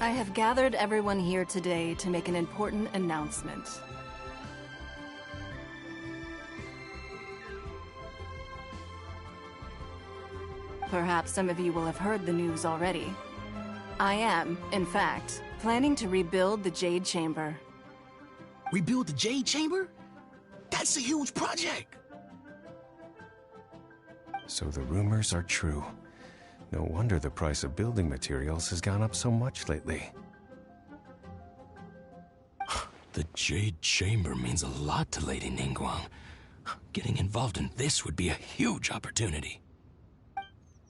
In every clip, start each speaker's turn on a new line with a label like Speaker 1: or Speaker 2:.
Speaker 1: I have gathered everyone here today to make an important announcement. Perhaps some of you will have heard the news already. I am, in fact, planning to rebuild the Jade Chamber.
Speaker 2: Rebuild the Jade Chamber? That's a huge project!
Speaker 3: So the rumors are true. No wonder the price of building materials has gone up so much lately.
Speaker 2: The Jade Chamber means a lot to Lady Ningguang. Getting involved in this would be a huge opportunity.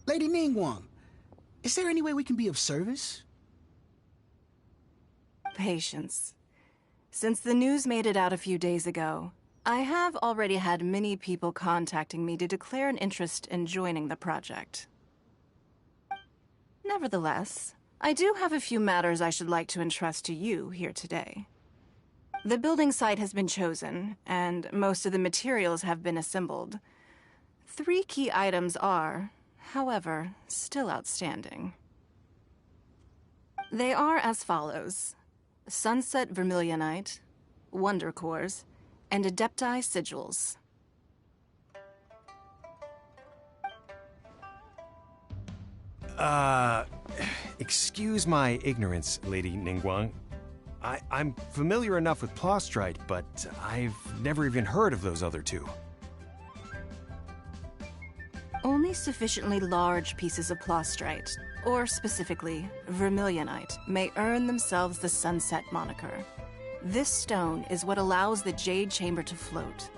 Speaker 4: Lady Ningguang, is there any way we can be of service?
Speaker 1: Patience. Since the news made it out a few days ago, I have already had many people contacting me to declare an interest in joining the project. Nevertheless, I do have a few matters I should like to entrust to you here today. The building site has been chosen, and most of the materials have been assembled. 3 key items are, however, still outstanding. They are as follows: Sunset Vermilionite, Wonder Cores, and Adepti Sigils.
Speaker 3: Excuse my ignorance, Lady Ningguang. I'm familiar enough with Plostrite, but I've never even heard of those other 2.
Speaker 1: Only sufficiently large pieces of Plostrite, or specifically Vermilionite, may earn themselves the Sunset moniker. This stone is what allows the Jade Chamber to float.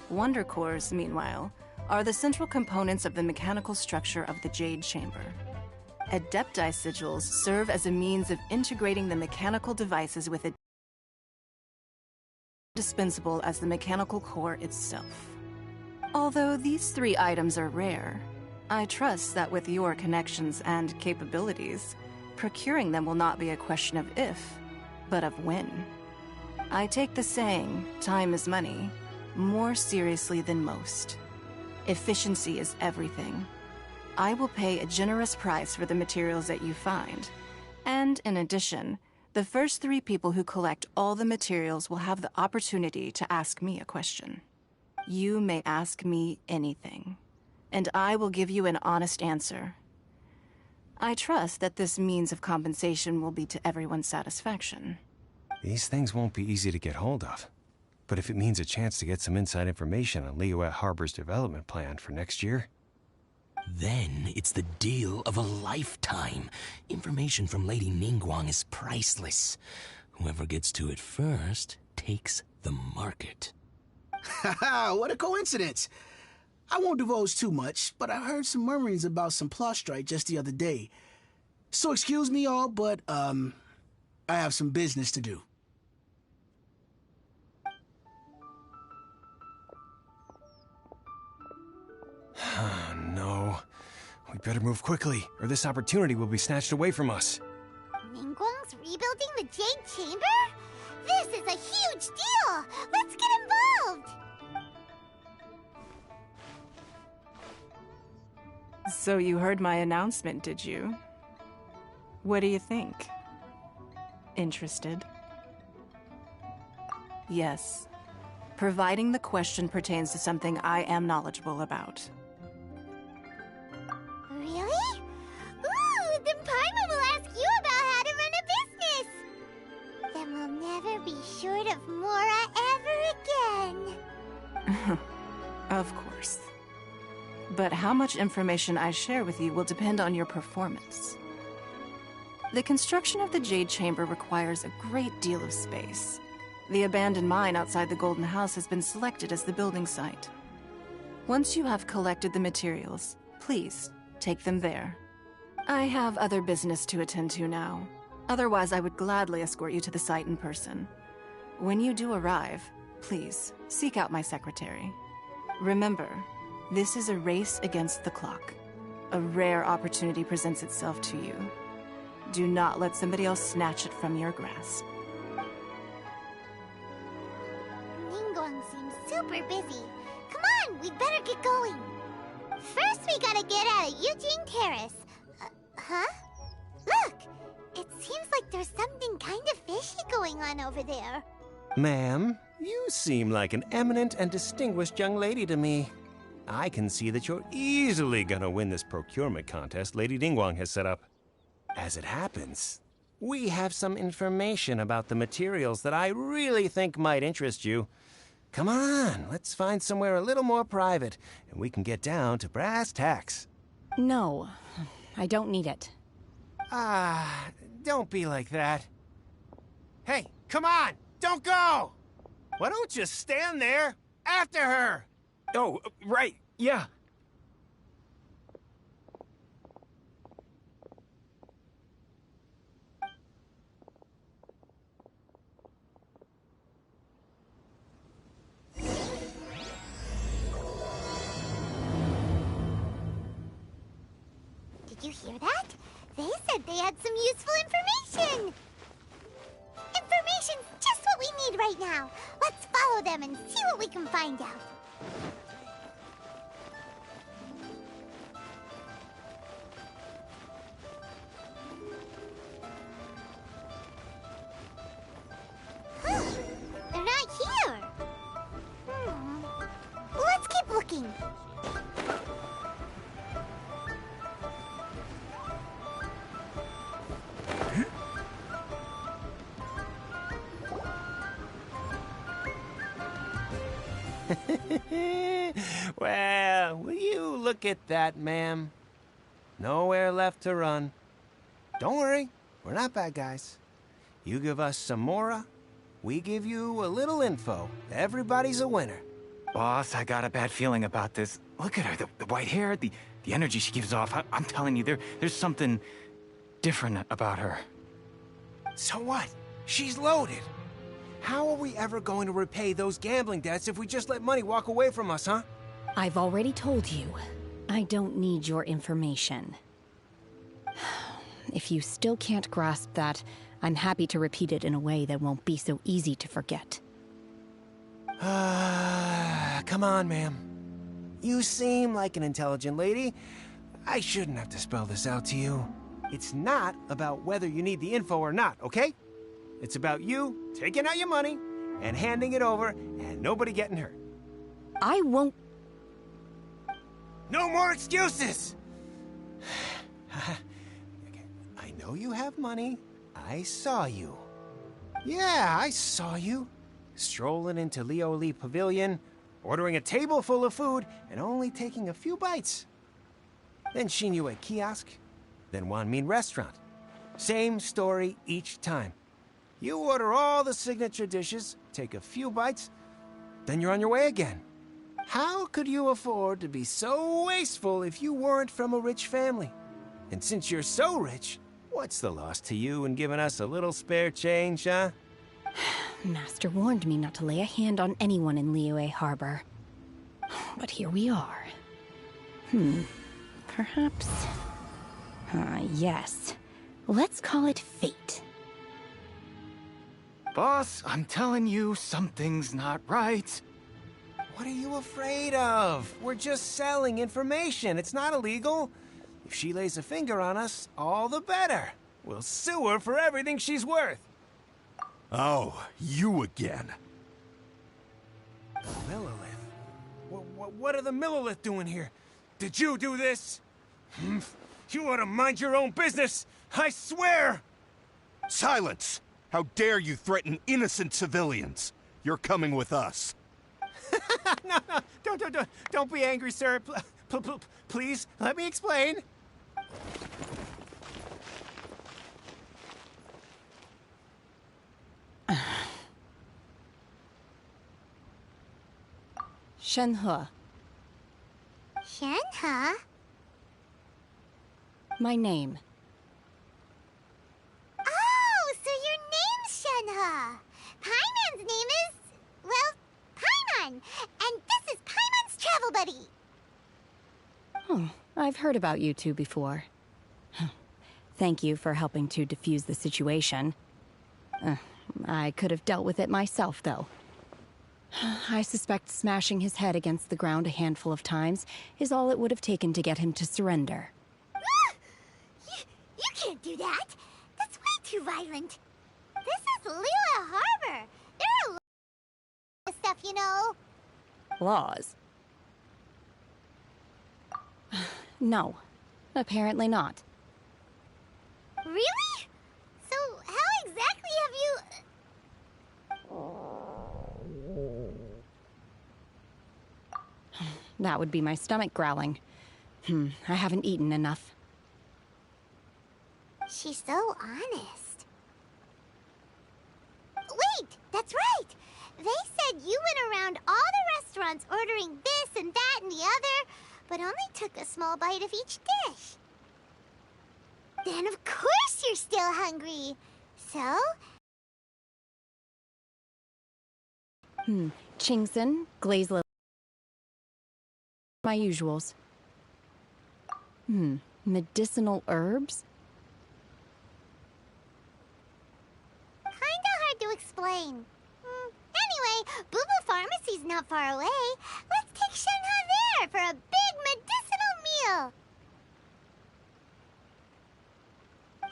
Speaker 1: Wonder Cores, meanwhile, are the central components of the mechanical structure of the Jade Chamber. Adepti Sigils serve as a means of integrating the mechanical devices with it, indispensable as the mechanical core itself. Although these 3 items are rare, I trust that with your connections and capabilities, procuring them will not be a question of if, but of when. I take the saying, time is money, more seriously than most. Efficiency is everything. I will pay a generous price for the materials that you find. And in addition, the first 3 people who collect all the materials will have the opportunity to ask me a question. You may ask me anything, and I will give you an honest answer. I trust that this means of compensation will be to everyone's satisfaction.
Speaker 3: These things won't be easy to get hold of. But if it means a chance to get some inside information on Liyue Harbor's development plan for next year...
Speaker 2: Then it's the deal of a lifetime. Information from Lady Ningguang is priceless. Whoever gets to it first takes the market.
Speaker 4: Haha, what a coincidence! I won't divulge too much, but I heard some murmurings about some Plostrite just the other day. So excuse me all, but, I have some business to do.
Speaker 3: No. We better move quickly, or this opportunity will be snatched away from us.
Speaker 5: Ningguang's rebuilding the Jade Chamber? This is a huge deal! Let's get involved!
Speaker 1: So you heard my announcement, did you? What do you think? Interested? Yes. Providing the question pertains to something I am knowledgeable about.
Speaker 5: Really? Ooh, then Paimon will ask you about how to run a business! Then we'll never be short of Mora ever again.
Speaker 1: Of course. But how much information I share with you will depend on your performance. The construction of the Jade Chamber requires a great deal of space. The abandoned mine outside the Golden House has been selected as the building site. Once you have collected the materials, please take them there. I have other business to attend to now. Otherwise, I would gladly escort you to the site in person. When you do arrive, please seek out my secretary. Remember, this is a race against the clock. A rare opportunity presents itself to you. Do not let somebody else snatch it from your grasp.
Speaker 5: Ningguang seems super busy. Come on, we'd better get going. First, we gotta get out of Eugene Terrace. Huh? Look! It seems like there's something kind of fishy going on over there.
Speaker 3: Ma'am, you seem like an eminent and distinguished young lady to me. I can see that you're easily gonna win this procurement contest Lady Ningguang has set up. As it happens, we have some information about the materials that I really think might interest you. Come on, let's find somewhere a little more private, and we can get down to brass tacks.
Speaker 6: No, I don't need it.
Speaker 3: Don't be like that. Hey, come on, don't go! Why don't you stand there after her?
Speaker 7: Oh, right, yeah.
Speaker 5: Did you hear that? They said they had some useful information. Information's just what we need right now. Let's follow them and see what we can find out. Huh, they're not here. Let's keep looking.
Speaker 3: Well, will you look at that, ma'am? Nowhere left to run. Don't worry, we're not bad guys. You give us some mora, we give you a little info. Everybody's a winner.
Speaker 7: Boss, I got a bad feeling about this. Look at her, the white hair, the energy she gives off. I'm telling you, there's something different about her.
Speaker 3: So what? She's loaded. How are we ever going to repay those gambling debts if we just let money walk away from us, huh?
Speaker 6: I've already told you, I don't need your information. If you still can't grasp that, I'm happy to repeat it in a way that won't be so easy to forget.
Speaker 3: Come on, ma'am. You seem like an intelligent lady. I shouldn't have to spell this out to you. It's not about whether you need the info or not, okay? It's about you taking out your money and handing it over and nobody getting hurt.
Speaker 6: I won't...
Speaker 3: No more excuses! I know you have money. I saw you. Yeah, I saw you. Strolling into Leo Lee Pavilion, ordering a table full of food, and only taking a few bites. Then Xinyue Kiosk, then Wanmin Restaurant. Same story each time. You order all the signature dishes, take a few bites, then you're on your way again. How could you afford to be so wasteful if you weren't from a rich family? And since you're so rich, what's the loss to you in giving us a little spare change, huh?
Speaker 6: Master warned me not to lay a hand on anyone in Liyue Harbor. But here we are. Perhaps... yes. Let's call it fate.
Speaker 7: Boss, I'm telling you, something's not right.
Speaker 3: What are you afraid of? We're just selling information. It's not illegal. If she lays a finger on us, all the better. We'll sue her for everything she's worth.
Speaker 8: Oh, you again.
Speaker 3: Millilith? What are the Millilith doing here? Did you do this? You ought to mind your own business, I swear!
Speaker 8: Silence! How dare you threaten innocent civilians? You're coming with us.
Speaker 3: No, don't be angry, sir. Please, let me explain.
Speaker 6: Shenhe.
Speaker 5: Shenhe?
Speaker 6: My name.
Speaker 5: Oh, so your name's Shenhe. Paimon's name is, well, Paimon. And this is Paimon's travel buddy.
Speaker 6: Oh, I've heard about you two before. Thank you for helping to defuse the situation. I could have dealt with it myself, though. I suspect smashing his head against the ground a handful of times is all it would have taken to get him to surrender.
Speaker 5: You can't do that. That's way too violent. This is Lila Harbor. There are lots of stuff, you know.
Speaker 6: Laws? No, apparently not.
Speaker 5: Really? So how exactly have you...
Speaker 6: That would be my stomach growling. I haven't eaten enough.
Speaker 5: She's so honest. Wait, that's right! They said you went around all the restaurants ordering this and that and the other, but only took a small bite of each dish. Then of course you're still hungry. So?
Speaker 6: Chingson, glazed lily. My usuals. Medicinal herbs?
Speaker 5: Kinda hard to explain. Anyway, Boo Boo Pharmacy's not far away. Let's take Shenhe there for a big medicinal meal.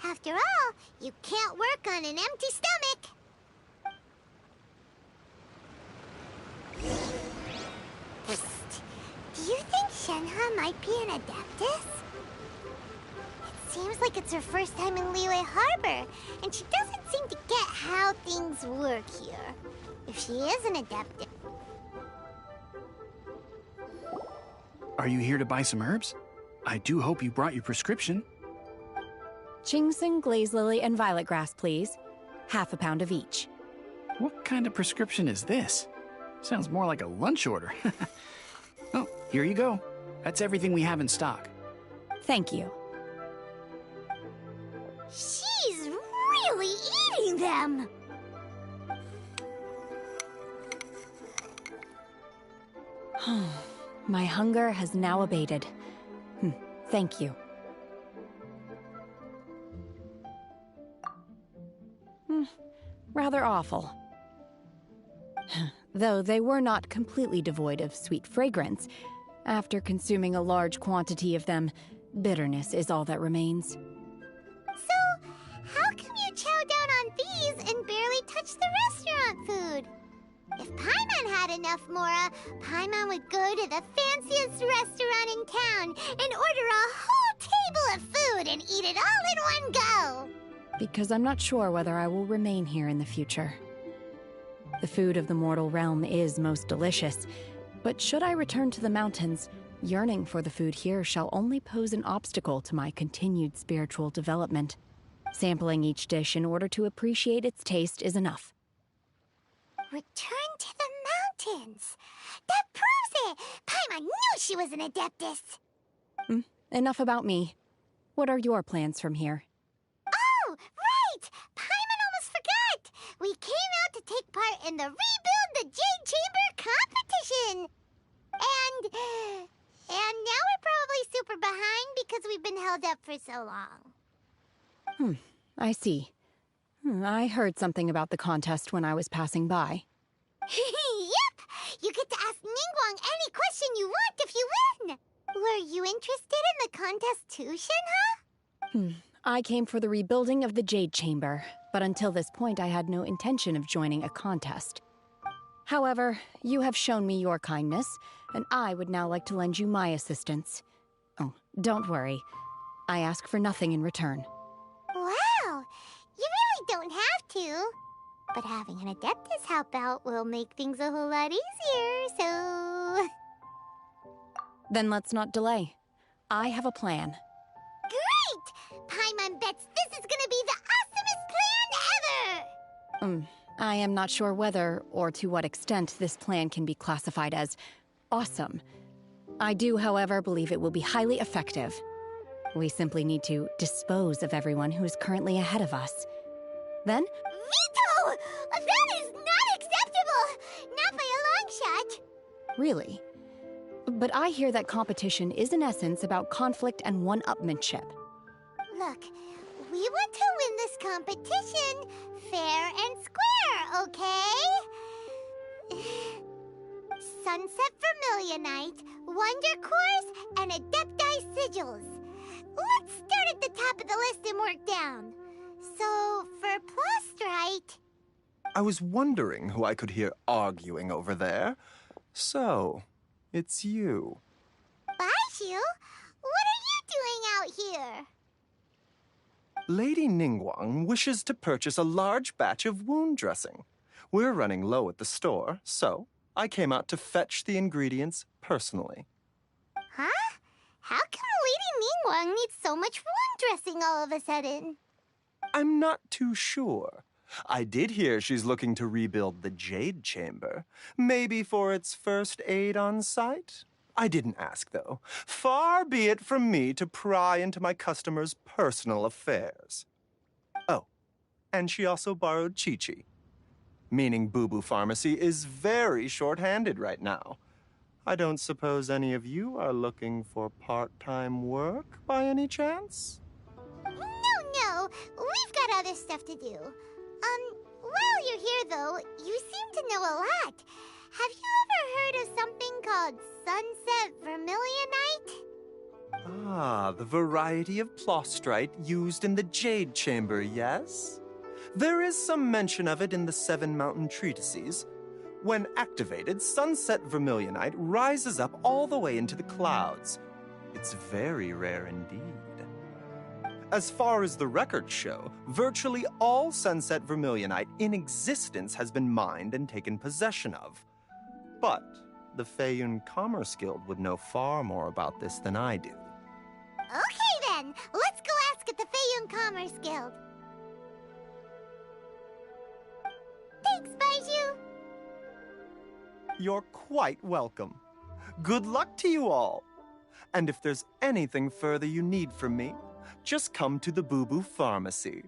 Speaker 5: After all, you can't work on an empty stomach. Psst. Do you think Shenhe might be an Adeptus? It seems like it's her first time in Liyue Harbor, and she doesn't seem to get how things work here. If she is an Adeptus...
Speaker 4: Are you here to buy some herbs? I do hope you brought your prescription.
Speaker 6: Chingson, glazed lily, and violet grass, please. Half a pound of each.
Speaker 4: What kind of prescription is this? Sounds more like a lunch order. Oh, here you go. That's everything we have in stock.
Speaker 6: Thank you.
Speaker 5: She's really eating them!
Speaker 6: My hunger has now abated. Thank you. Rather awful. Though they were not completely devoid of sweet fragrance, after consuming a large quantity of them, bitterness is all that remains.
Speaker 5: So, how come you chow down on these and barely touch the restaurant food? If Paimon had enough Mora, Paimon would go to the fanciest restaurant in town and order a whole table of food and eat it all in one go.
Speaker 6: Because I'm not sure whether I will remain here in the future. The food of the mortal realm is most delicious, but should I return to the mountains, yearning for the food here shall only pose an obstacle to my continued spiritual development. Sampling each dish in order to appreciate its taste is enough.
Speaker 5: Return to the mountains. That proves it! Paimon knew she was an Adeptus.
Speaker 6: Enough about me. What are your plans from here?
Speaker 5: Oh, right! Paimon almost forgot! We came out to take part in the Rebuild the Jade Chamber competition! And now we're probably super behind because we've been held up for so long.
Speaker 6: I see. I heard something about the contest when I was passing by.
Speaker 5: Yep! You get to ask Ningguang any question you want if you win! Were you interested in the contest too, Shenhe?
Speaker 6: I came for the rebuilding of the Jade Chamber, but until this point I had no intention of joining a contest. However, you have shown me your kindness, and I would now like to lend you my assistance. Oh, don't worry. I ask for nothing in return.
Speaker 5: Wow! You really don't have to. But having an Adeptus help out will make things a whole lot easier, so...
Speaker 6: Then let's not delay. I have a plan.
Speaker 5: Great! Paimon bets this is gonna be the awesomest plan ever!
Speaker 6: I am not sure whether or to what extent this plan can be classified as awesome. I do, however, believe it will be highly effective. We simply need to dispose of everyone who is currently ahead of us. Then...
Speaker 5: Veto! That is not acceptable! Not by a long shot!
Speaker 6: Really? But I hear that competition is in essence about conflict and one-upmanship.
Speaker 5: Look, we want to win this competition fair and square, okay? Sunset Vermilionite, Wonder Cores, and Adepti Sigils. Let's start at the top of the list and work down. So, for Plastrite...
Speaker 9: I was wondering who I could hear arguing over there. So, it's you.
Speaker 5: Baizhu? What are you doing out here?
Speaker 9: Lady Ningguang wishes to purchase a large batch of wound dressing. We're running low at the store, so I came out to fetch the ingredients personally.
Speaker 5: Huh? How come Lady Ningguang needs so much wound dressing all of a sudden?
Speaker 9: I'm not too sure. I did hear she's looking to rebuild the Jade Chamber. Maybe for its first aid on site? I didn't ask, though. Far be it from me to pry into my customers' personal affairs. Oh, and she also borrowed Chi-Chi. Meaning Boo Boo Pharmacy is very short-handed right now. I don't suppose any of you are looking for part-time work by any chance?
Speaker 5: No. We've got other stuff to do. While you're here, though, you seem to know a lot. Have you ever heard of something called Sunset Vermilionite?
Speaker 9: Ah, the variety of Plastrite used in the Jade Chamber, yes? There is some mention of it in the Seven Mountain Treatises. When activated, Sunset Vermilionite rises up all the way into the clouds. It's very rare indeed. As far as the records show, virtually all Sunset Vermilionite in existence has been mined and taken possession of. But the Feiyun Commerce Guild would know far more about this than I do.
Speaker 5: Okay then, let's go ask at the Feiyun Commerce Guild. Thanks, Baizhu.
Speaker 9: You're quite welcome. Good luck to you all. And if there's anything further you need from me, just come to the Boo Boo Pharmacy.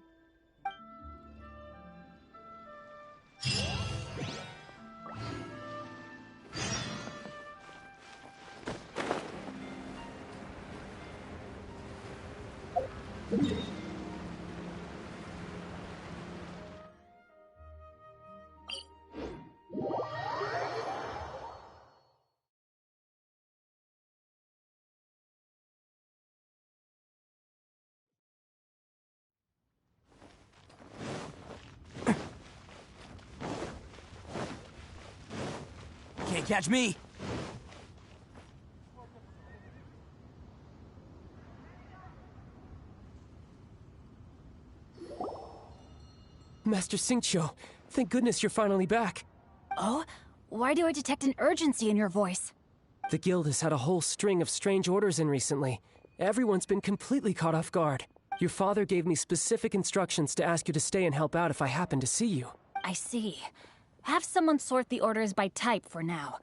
Speaker 2: Can't catch me!
Speaker 10: Master Xingqiu, thank goodness you're finally back.
Speaker 6: Oh? Why do I detect an urgency in your voice?
Speaker 10: The guild has had a whole string of strange orders in recently. Everyone's been completely caught off guard. Your father gave me specific instructions to ask you to stay and help out if I happen to see you.
Speaker 6: I see. Have someone sort the orders by type for now.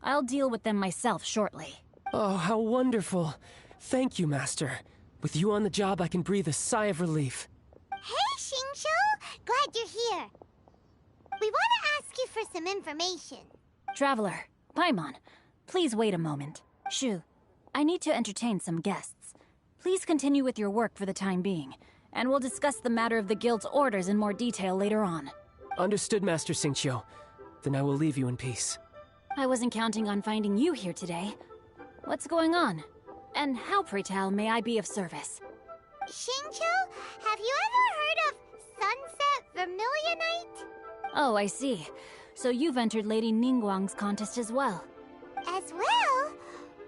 Speaker 6: I'll deal with them myself shortly.
Speaker 10: Oh, how wonderful. Thank you, Master. With you on the job, I can breathe a sigh of relief.
Speaker 5: Hey, Xingqiu! Glad you're here. We want to ask you for some information.
Speaker 6: Traveler, Paimon, please wait a moment. Shu, I need to entertain some guests. Please continue with your work for the time being, and we'll discuss the matter of the guild's orders in more detail later on.
Speaker 10: Understood, Master Xingqiu. Then I will leave you in peace.
Speaker 6: I wasn't counting on finding you here today. What's going on? And how, pray tell, may I be of service?
Speaker 5: Xingqiu, have you ever heard of Sunset Vermilionite?
Speaker 6: Oh, I see. So you've entered Lady Ningguang's contest as well.
Speaker 5: As well?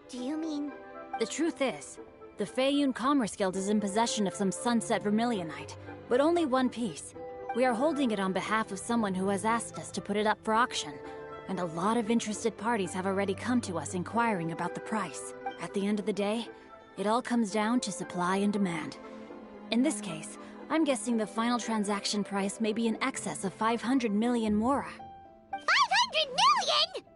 Speaker 5: Do you mean...
Speaker 6: The truth is, the Feiyun Commerce Guild is in possession of some Sunset Vermilionite, but only one piece. We are holding it on behalf of someone who has asked us to put it up for auction, and a lot of interested parties have already come to us inquiring about the price. At the end of the day, it all comes down to supply and demand. In this case, I'm guessing the final transaction price may be in excess of 500 million mora.
Speaker 5: 500 million?!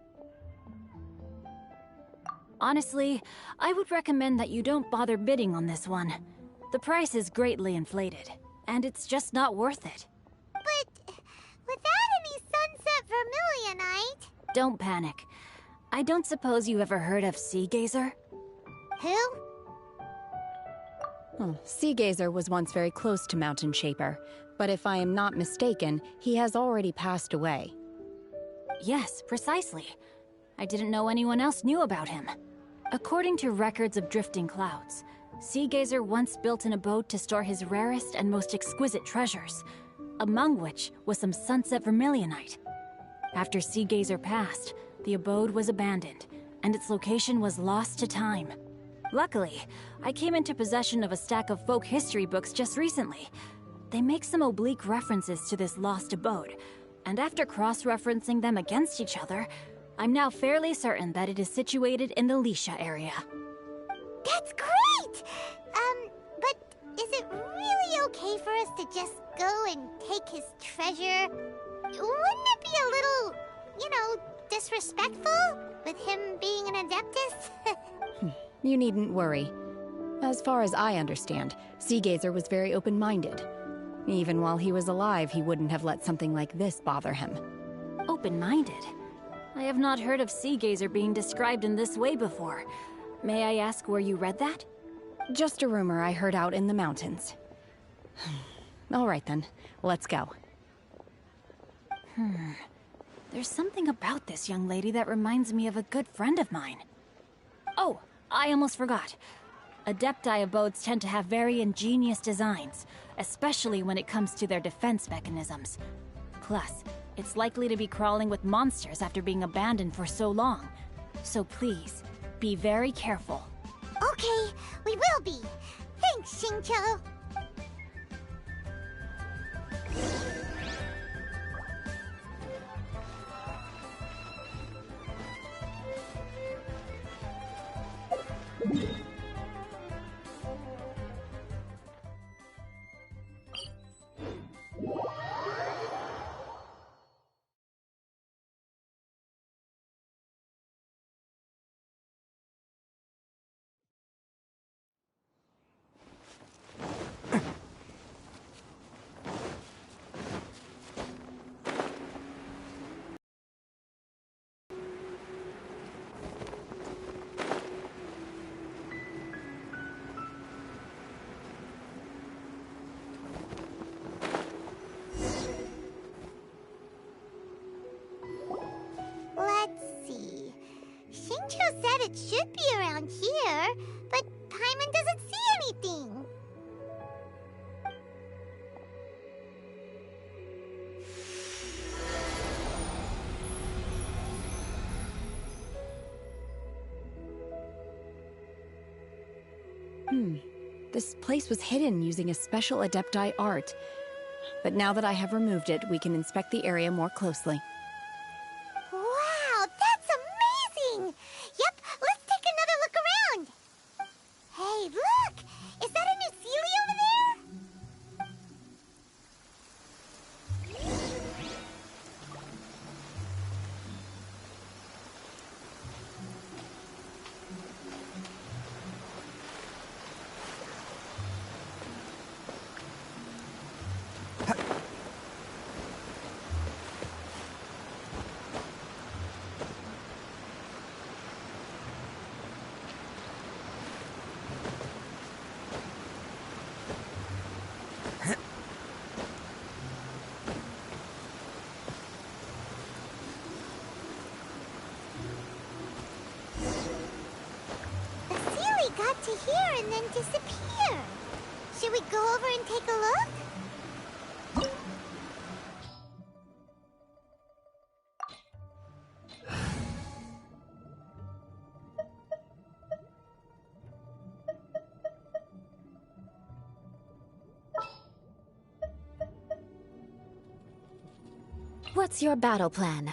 Speaker 6: Honestly, I would recommend that you don't bother bidding on this one. The price is greatly inflated, and it's just not worth it.
Speaker 5: But without any Sunset Vermilionite...
Speaker 6: Don't panic. I don't suppose you ever heard of Sea Gazer?
Speaker 5: Who?
Speaker 6: Sea Gazer was once very close to Mountain Shaper, but if I am not mistaken, he has already passed away. Yes, precisely. I didn't know anyone else knew about him. According to records of drifting clouds,
Speaker 11: Seagazer once built an abode to store his rarest and most exquisite treasures, among which was some sunset vermilionite. After Seagazer passed, the abode was abandoned, and its location was lost to time. Luckily, I came into possession of a stack of folk history books just recently. They make some oblique references to this lost abode, and after cross-referencing them against each other, I'm now fairly certain that it is situated in the Lisha area.
Speaker 5: That's great! But is it really okay for us to just go and take his treasure? Wouldn't it be a little, disrespectful with him being an Adeptus?
Speaker 6: You needn't worry. As far as I understand, Seagazer was very open-minded. Even while he was alive, he wouldn't have let something like this bother him.
Speaker 11: Open-minded? I have not heard of Seagazer being described in this way before. May I ask where you read that?
Speaker 6: Just a rumor I heard out in the mountains. All right then, let's go.
Speaker 11: There's something about this young lady that reminds me of a good friend of mine. Oh, I almost forgot. Adepti abodes tend to have very ingenious designs, especially when it comes to their defense mechanisms. Plus, it's likely to be crawling with monsters after being abandoned for so long. So please, be very careful.
Speaker 5: Okay, we will be. Thanks, Xingqiu. Xingqiu said it should be around here, but Paimon doesn't see anything.
Speaker 6: This place was hidden using a special Adepti art. But now that I have removed it, we can inspect the area more closely.
Speaker 5: Wow, that's amazing! Yep, let's take another look around. Hey, look! Is that a new Sealy over there? Got to here and then disappear. Should we go over and take a look?
Speaker 11: What's your battle plan?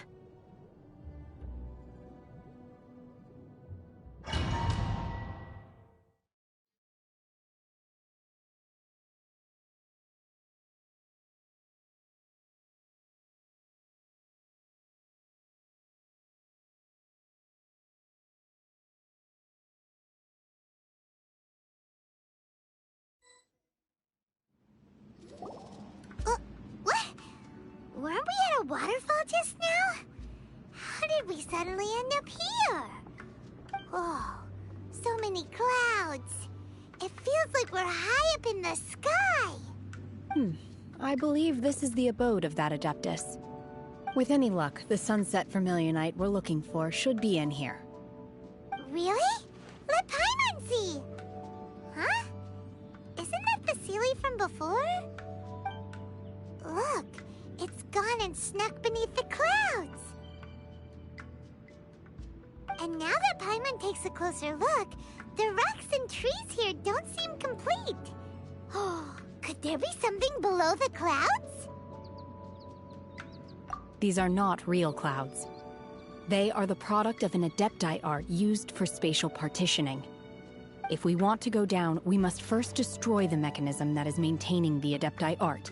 Speaker 5: Weren't we at a waterfall just now? How did we suddenly end up here? Oh, so many clouds. It feels like we're high up in the sky.
Speaker 6: I believe this is the abode of that Adeptus. With any luck, the sunset vermilionite we're looking for should be in here.
Speaker 5: Really? Let Paimon see. Huh? them before? Look, it's gone and snuck beneath the clouds. And now that Paimon takes a closer look, the rocks and trees here don't seem complete. Oh, could there be something below the clouds?
Speaker 6: These are not real clouds. They are the product of an Adepti art used for spatial partitioning. If we want to go down, we must first destroy the mechanism that is maintaining the Adepti art.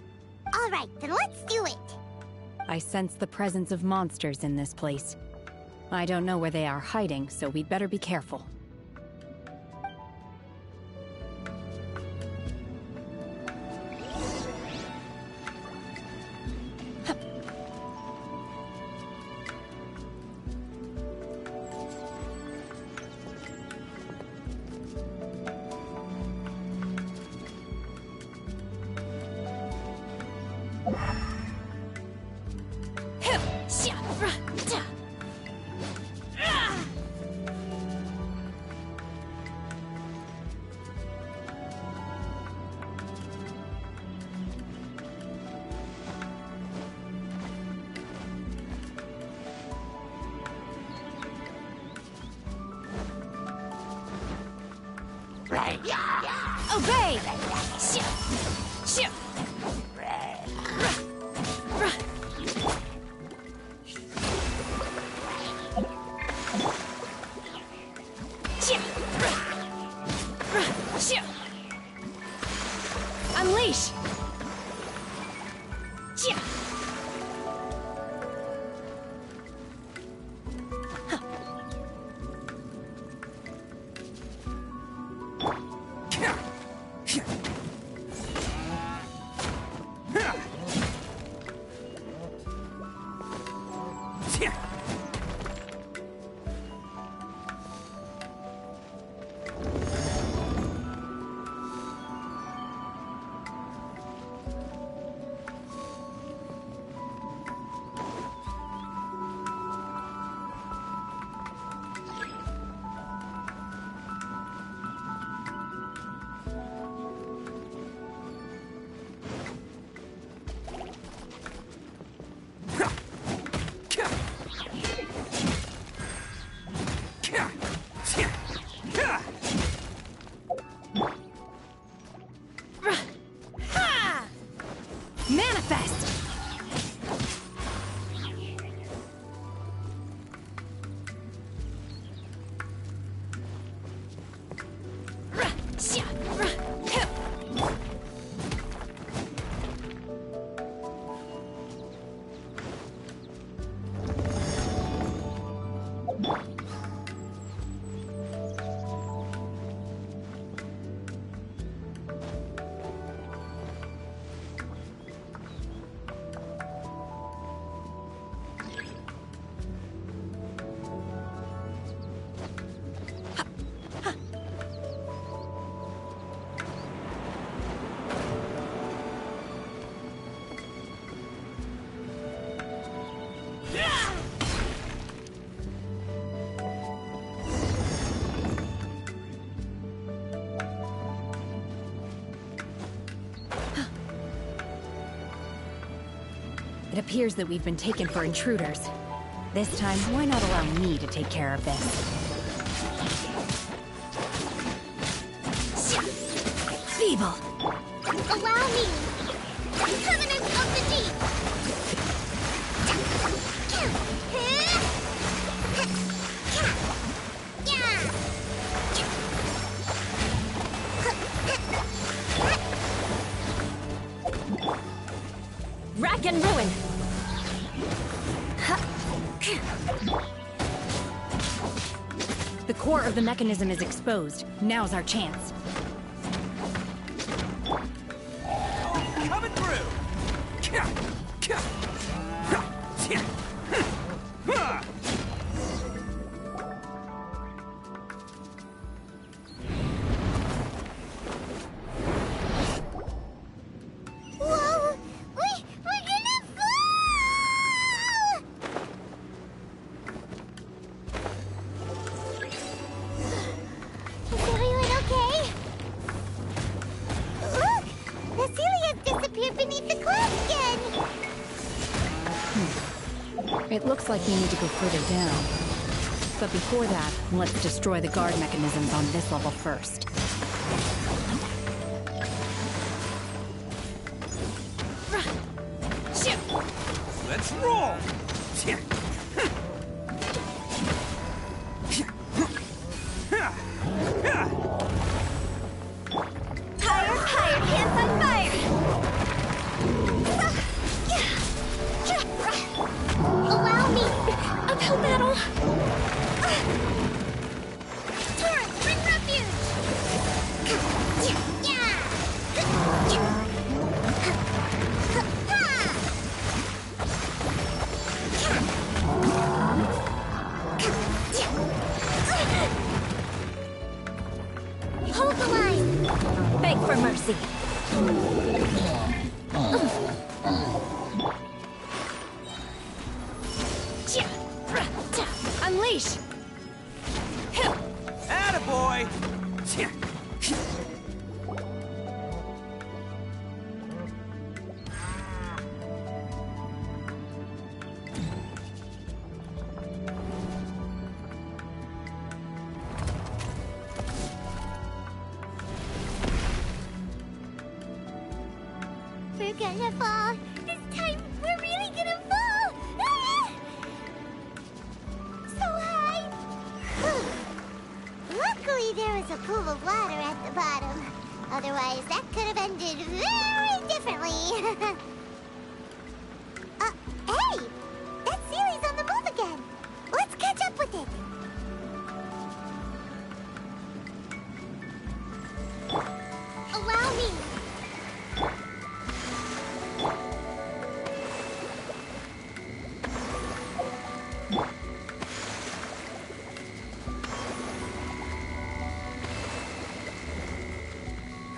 Speaker 5: All right, then let's do it.
Speaker 6: I sense the presence of monsters in this place. I don't know where they are hiding, so we'd better be careful.
Speaker 11: Obey! Unleash! Manifest! It appears that we've been taken for intruders. This time, why not allow me to take care of this? Feeble!
Speaker 5: Allow me! Covenant of the Deep!
Speaker 11: Rack and ruin!
Speaker 6: The core of the mechanism is exposed. Now's our chance.
Speaker 2: Coming through!
Speaker 5: Whoa! We're gonna fall! Is everyone okay?
Speaker 6: It looks like we need to go further down. But before that, let's destroy the guard mechanisms on this level first.
Speaker 3: Let's roll!
Speaker 5: Higher, higher, hands on fire! Allow me! Uphill battle! Torrent, bring refuge! Hold the line!
Speaker 11: Beg for mercy.
Speaker 6: Unleash!
Speaker 3: Attaboy!
Speaker 5: We're gonna fall. This time, we're really gonna fall. Ah! So high. Luckily, there was a pool of water at the bottom. Otherwise, that could have ended very differently. Hey! That Sealy's on the move again. Let's catch up with it. Allow me.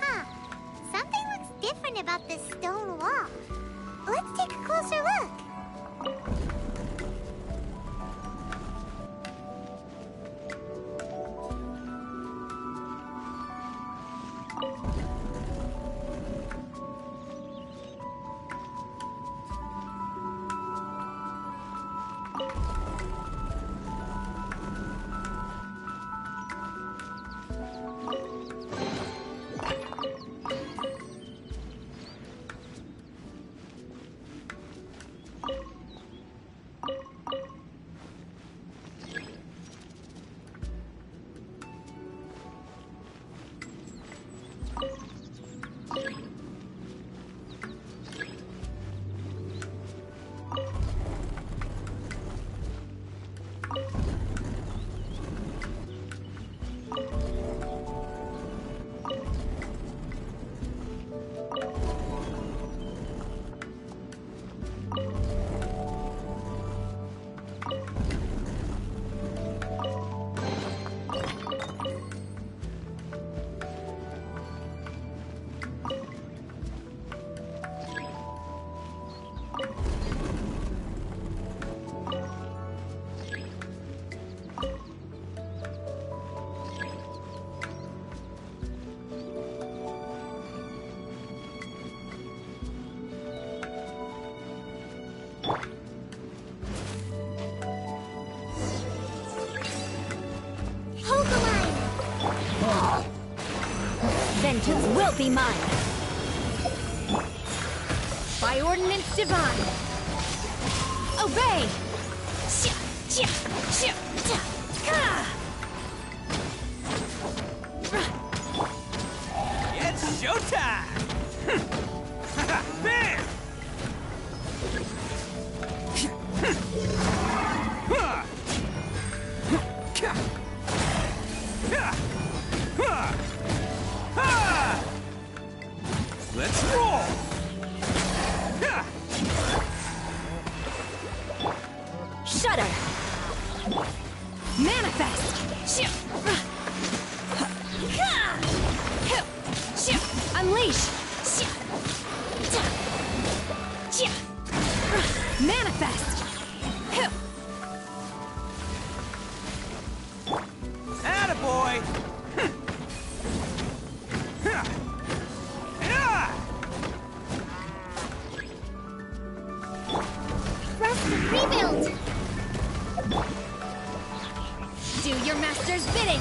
Speaker 5: Huh. Something looks different about this stone wall. Let's take a closer look. Hold the line.
Speaker 11: Vengeance will be mine.
Speaker 6: By ordinance divine!
Speaker 11: Obey!
Speaker 3: It's showtime! Bam! Let's roll!
Speaker 11: Shudder!
Speaker 6: Manifest! Unleash! Manifest!
Speaker 3: Attaboy!
Speaker 5: Rest
Speaker 11: Rebuild! Do your master's bidding!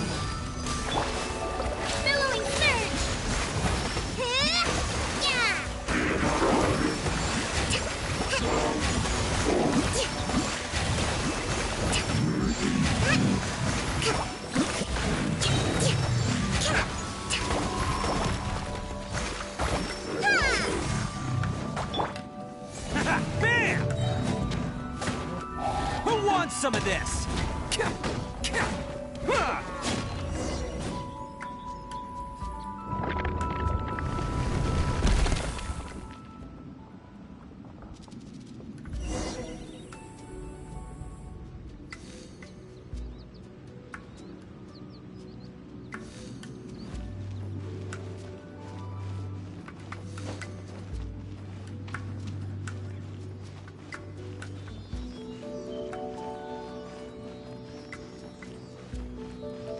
Speaker 11: Billowing surge!
Speaker 12: Bam! Who wants some of this?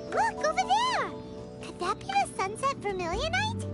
Speaker 5: Look, over there! Could that be the sunset vermilionite?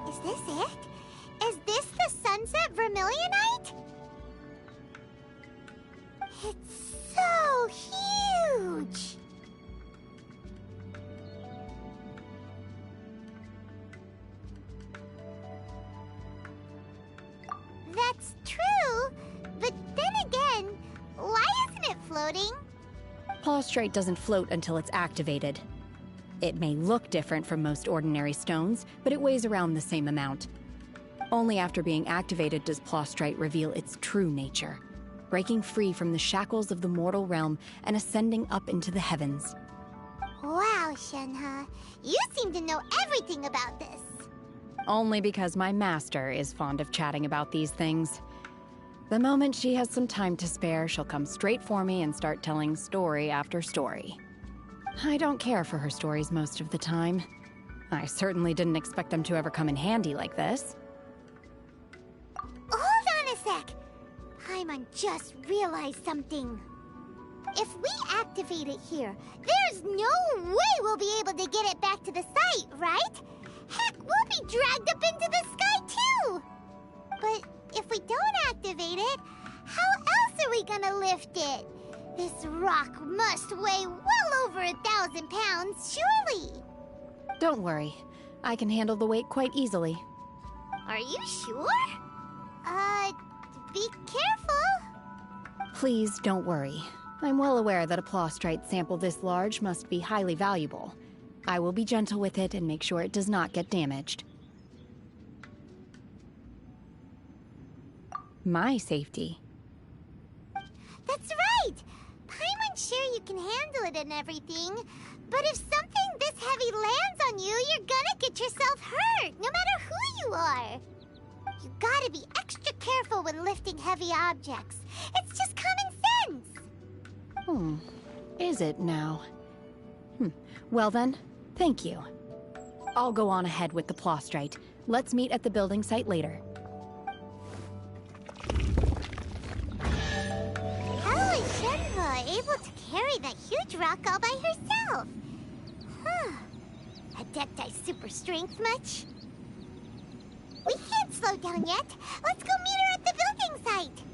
Speaker 5: Is this it? Is this the sunset vermilionite? It's so huge! That's true, but then again, why isn't it floating?
Speaker 6: Plaustrite doesn't float until it's activated. It may look different from most ordinary stones, but it weighs around the same amount. Only after being activated does Plaustrite reveal its true nature, breaking free from the shackles of the mortal realm and ascending up into the heavens.
Speaker 5: Wow, Shenhe, you seem to know everything about this.
Speaker 6: Only because my master is fond of chatting about these things. The moment she has some time to spare, she'll come straight for me and start telling story after story. I don't care for her stories most of the time. I certainly didn't expect them to ever come in handy like this.
Speaker 5: Hold on a sec! Paimon just realized something. If we activate it here, there's no way we'll be able to get it back to the site, right? Heck, we'll be dragged up into the sky too! But if we don't activate it, how else are we gonna lift it? This rock must weigh well over 1,000 pounds, surely!
Speaker 6: Don't worry. I can handle the weight quite easily.
Speaker 5: Are you sure? Be careful!
Speaker 6: Please don't worry. I'm well aware that a Plaustrite sample this large must be highly valuable. I will be gentle with it and make sure it does not get damaged. My safety.
Speaker 5: That's right! Paimon's sure you can handle it and everything, but if something this heavy lands on you, you're gonna get yourself hurt, no matter who you are. You gotta be extra careful when lifting heavy objects. It's just common sense.
Speaker 6: Is it now? Well then, thank you. I'll go on ahead with the Plaustrite. Let's meet at the building site later.
Speaker 5: How is Shenhe able to carry that huge rock all by herself? Adepti super strength much? We can't slow down yet. Let's go meet her at the building site.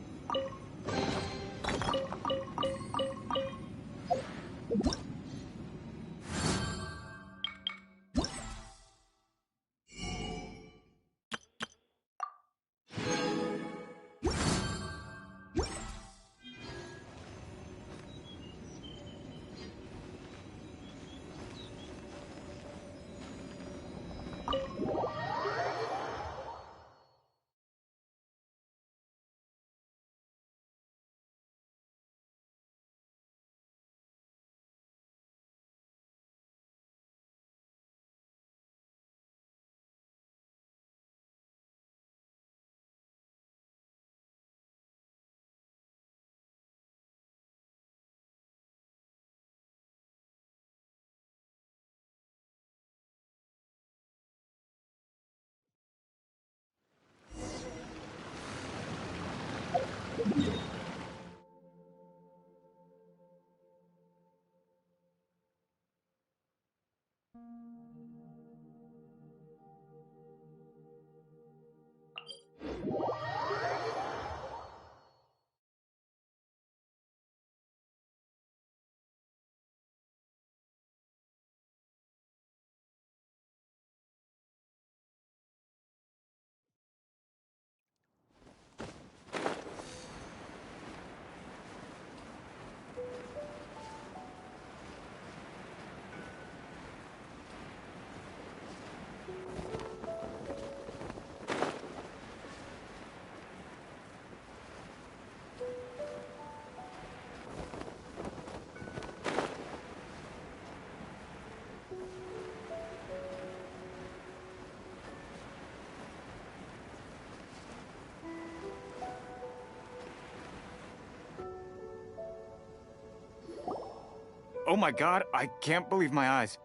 Speaker 7: Oh my god, I can't believe my eyes.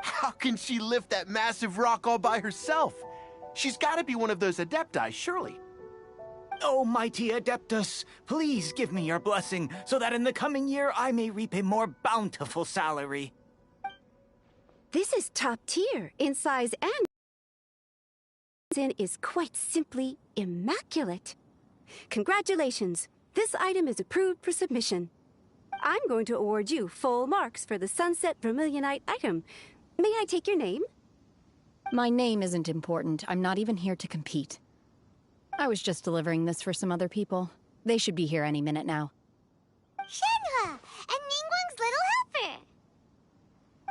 Speaker 13: How can she lift that massive rock all by herself? She's gotta be one of those Adepti, surely.
Speaker 7: Oh, mighty Adeptus, please give me your blessing so that in the coming year I may reap a more bountiful salary.
Speaker 14: This is top tier in size and is quite simply immaculate. Congratulations. This item is approved for submission. I'm going to award you full marks for the Sunset Vermilionite item. May I take your name?
Speaker 6: My name isn't important. I'm not even here to compete. I was just delivering this for some other people. They should be here any minute now.
Speaker 5: Shenhe, and Ningguang's little helper.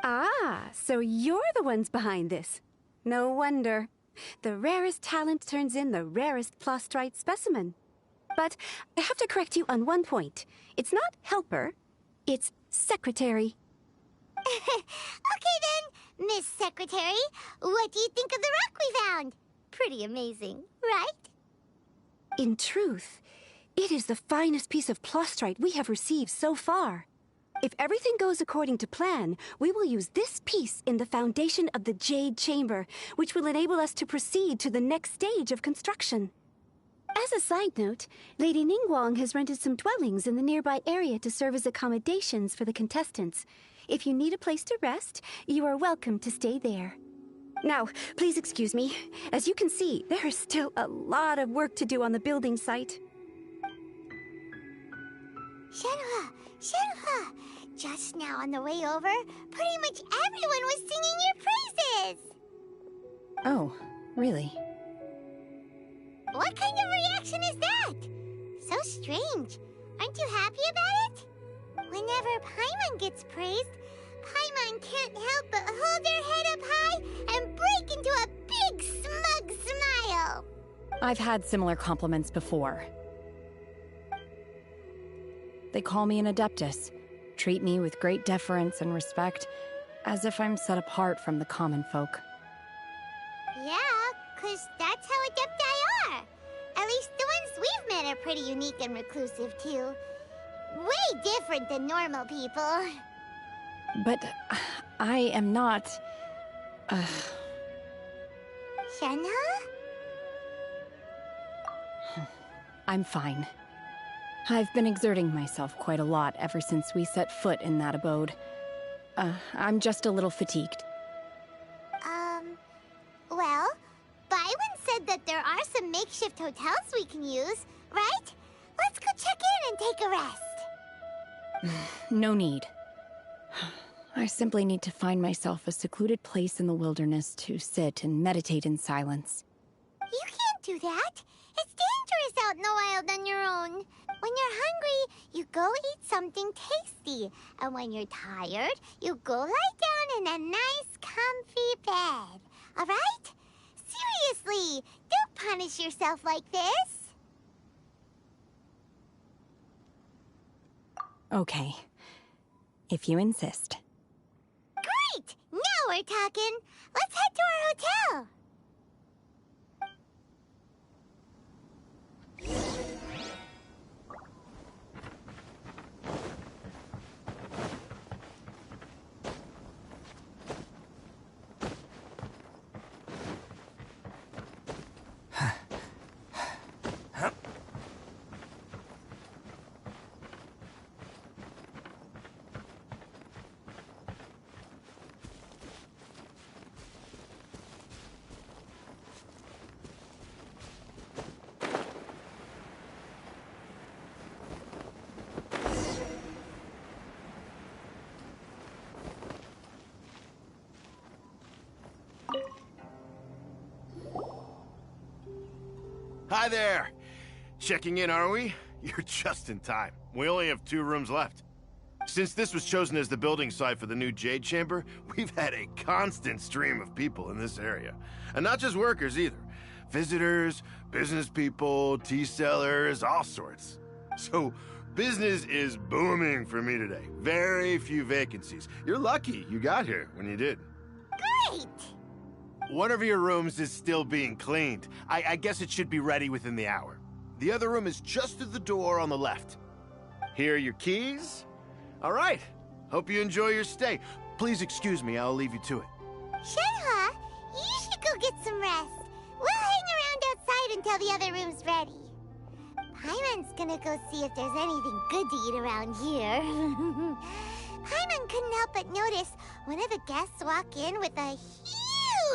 Speaker 14: Ah, so you're the ones behind this. No wonder. The rarest talent turns in the rarest Plostrite specimen. But I have to correct you on one point. It's not helper, it's secretary.
Speaker 5: Okay then, Miss Secretary, what do you think of the rock we found? Pretty amazing, right?
Speaker 14: In truth, it is the finest piece of Plostrite we have received so far. If everything goes according to plan, we will use this piece in the foundation of the Jade Chamber, which will enable us to proceed to the next stage of construction. As a side note, Lady Ningguang has rented some dwellings in the nearby area to serve as accommodations for the contestants. If you need a place to rest, you are welcome to stay there. Now, please excuse me. As you can see, there is still a lot of work to do on the building site.
Speaker 5: Shenhe, just now on the way over, pretty much everyone was singing your praises.
Speaker 6: Oh, really?
Speaker 5: What kind of reaction is that? So strange. Aren't you happy about it? Whenever Paimon gets praised, Paimon can't help but hold their head up high and break into a big smug smile.
Speaker 6: I've had similar compliments before. They call me an Adeptus, treat me with great deference and respect, as if I'm set apart from the common folk.
Speaker 5: Yeah, 'cause that's how Adepti are. At least the ones we've met are pretty unique and reclusive, too. Way different than normal people.
Speaker 6: But I am not...
Speaker 5: Shenhe?
Speaker 6: I'm fine. I've been exerting myself quite a lot ever since we set foot in that abode. I'm just a little fatigued.
Speaker 5: Well, Byron said that there are some makeshift hotels we can use, right? Let's go check in and take a rest.
Speaker 6: No need. I simply need to find myself a secluded place in the wilderness to sit and meditate in silence.
Speaker 5: You can't do that. It's dangerous out in the wild on your own. When you're hungry, you go eat something tasty. And when you're tired, you go lie down in a nice, comfy bed. All right? Seriously, don't punish yourself like this.
Speaker 6: Okay. If you insist.
Speaker 5: Great! Now we're talking. Let's head to our hotel.
Speaker 8: Hi there! Checking in, are we? You're just in time. We only have 2 rooms left. Since this was chosen as the building site for the new Jade Chamber, we've had a constant stream of people in this area. And not just workers either. Visitors, business people, tea sellers, all sorts. So, business is booming for me today. Very few vacancies. You're lucky you got here when you did.
Speaker 5: Great!
Speaker 8: One of your rooms is still being cleaned. I guess it should be ready within the hour. The other room is just through the door on the left. Here are your keys. All right. Hope you enjoy your stay. Please excuse me, I'll leave you to it.
Speaker 5: Shenhe, you should go get some rest. We'll hang around outside until the other room's ready. Paimon's gonna go see if there's anything good to eat around here. Paimon couldn't help but notice one of the guests walk in with a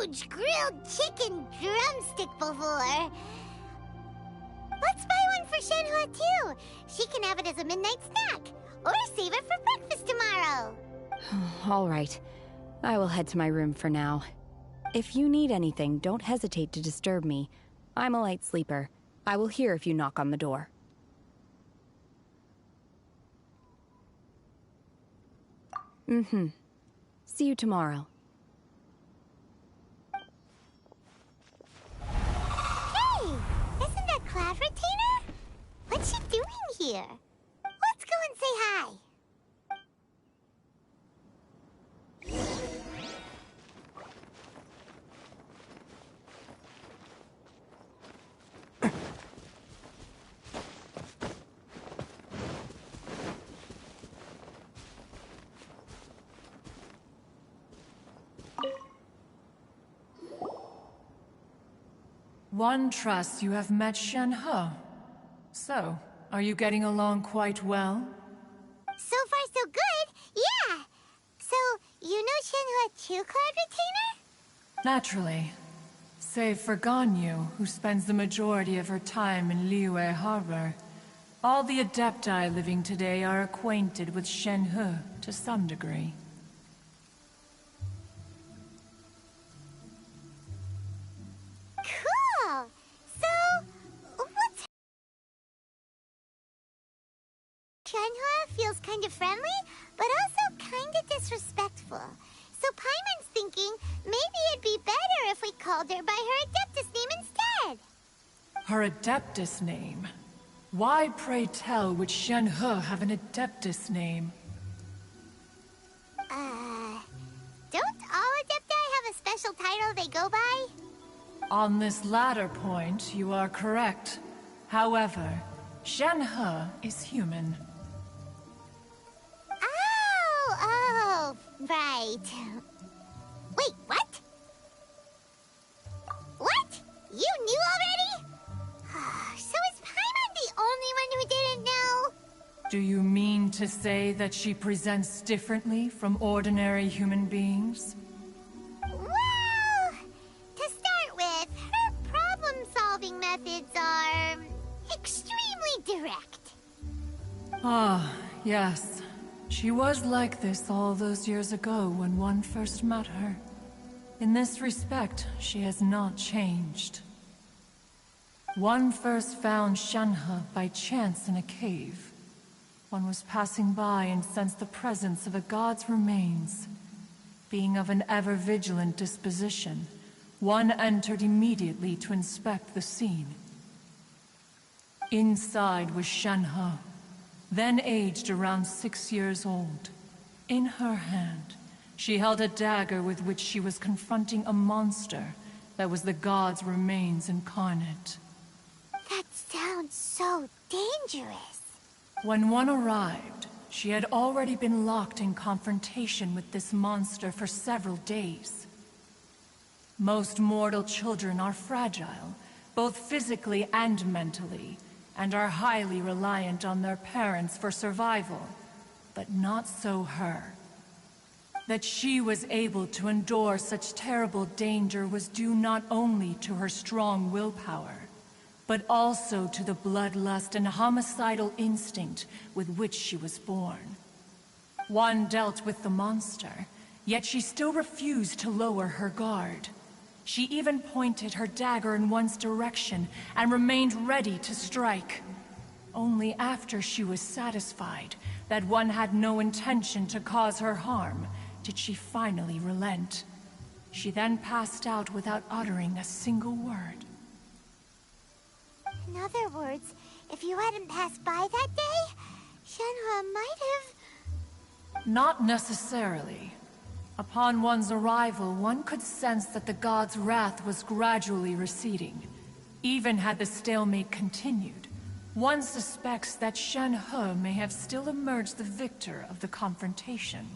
Speaker 5: huge grilled chicken drumstick before. Let's buy one for Shenhe too. She can have it as a midnight snack, or save it for breakfast tomorrow.
Speaker 6: All right. I will head to my room for now. If you need anything, don't hesitate to disturb me. I'm a light sleeper. I will hear if you knock on the door. See you tomorrow.
Speaker 5: Hey! Isn't that Cloud Retainer? What's she doing here? Let's go and say hi.
Speaker 15: One trusts you have met Shenhe. So, are you getting along quite well?
Speaker 5: So far, so good. Yeah. So, you know Shenhe too, Cloud Retainer?
Speaker 15: Naturally. Save for Ganyu, who spends the majority of her time in Liyue Harbor. All the Adepti living today are acquainted with Shenhe to some degree.
Speaker 5: Cool. So, what's... Shenhe feels kind of friendly, but also kind of disrespectful. So Paimon's thinking maybe it'd be better if we called her by her Adeptus name instead.
Speaker 15: Her Adeptus name? Why, pray tell, would Shenhe have an Adeptus name?
Speaker 5: Don't all Adepti have a special title they go by?
Speaker 15: On this latter point, you are correct. However, Shenhe is human.
Speaker 5: Oh, right. Wait, what? What? You knew already? So is Paimon the only one who didn't know?
Speaker 15: Do you mean to say that she presents differently from ordinary human beings?
Speaker 5: Well, to start with, her problem-solving methods are extremely direct.
Speaker 15: Ah, yes. She was like this all those years ago when one first met her. In this respect, she has not changed. One first found Shenhe by chance in a cave. One was passing by and sensed the presence of a god's remains. Being of an ever-vigilant disposition, one entered immediately to inspect the scene. Inside was Shenhe, then aged around 6 years old. In her hand, she held a dagger with which she was confronting a monster that was the god's remains incarnate.
Speaker 5: That sounds so dangerous.
Speaker 15: When one arrived, she had already been locked in confrontation with this monster for several days. Most mortal children are fragile, both physically and mentally, and are highly reliant on their parents for survival. But not so her. That she was able to endure such terrible danger was due not only to her strong willpower, but also to the bloodlust and homicidal instinct with which she was born. One dealt with the monster, yet she still refused to lower her guard. She even pointed her dagger in one's direction and remained ready to strike. Only after she was satisfied that one had no intention to cause her harm did she finally relent. She then passed out without uttering a single word.
Speaker 5: In other words, if you hadn't passed by that day, Shenhe might have...
Speaker 15: Not necessarily. Upon one's arrival, one could sense that the god's wrath was gradually receding. Even had the stalemate continued, one suspects that Shen He may have still emerged the victor of the confrontation.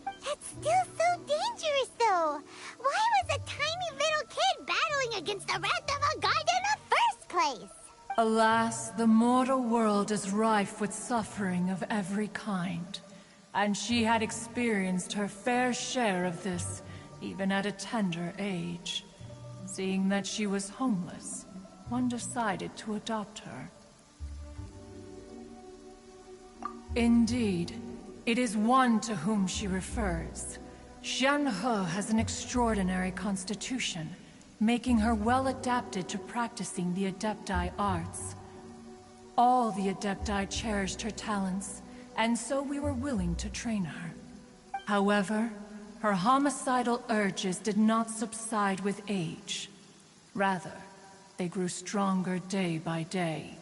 Speaker 5: That's still so dangerous, though. Why was a tiny little kid battling against the wrath of a god in the first place?
Speaker 15: Alas, the mortal world is rife with suffering of every kind. And she had experienced her fair share of this, even at a tender age. Seeing that she was homeless, one decided to adopt her. Indeed, it is one to whom she refers. Shen He has an extraordinary constitution, making her well adapted to practicing the Adepti arts. All the Adepti cherished her talents, and so we were willing to train her. However, her homicidal urges did not subside with age. Rather, they grew stronger day by day.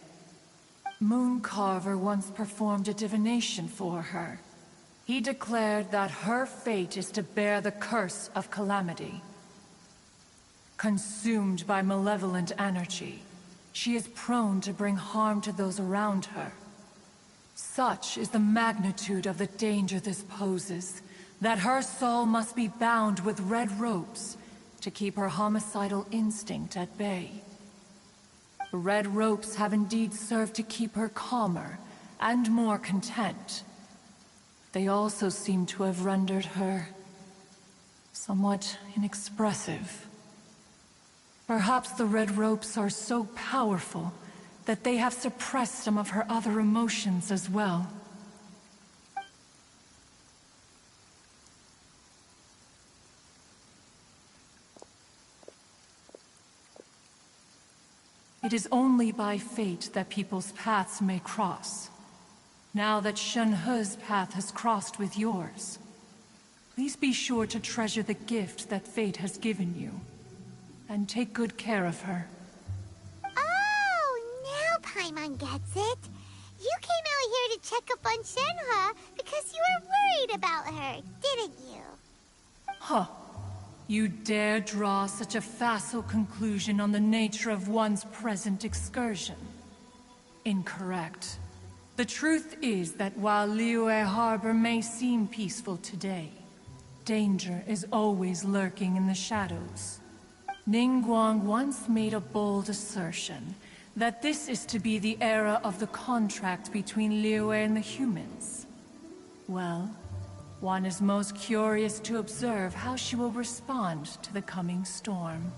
Speaker 15: Mooncarver once performed a divination for her. He declared that her fate is to bear the curse of calamity. Consumed by malevolent energy, she is prone to bring harm to those around her. Such is the magnitude of the danger this poses, that her soul must be bound with red ropes to keep her homicidal instinct at bay. The red ropes have indeed served to keep her calmer and more content. They also seem to have rendered her somewhat inexpressive. Perhaps the red ropes are so powerful that they have suppressed some of her other emotions as well. It is only by fate that people's paths may cross. Now that Shen He's path has crossed with yours, please be sure to treasure the gift that fate has given you, and take good care of her.
Speaker 5: Oh, now Paimon gets it. You came out here to check up on Shenhe because you were worried about her, didn't you?
Speaker 15: Huh. You dare draw such a facile conclusion on the nature of one's present excursion? Incorrect. The truth is that while Liyue Harbor may seem peaceful today, danger is always lurking in the shadows. Ningguang once made a bold assertion that this is to be the era of the contract between Liyue and the humans. Well, one is most curious to observe how she will respond to the coming storm.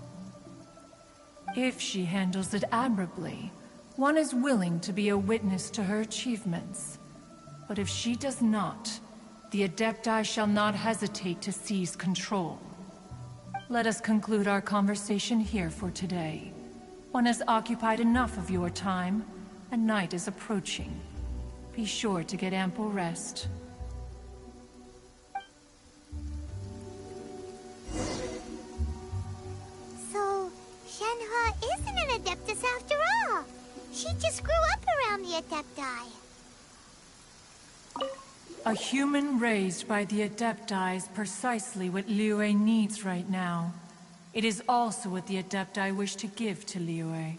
Speaker 15: If she handles it admirably, one is willing to be a witness to her achievements. But if she does not, the Adepti shall not hesitate to seize control. Let us conclude our conversation here for today. One has occupied enough of your time, and night is approaching. Be sure to get ample rest.
Speaker 5: So, Shenhe isn't an Adeptus after all. She just grew up around the Adepti.
Speaker 15: A human raised by the Adepti is precisely what Liyue needs right now. It is also what the Adepti wish to give to Liyue.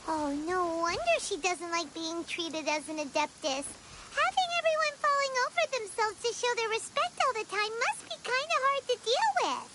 Speaker 5: Oh, no wonder she doesn't like being treated as an Adeptus. Having everyone falling over themselves to show their respect all the time must be kind of hard to deal with.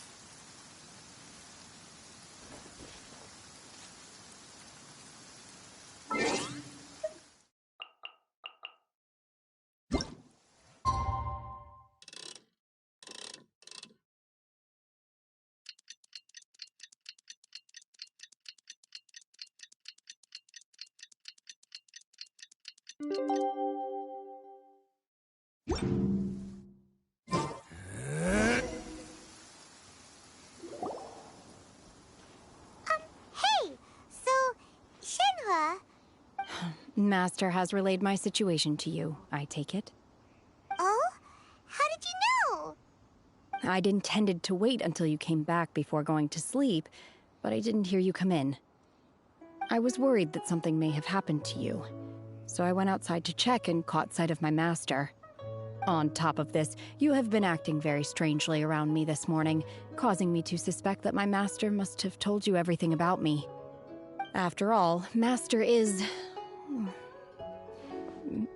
Speaker 5: Hey, so, Shenhe...
Speaker 6: Master has relayed my situation to you, I take it?
Speaker 5: Oh? How did you know?
Speaker 6: I'd intended to wait until you came back before going to sleep, but I didn't hear you come in. I was worried that something may have happened to you, so I went outside to check and caught sight of my master. On top of this, you have been acting very strangely around me this morning, causing me to suspect that my master must have told you everything about me. After all, Master is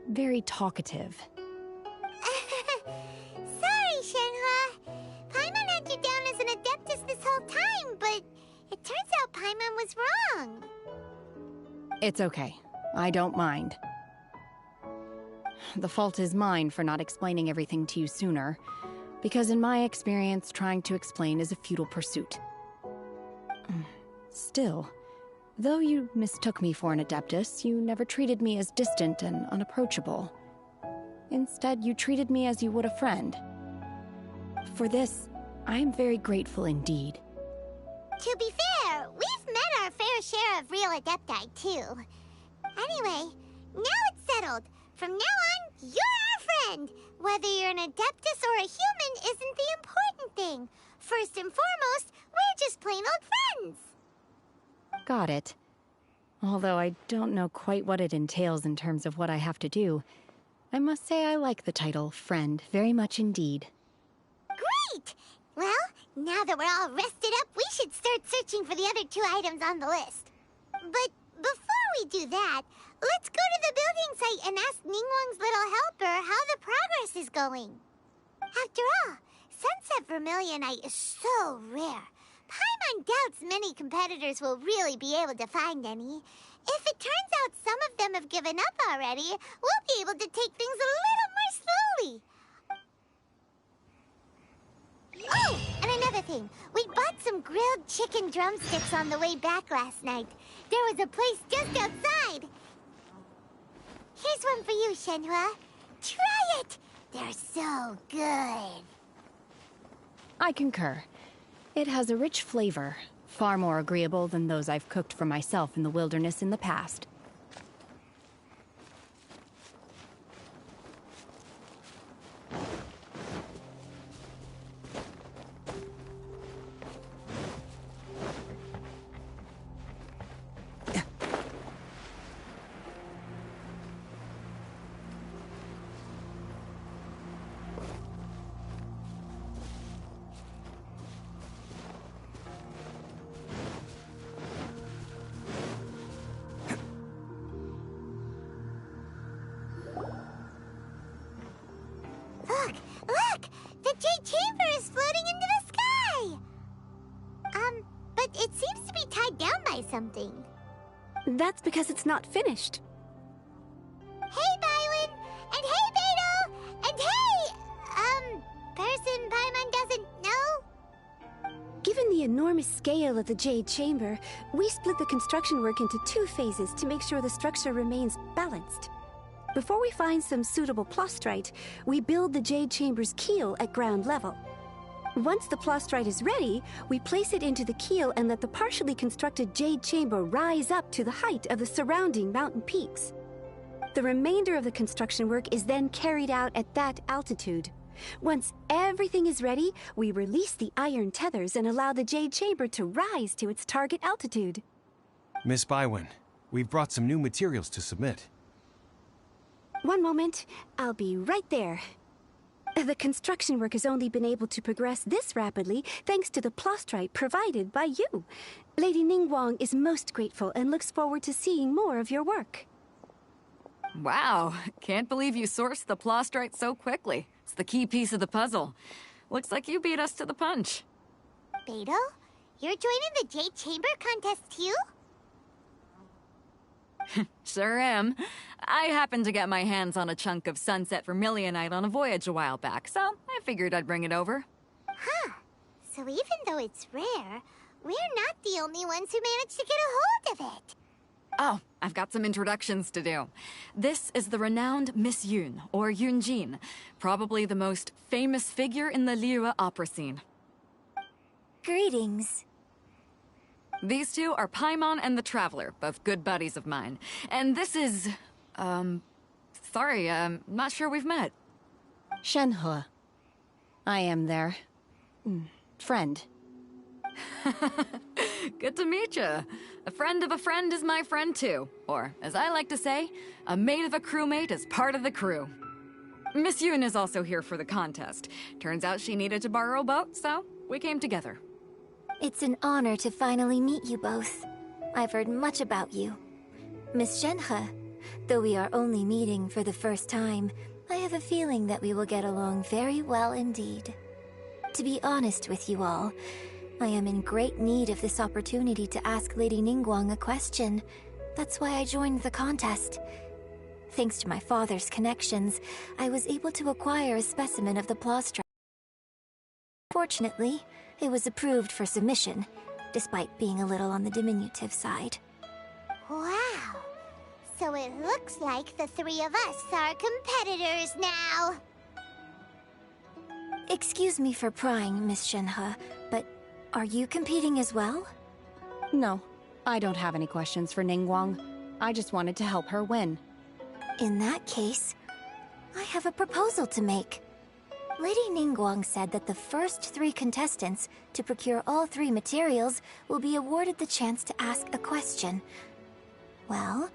Speaker 6: very talkative.
Speaker 5: Sorry, Shenhua. Paimon had you down as an Adeptus this whole time, but it turns out Paimon was wrong.
Speaker 6: It's okay. I don't mind. The fault is mine for not explaining everything to you sooner, because in my experience, trying to explain is a futile pursuit. Still, though you mistook me for an Adeptus, you never treated me as distant and unapproachable. Instead, you treated me as you would a friend. For this, I am very grateful indeed.
Speaker 5: To be fair, we've met our fair share of real Adepti, too. Anyway, now it's settled. From now on, you're our friend. Whether you're an Adeptus or a human isn't the important thing. First and foremost, we're just plain old friends.
Speaker 6: Got it. Although I don't know quite what it entails in terms of what I have to do, I must say I like the title, Friend, very much indeed.
Speaker 5: Great! Well, now that we're all rested up, we should start searching for the other 2 items on the list. But before we do that, let's go to the building site and ask Ningguang's little helper how the progress is going. After all, Sunset Vermilionite is so rare. Paimon doubts many competitors will really be able to find any. If it turns out some of them have given up already, we'll be able to take things a little more slowly. Oh, and another thing. We bought some grilled chicken drumsticks on the way back last night. There was a place just outside. Here's one for you, Shenhua. Try it! They're so good.
Speaker 6: I concur. It has a rich flavor, far more agreeable than those I've cooked for myself in the wilderness in the past.
Speaker 5: Look! The Jade Chamber is floating into the sky! But it seems to be tied down by something.
Speaker 14: That's because it's not finished.
Speaker 5: Hey, Bywin! And hey, Beto! And hey, person Paimon doesn't know?
Speaker 14: Given the enormous scale of the Jade Chamber, we split the construction work into 2 phases to make sure the structure remains balanced. Before we find some suitable plastrite, we build the Jade Chamber's keel at ground level. Once the plastrite is ready, we place it into the keel and let the partially constructed Jade Chamber rise up to the height of the surrounding mountain peaks. The remainder of the construction work is then carried out at that altitude. Once everything is ready, we release the iron tethers and allow the Jade Chamber to rise to its target altitude.
Speaker 3: Miss Bywin, we've brought some new materials to submit.
Speaker 14: One moment, I'll be right there. The construction work has only been able to progress this rapidly thanks to the plastrite provided by you. Lady Ningguang is most grateful and looks forward to seeing more of your work.
Speaker 16: Wow, can't believe you sourced the plastrite so quickly. It's the key piece of the puzzle. Looks like you beat us to the punch.
Speaker 5: Beto, you're joining the Jade Chamber contest too?
Speaker 16: Sure am. I happened to get my hands on a chunk of Sunset Vermilionite on a voyage a while back, so I figured I'd bring it over.
Speaker 5: Huh. So even though it's rare, we're not the only ones who managed to get a hold of it.
Speaker 16: Oh, I've got some introductions to do. This is the renowned Miss Yun, or Yunjin, probably the most famous figure in the Liyue opera scene.
Speaker 5: Greetings.
Speaker 16: These 2 are Paimon and the Traveler, both good buddies of mine. And this is... sorry, not sure we've met.
Speaker 6: Shenhua. I am their... friend.
Speaker 16: Good to meet you. A friend of a friend is my friend too. Or, as I like to say, a mate of a crewmate is part of the crew. Miss Yoon is also here for the contest. Turns out she needed to borrow a boat, so we came together.
Speaker 17: It's an honor to finally meet you both. I've heard much about you. Miss Shenhe, though we are only meeting for the first time, I have a feeling that we will get along very well indeed. To be honest with you all, I am in great need of this opportunity to ask Lady Ningguang a question. That's why I joined the contest. Thanks to my father's connections, I was able to acquire a specimen of the Plaustrite. Fortunately, it was approved for submission, despite being a little on the diminutive side.
Speaker 5: Wow. So it looks like the three of us are competitors now.
Speaker 17: Excuse me for prying, Miss Shenhe, but are you competing as well?
Speaker 6: No, I don't have any questions for Ningguang. I just wanted to help her win.
Speaker 17: In that case, I have a proposal to make. Lady Ningguang said that the first 3 contestants to procure all 3 materials will be awarded the chance to ask a question. Well,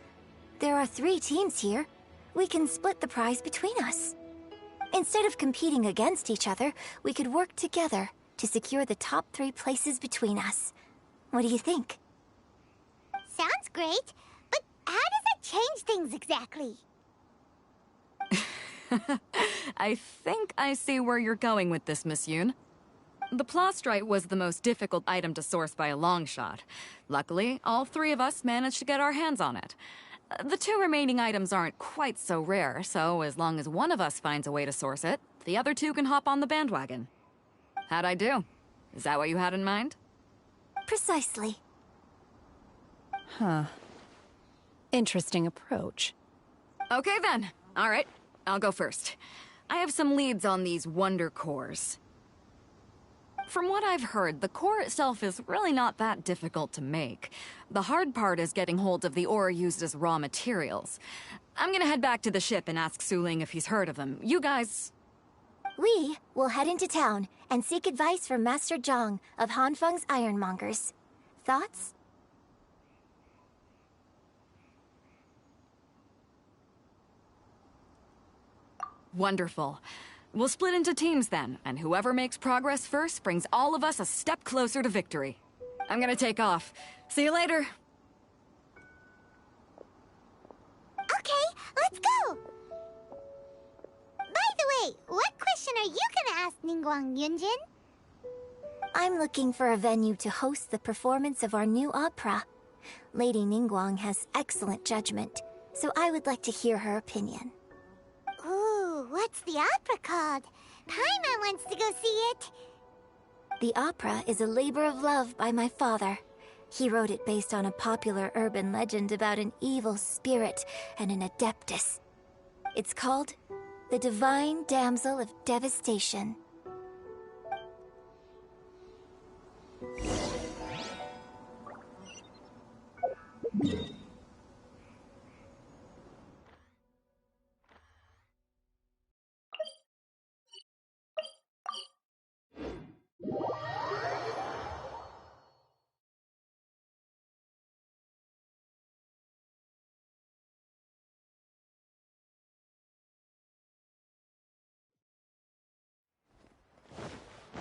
Speaker 17: there are 3 teams here. We can split the prize between us. Instead of competing against each other, we could work together to secure the top 3 places between us. What do you think?
Speaker 5: Sounds great, but how does that change things exactly?
Speaker 16: I think I see where you're going with this, Miss Yoon. The Plaustrite was the most difficult item to source by a long shot. Luckily, all 3 of us managed to get our hands on it. The 2 remaining items aren't quite so rare, so as long as one of us finds a way to source it, the other 2 can hop on the bandwagon. How'd I do? Is that what you had in mind?
Speaker 17: Precisely.
Speaker 6: Huh. Interesting approach.
Speaker 16: Okay then. All right. I'll go first. I have some leads on these wonder cores. From what I've heard, the core itself is really not that difficult to make. The hard part is getting hold of the ore used as raw materials. I'm gonna head back to the ship and ask Su Ling if he's heard of them. You guys...
Speaker 17: We will head into town and seek advice from Master Zhang of Hanfeng's Ironmongers. Thoughts?
Speaker 16: Wonderful. We'll split into teams then, and whoever makes progress first brings all of us a step closer to victory. I'm gonna take off. See you later.
Speaker 5: Okay, let's go! By the way, what question are you gonna ask Ningguang, Yunjin?
Speaker 17: I'm looking for a venue to host the performance of our new opera. Lady Ningguang has excellent judgment, so I would like to hear her opinion.
Speaker 5: Ooh, what's the opera called? Paimon wants to go see it.
Speaker 17: The opera is a labor of love by my father. He wrote it based on a popular urban legend about an evil spirit and an adeptus. It's called The Divine Damsel of Devastation.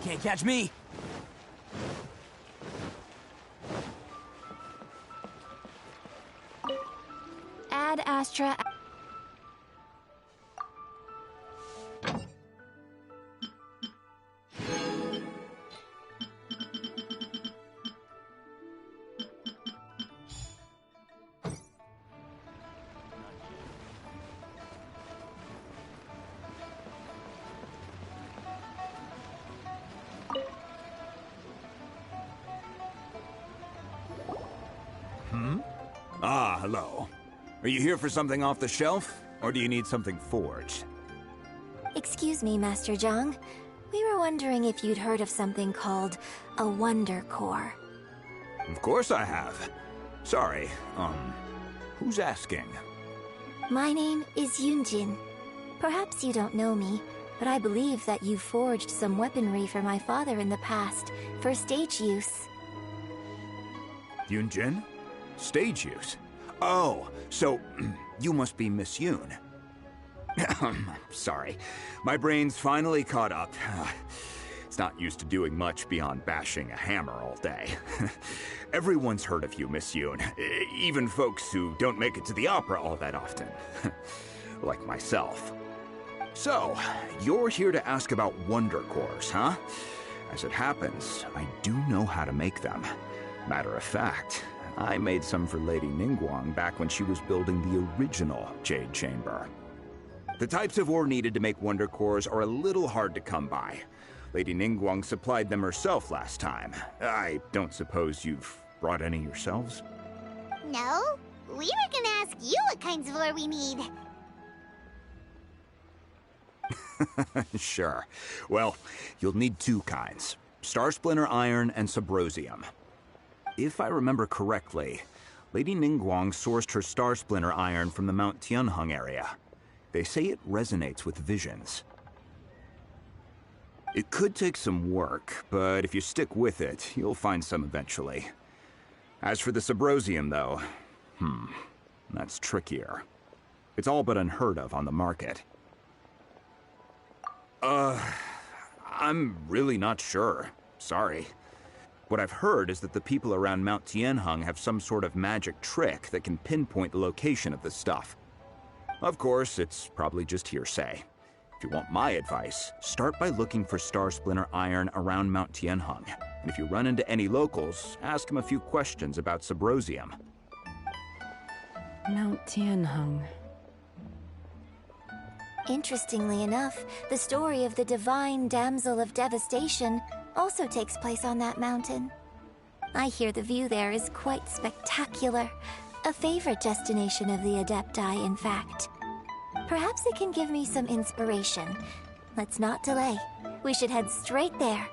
Speaker 12: Can't catch me!
Speaker 17: Ad Astra.
Speaker 18: Ah, hello. Are you here for something off the shelf, or do you need something forged?
Speaker 17: Excuse me, Master Zhang. We were wondering if you'd heard of something called a Wonder Core.
Speaker 18: Of course I have. Sorry, who's asking?
Speaker 17: My name is Yunjin. Perhaps you don't know me, but I believe that you forged some weaponry for my father in the past, for stage use.
Speaker 18: Yunjin? Stage use? Oh, so you must be Miss Yoon. Sorry. My brain's finally caught up. It's not used to doing much beyond bashing a hammer all day. Everyone's heard of you, Miss Yoon. Even folks who don't make it to the opera all that often. Like myself. So, you're here to ask about Wonder Cores, huh? As it happens, I do know how to make them. Matter of fact, I made some for Lady Ningguang back when she was building the original Jade Chamber. The types of ore needed to make Wonder Cores are a little hard to come by. Lady Ningguang supplied them herself last time. I don't suppose you've brought any yourselves?
Speaker 5: No, we were gonna ask you what kinds of ore we need.
Speaker 18: Sure. Well, you'll need two kinds. Star Splinter Iron and Subrosium. If I remember correctly, Lady Ningguang sourced her Star Splinter Iron from the Mount Tianheng area. They say it resonates with visions. It could take some work, but if you stick with it, you'll find some eventually. As for the Subrosium, though, that's trickier. It's all but unheard of on the market. I'm really not sure. Sorry. What I've heard is that the people around Mount Tianheng have some sort of magic trick that can pinpoint the location of the stuff. Of course, it's probably just hearsay. If you want my advice, start by looking for Star Splinter Iron around Mount Tianheng. And if you run into any locals, ask them a few questions about Subrosium.
Speaker 6: Mount Tianheng.
Speaker 17: Interestingly enough, the story of the divine damsel of devastation also takes place on that mountain. I hear the view there is quite spectacular. A favorite destination of the Adepti, in fact. Perhaps it can give me some inspiration. Let's not delay. We should head straight there.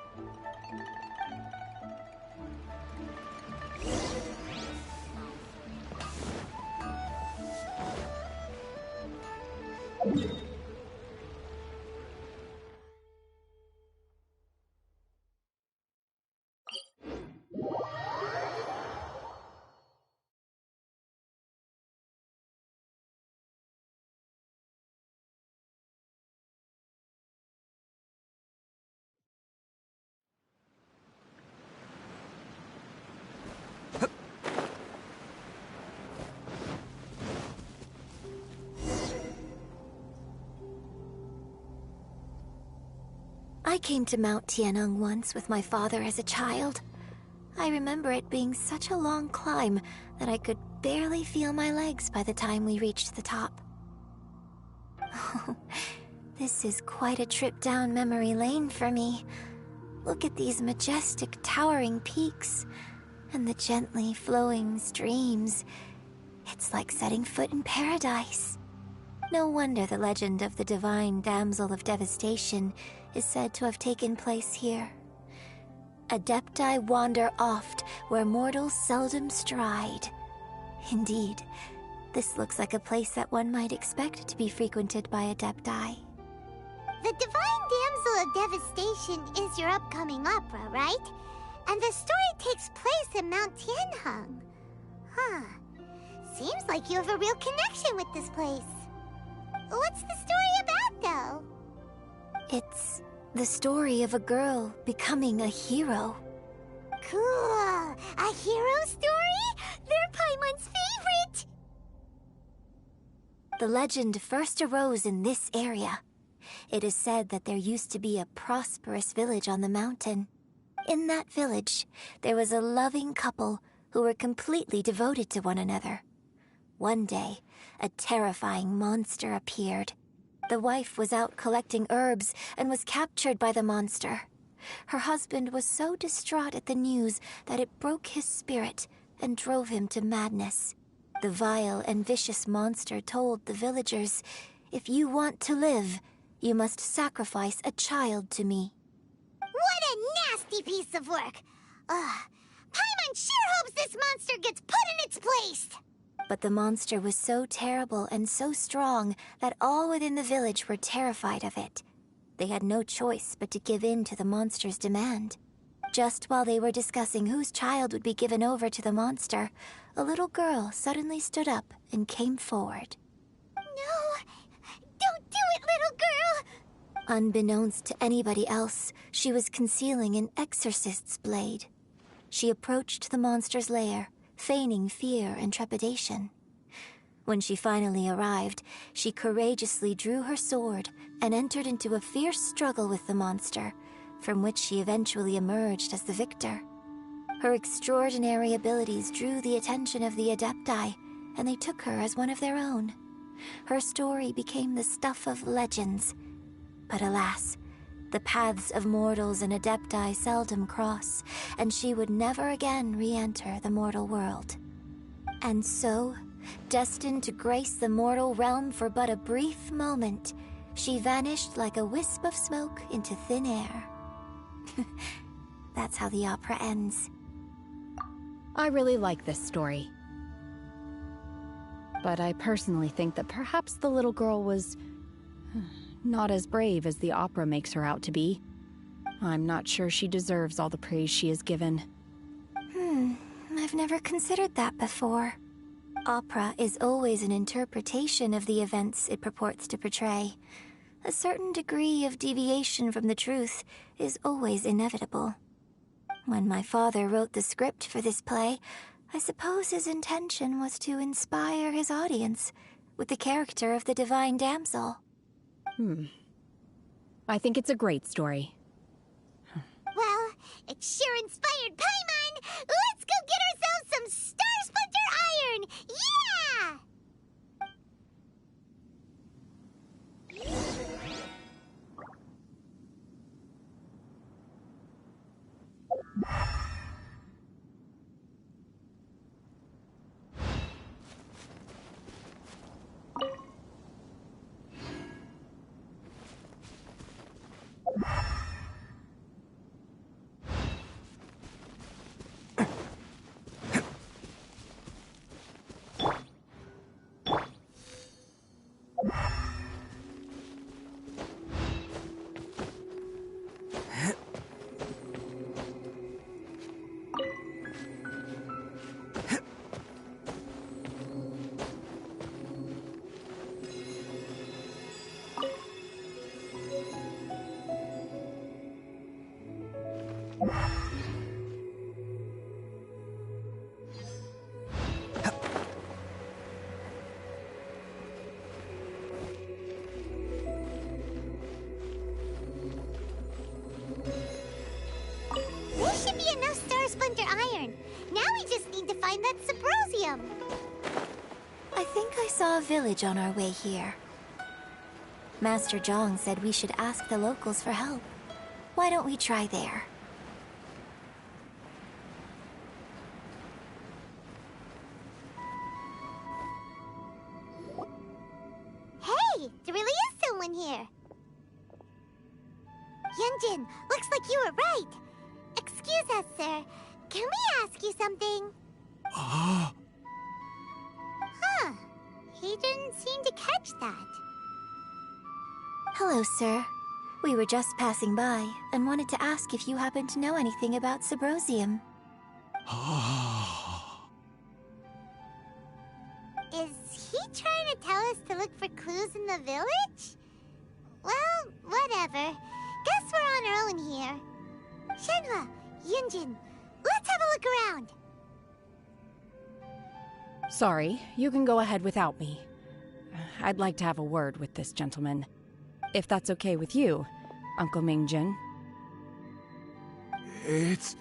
Speaker 17: I came to Mount Tianheng once with my father as a child. I remember it being such a long climb that I could barely feel my legs by the time we reached the top. This is quite a trip down memory lane for me. Look at these majestic, towering peaks, and the gently flowing streams. It's like setting foot in paradise. No wonder the legend of the divine damsel of devastation is said to have taken place here. Adepti wander oft where mortals seldom stride. Indeed, this looks like a place that one might expect to be frequented by Adepti.
Speaker 5: The Divine Damsel of Devastation is your upcoming opera, right? And the story takes place in Mount Tianheng. Huh. Seems like you have a real connection with this place. What's the story about, though?
Speaker 17: It's the story of a girl becoming a hero.
Speaker 5: Cool! A hero story? They're Paimon's favorite!
Speaker 17: The legend first arose in this area. It is said that there used to be a prosperous village on the mountain. In that village, there was a loving couple who were completely devoted to one another. One day, a terrifying monster appeared. The wife was out collecting herbs and was captured by the monster. Her husband was so distraught at the news that it broke his spirit and drove him to madness. The vile and vicious monster told the villagers, "If you want to live, you must sacrifice a child to me."
Speaker 5: What a nasty piece of work! Paimon sure hopes this monster gets put in its place!
Speaker 17: But the monster was so terrible and so strong that all within the village were terrified of it. They had no choice but to give in to the monster's demand. Just while they were discussing whose child would be given over to the monster, a little girl suddenly stood up and came forward.
Speaker 5: No! Don't do it, little girl!
Speaker 17: Unbeknownst to anybody else, she was concealing an exorcist's blade. She approached the monster's lair, feigning fear and trepidation. When she finally arrived, she courageously drew her sword and entered into a fierce struggle with the monster, from which she eventually emerged as the victor. Her extraordinary abilities drew the attention of the Adepti, and they took her as one of their own. Her story became the stuff of legends. But alas, the paths of mortals and Adepti seldom cross, and she would never again re-enter the mortal world. And so, destined to grace the mortal realm for but a brief moment, she vanished like a wisp of smoke into thin air. That's how the opera ends.
Speaker 6: I really like this story. But I personally think that perhaps the little girl was not as brave as the opera makes her out to be. I'm not sure she deserves all the praise she is given.
Speaker 17: I've never considered that before. Opera is always an interpretation of the events it purports to portray. A certain degree of deviation from the truth is always inevitable. When my father wrote the script for this play, I suppose his intention was to inspire his audience with the character of the divine damsel.
Speaker 6: I think it's a great story.
Speaker 5: Well, it sure inspired Paimon! Let's go get ourselves some Star Splinter Iron! Yeah! This should be enough Star Splinter Iron. Now we just need to find that Subrosium.
Speaker 17: I think I saw a village on our way here. Master Zhang said we should ask the locals for help. Why don't we try there?
Speaker 5: Hey, there really is someone here. Yunjin, looks like you were right. Excuse us, sir. Can we ask you something? Huh. He didn't seem to catch that.
Speaker 17: Hello, sir. We were just passing by and wanted to ask if you happen to know anything about Subrosium.
Speaker 5: Is he trying to tell us to look for clues in the village? Well, whatever. Guess we're on our own here. Shenhua, Yunjin, let's have a look around.
Speaker 6: Sorry, you can go ahead without me. I'd like to have a word with this gentleman. If that's okay with you, Uncle Mingjin.
Speaker 19: It's...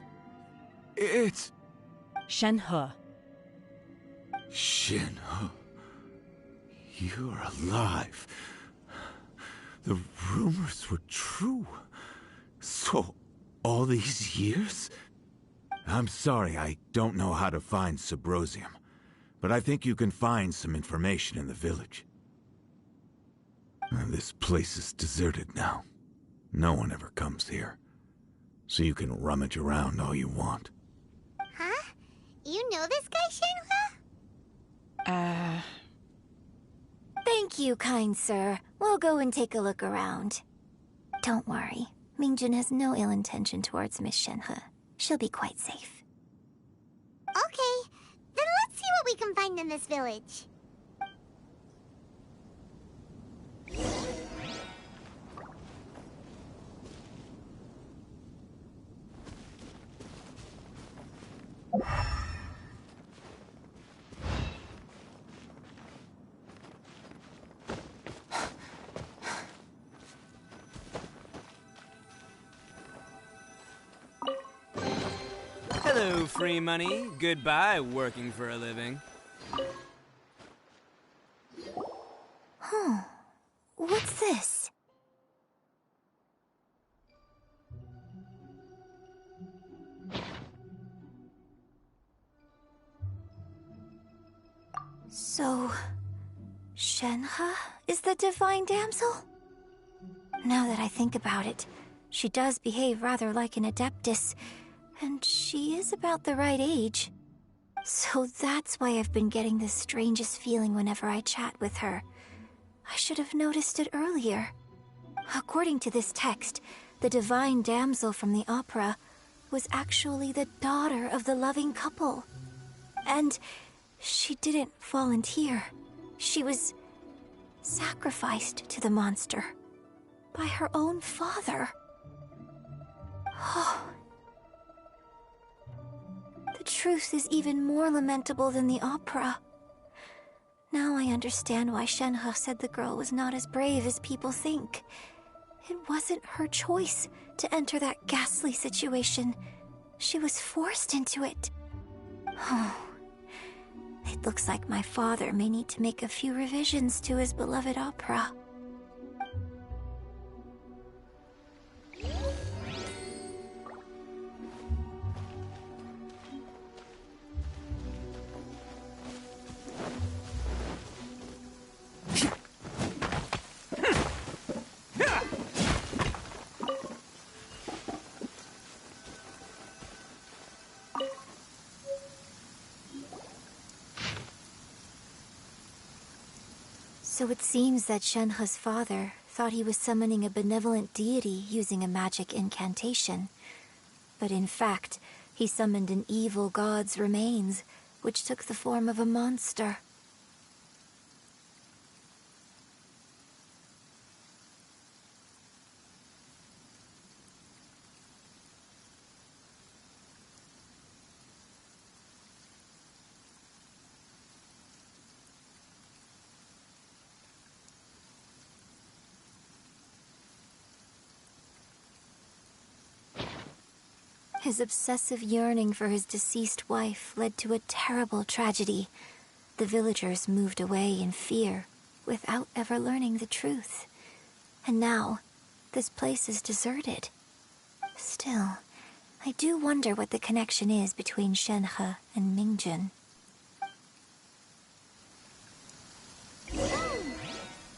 Speaker 6: Shenhe.
Speaker 19: Shenhe. You're alive. The rumors were true. So, all these years? I'm sorry, I don't know how to find Subrosium, but I think you can find some information in the village. This place is deserted now. No one ever comes here. So you can rummage around all you want.
Speaker 5: Huh? You know this guy, Shenhua?
Speaker 17: Thank you, kind sir. We'll go and take a look around. Don't worry. Mingjin has no ill intention towards Miss Shenhe. She'll be quite safe.
Speaker 5: Okay, then let's see what we can find in this village.
Speaker 20: Hello, free money. Goodbye, working for a living.
Speaker 17: Huh. What's this? So, Shenhe is the divine damsel? Now that I think about it, she does behave rather like an adeptus, and she is about the right age. So that's why I've been getting the strangest feeling whenever I chat with her. I should have noticed it earlier. According to this text, the divine damsel from the opera was actually the daughter of the loving couple. And she didn't volunteer. She was sacrificed to the monster by her own father. Oh. The truth is even more lamentable than the opera. Now I understand why Shenhe said the girl was not as brave as people think. It wasn't her choice to enter that ghastly situation. She was forced into it. Oh. It looks like my father may need to make a few revisions to his beloved opera. So it seems that Shenhe's father thought he was summoning a benevolent deity using a magic incantation. But in fact, he summoned an evil god's remains, which took the form of a monster. His obsessive yearning for his deceased wife led to a terrible tragedy. The villagers moved away in fear, without ever learning the truth. And now, this place is deserted. Still, I do wonder what the connection is between Shenhe and Mingjun.
Speaker 5: We've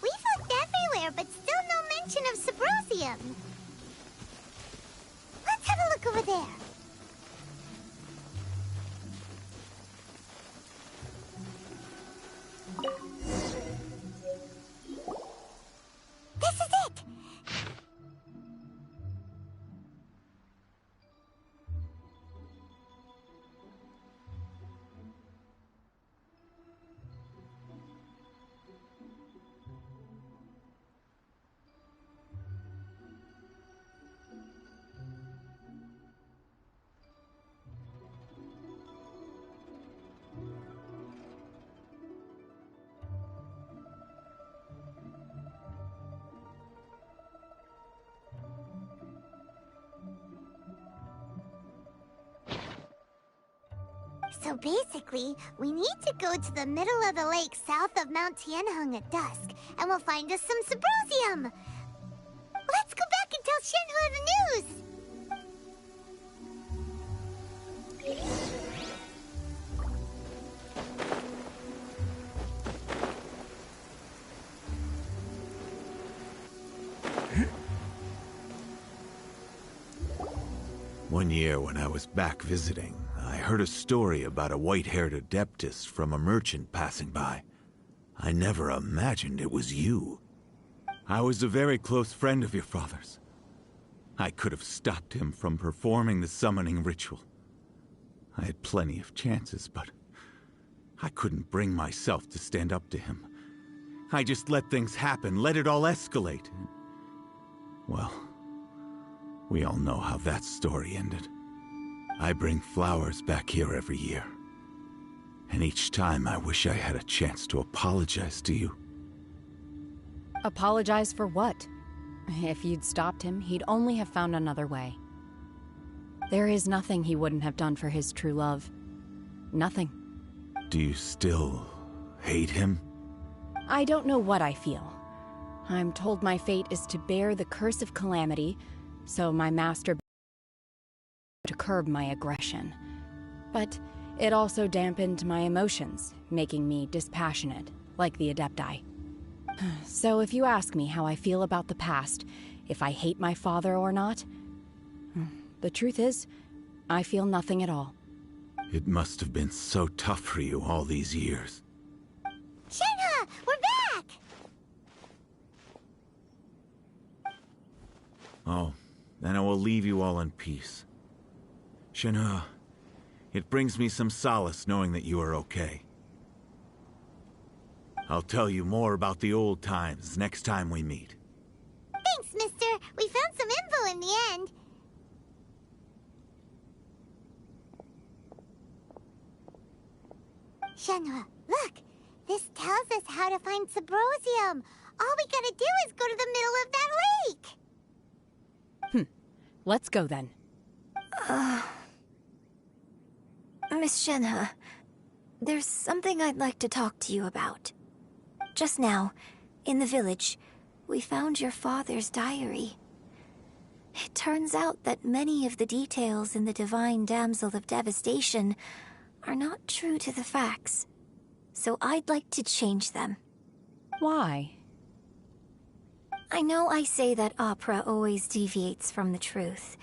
Speaker 5: looked everywhere, but still no mention of Sabrosium. Let's have a look over there. This is it! So basically, we need to go to the middle of the lake south of Mount Tianheng at dusk, and we'll find us some Sabrosium! Let's go back and tell Shenhe the news!
Speaker 19: One year when I was back visiting, I heard a story about a white-haired adeptus from a merchant passing by. I never imagined it was you. I was a very close friend of your father's. I could have stopped him from performing the summoning ritual. I had plenty of chances, but I couldn't bring myself to stand up to him. I just let things happen, let it all escalate. Well, we all know how that story ended. I bring flowers back here every year. And each time I wish I had a chance to apologize to you.
Speaker 6: Apologize for what? If you'd stopped him, he'd only have found another way. There is nothing he wouldn't have done for his true love. Nothing.
Speaker 19: Do you still hate him?
Speaker 6: I don't know what I feel. I'm told my fate is to bear the curse of calamity, so my master to curb my aggression. But it also dampened my emotions, making me dispassionate, like the Adepti. So if you ask me how I feel about the past, if I hate my father or not, the truth is, I feel nothing at all.
Speaker 19: It must have been so tough for you all these years.
Speaker 5: Shenhe, we're back!
Speaker 19: Oh, then I will leave you all in peace. Shenhe, it brings me some solace knowing that you are okay. I'll tell you more about the old times next time we meet.
Speaker 5: Thanks, mister. We found some info in the end. Shenhe, look! This tells us how to find Subrosium. All we gotta do is go to the middle of that lake!
Speaker 6: Let's go then.
Speaker 17: Miss Shenhe, there's something I'd like to talk to you about. Just now, in the village, we found your father's diary. It turns out that many of the details in the Divine Damsel of Devastation are not true to the facts. So I'd like to change them.
Speaker 6: Why?
Speaker 17: I know I say that opera always deviates from the truth,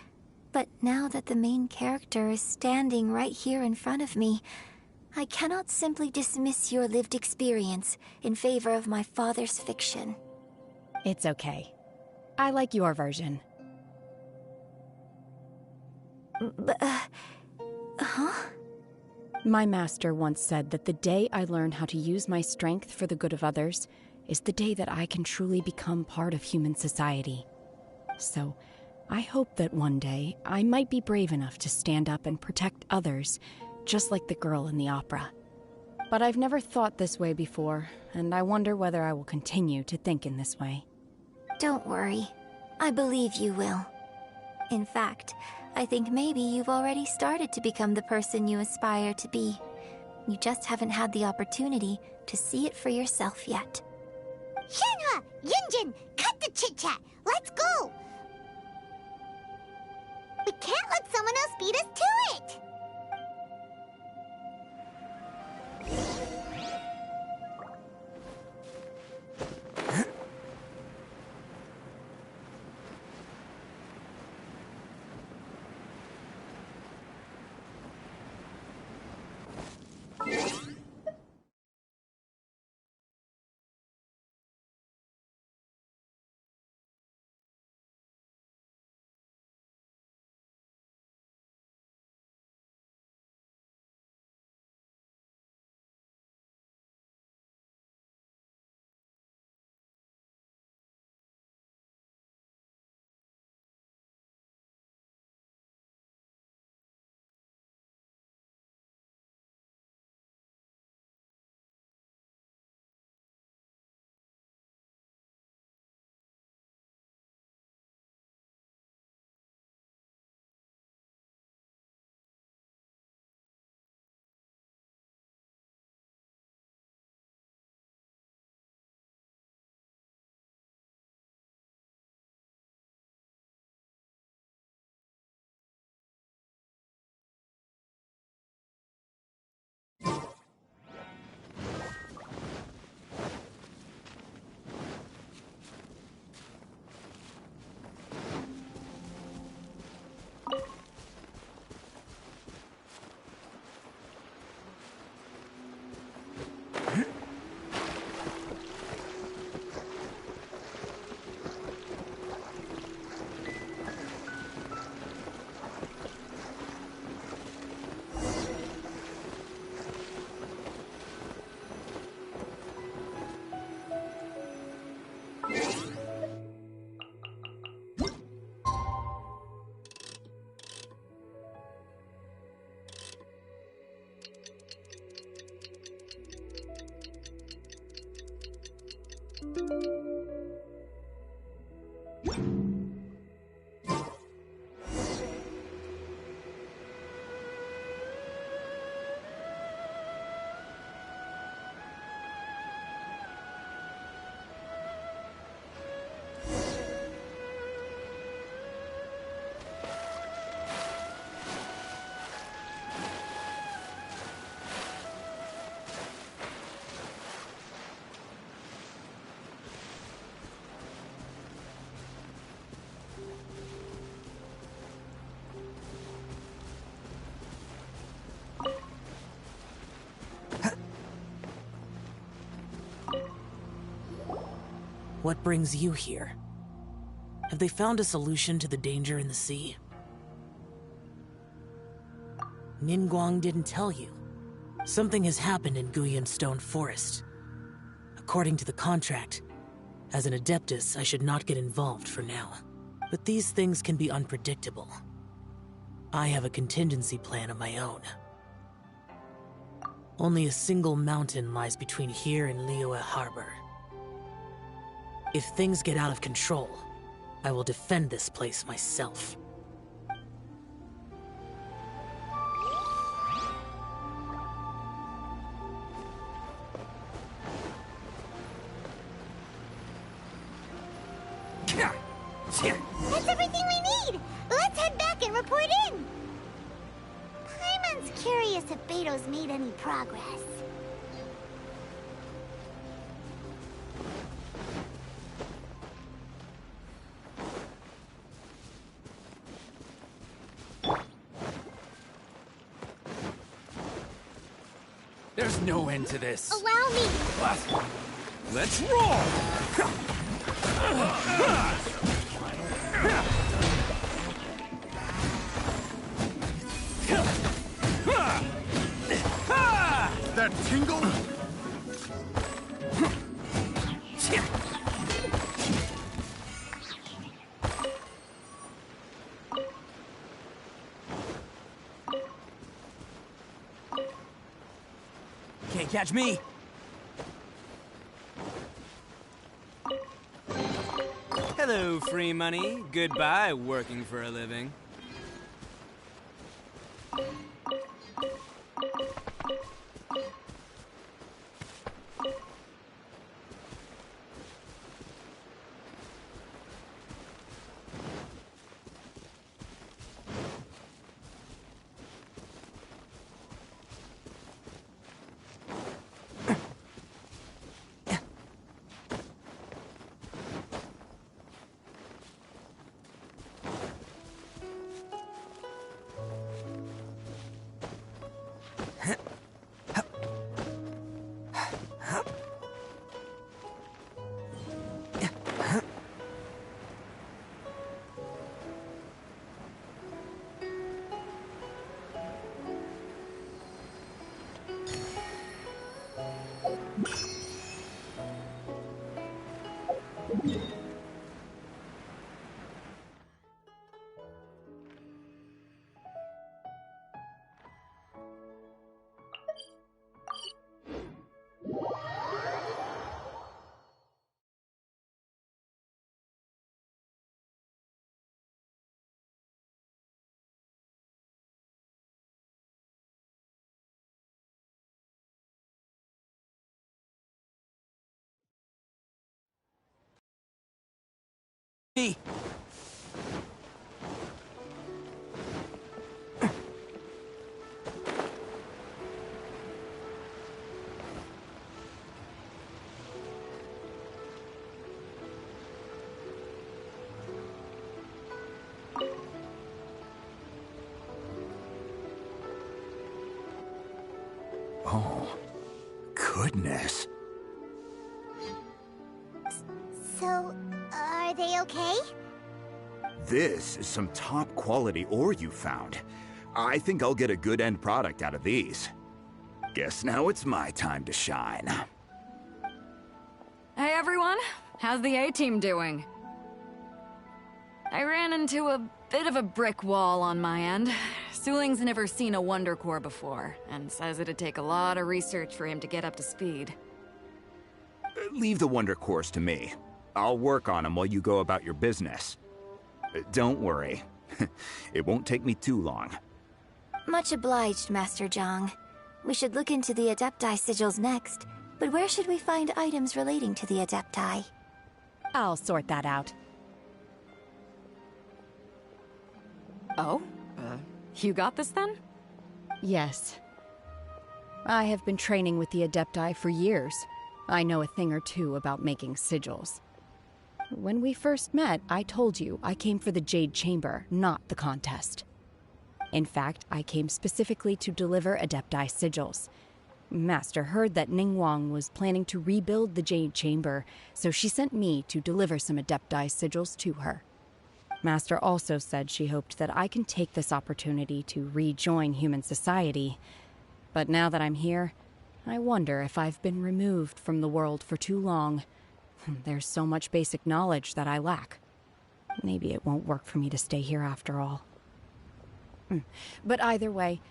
Speaker 17: but now that the main character is standing right here in front of me, I cannot simply dismiss your lived experience in favor of my father's fiction.
Speaker 6: It's okay. I like your version.
Speaker 17: But, huh?
Speaker 6: My master once said that the day I learn how to use my strength for the good of others is the day that I can truly become part of human society. So, I hope that one day I might be brave enough to stand up and protect others, just like the girl in the opera. But I've never thought this way before, and I wonder whether I will continue to think in this way.
Speaker 17: Don't worry. I believe you will. In fact, I think maybe you've already started to become the person you aspire to be. You just haven't had the opportunity to see it for yourself yet.
Speaker 5: Shenhe! Yunjin! Cut the chit-chat! Let's go! We can't let someone else beat us to it!
Speaker 21: What brings you here? Have they found a solution to the danger in the sea? Ningguang didn't tell you. Something has happened in Guyan Stone Forest. According to the contract, as an Adeptus, I should not get involved for now. But these things can be unpredictable. I have a contingency plan of my own. Only a single mountain lies between here and Liyue Harbor. If things get out of control, I will defend this place myself.
Speaker 5: That's everything we need! Let's head back and report in! Paimon's curious if Beto's made any progress.
Speaker 20: There's no end to this.
Speaker 5: Allow me!
Speaker 20: What? Let's roll!
Speaker 13: That tingle?
Speaker 12: Can't catch me.
Speaker 20: Hello, free money. Goodbye, working for a living.
Speaker 12: Me.
Speaker 18: Oh, goodness.
Speaker 5: So, are they okay?
Speaker 18: This is some top quality ore you found. I think I'll get a good end product out of these. Guess now it's my time to shine.
Speaker 16: Hey everyone, how's the A-team doing? I ran into a bit of a brick wall on my end. Suling's never seen a Wonder Core before, and says it'd take a lot of research for him to get up to speed.
Speaker 18: Leave the Wonder Cores to me. I'll work on them while you go about your business. Don't worry. It won't take me too long.
Speaker 17: Much obliged, Master Zhang. We should look into the Adepti sigils next, but where should we find items relating to the Adepti?
Speaker 6: I'll sort that out.
Speaker 16: Oh? You got this then?
Speaker 6: Yes. I have been training with the Adepti for years. I know a thing or two about making sigils. When we first met, I told you I came for the Jade Chamber, not the contest. In fact, I came specifically to deliver Adepti sigils. Master heard that Ningguang was planning to rebuild the Jade Chamber, so she sent me to deliver some Adepti sigils to her. Master also said she hoped that I can take this opportunity to rejoin human society. But now that I'm here, I wonder if I've been removed from the world for too long. There's so much basic knowledge that I lack. Maybe it won't work for me to stay here after all. But either way,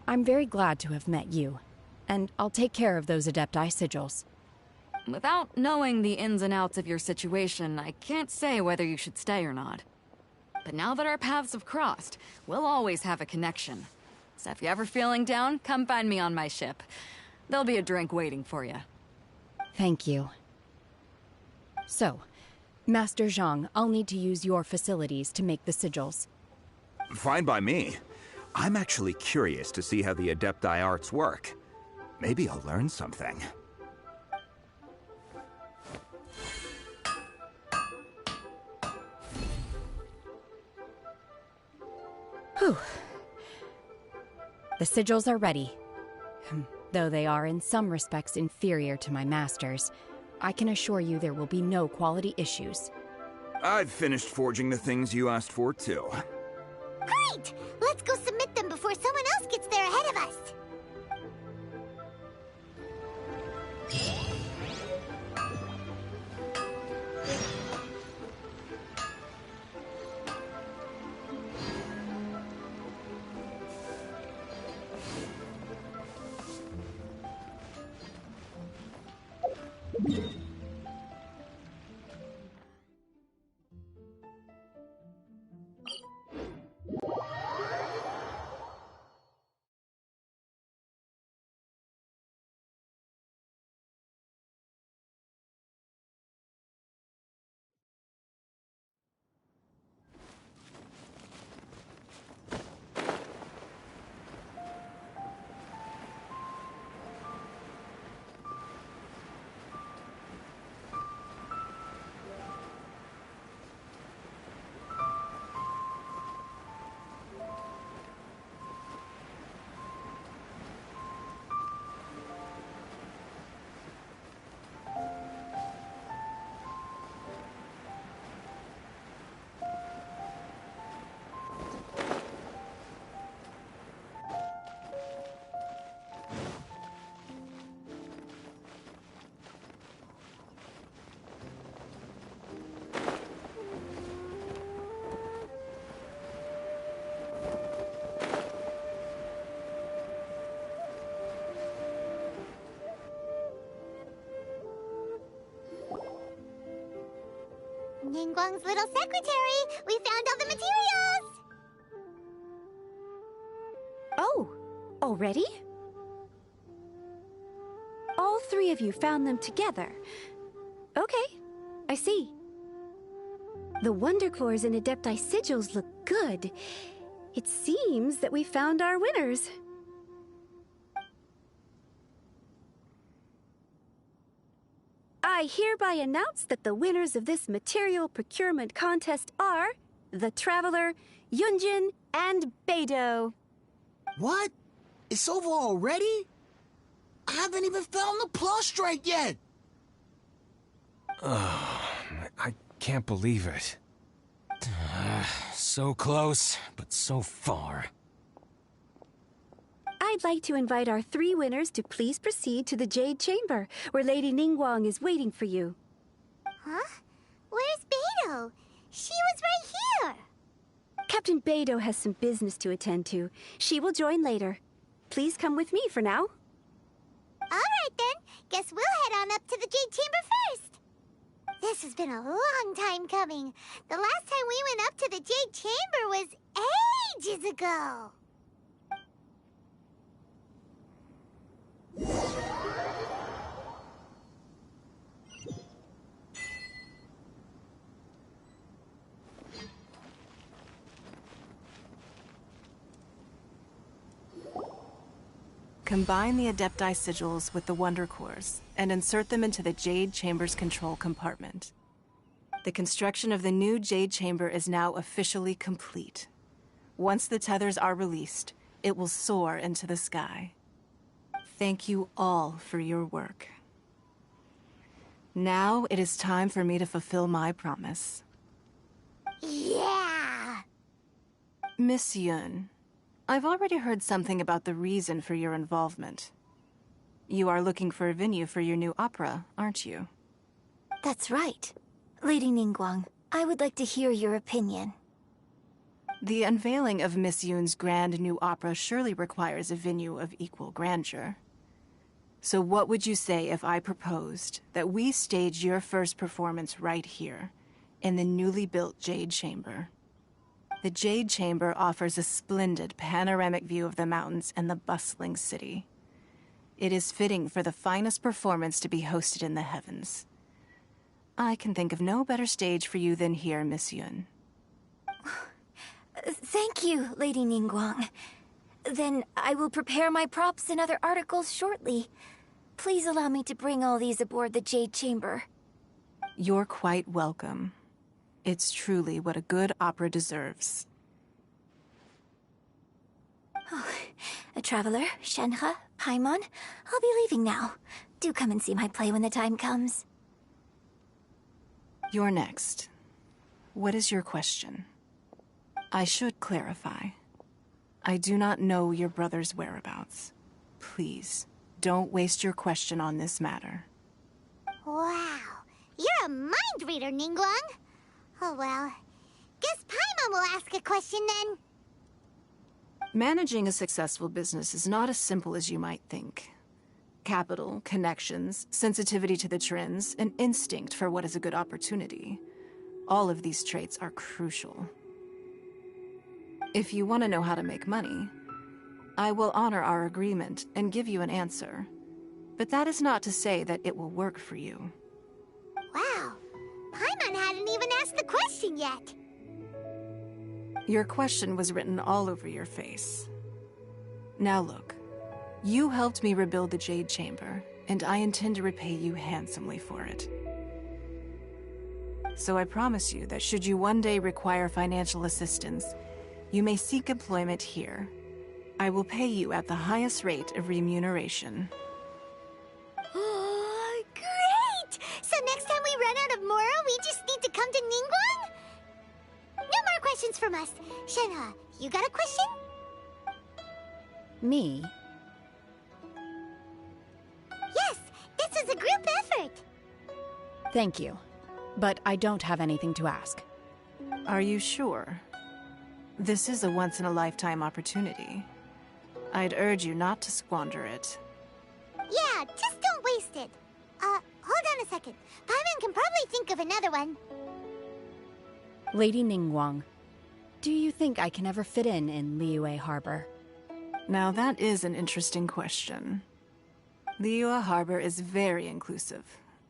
Speaker 6: I'm very glad to have met you, and I'll take care of those Adepti sigils.
Speaker 16: Without knowing the ins and outs of your situation, I can't say whether you should stay or not. But now that our paths have crossed, we'll always have a connection. So if you're ever feeling down, come find me on my ship. There'll be a drink waiting for you.
Speaker 6: Thank you. So, Master Zhang, I'll need to use your facilities to make the sigils.
Speaker 18: Fine by me. I'm actually curious to see how the Adepti arts work. Maybe I'll learn something.
Speaker 6: Whew. The sigils are ready. Though they are in some respects inferior to my master's, I can assure you there will be no quality issues.
Speaker 18: I've finished forging the things you asked for, too.
Speaker 5: Great! Let's go submit them before someone else gets there ahead of us. Ningguang's little secretary! We found all the materials!
Speaker 14: Oh, already? All three of you found them together. Okay, I see. The Wonder Cores and Adepti sigils look good. It seems that we found our winners. I hereby announce that the winners of this material procurement contest are the Traveler, Yunjin, and Beidou.
Speaker 4: What? It's over already? I haven't even found the Plustrite yet!
Speaker 2: I can't believe it. So close, but so far.
Speaker 14: I'd like to invite our three winners to please proceed to the Jade Chamber, where Lady Ningguang is waiting for you.
Speaker 5: Huh? Where's Beidou? She was right here!
Speaker 14: Captain Beidou has some business to attend to. She will join later. Please come with me for now.
Speaker 5: Alright then, guess we'll head on up to the Jade Chamber first. This has been a long time coming. The last time we went up to the Jade Chamber was ages ago.
Speaker 1: Combine the Adepti sigils with the Wonder Cores and insert them into the Jade Chamber's control compartment. The construction of the new Jade Chamber is now officially complete. Once the tethers are released, it will soar into the sky. thank you all for your work. Now it is time for me to fulfill my promise.
Speaker 5: Yeah!
Speaker 1: Miss Yun, I've already heard something about the reason for your involvement. You are looking for a venue for your new opera, aren't you?
Speaker 17: That's right. Lady Ningguang, I would like to hear your opinion.
Speaker 1: The unveiling of Miss Yun's grand new opera surely requires a venue of equal grandeur. So what would you say if I proposed that we stage your first performance right here, in the newly built Jade Chamber? The Jade Chamber offers a splendid panoramic view of the mountains and the bustling city. It is fitting for the finest performance to be hosted in the heavens. I can think of no better stage for you than here, Miss Yun.
Speaker 17: Thank you, Lady Ningguang. Then I will prepare my props and other articles shortly. Please allow me to bring all these aboard the Jade Chamber.
Speaker 1: You're quite welcome. It's truly what a good opera deserves.
Speaker 17: Oh, a traveler, Shenhe, Paimon, I'll be leaving now. Do come and see my play when the time comes.
Speaker 1: You're next. What is your question? I should clarify. I do not know your brother's whereabouts. Please, don't waste your question on this matter.
Speaker 5: Wow, you're a mind reader, Ningguang. Oh well, guess Paimon will ask a question then.
Speaker 1: Managing a successful business is not as simple as you might think. Capital, connections, sensitivity to the trends, and instinct for what is a good opportunity. All of these traits are crucial. If you want to know how to make money, I will honor our agreement and give you an answer. But that is not to say that it will work for you.
Speaker 5: Wow, Paimon hadn't even asked the question yet.
Speaker 1: Your question was written all over your face. Now look, you helped me rebuild the Jade Chamber, and I intend to repay you handsomely for it. So I promise you that should you one day require financial assistance, you may seek employment here. I will pay you at the highest rate of remuneration.
Speaker 5: Oh, great! So next time we run out of Mora, we just need to come to Ningguang? No more questions from us. Shenhe, you got a question?
Speaker 6: Me?
Speaker 5: Yes, this is a group effort.
Speaker 6: Thank you. But I don't have anything to ask.
Speaker 1: Are you sure? This is a once-in-a-lifetime opportunity. I'd urge you not to squander it.
Speaker 5: Yeah, just don't waste it. Hold on a second. Paimon can probably think of another one.
Speaker 6: Lady Ningguang, do you think I can ever fit in Liyue Harbor?
Speaker 1: Now that is an interesting question. Liyue Harbor is very inclusive.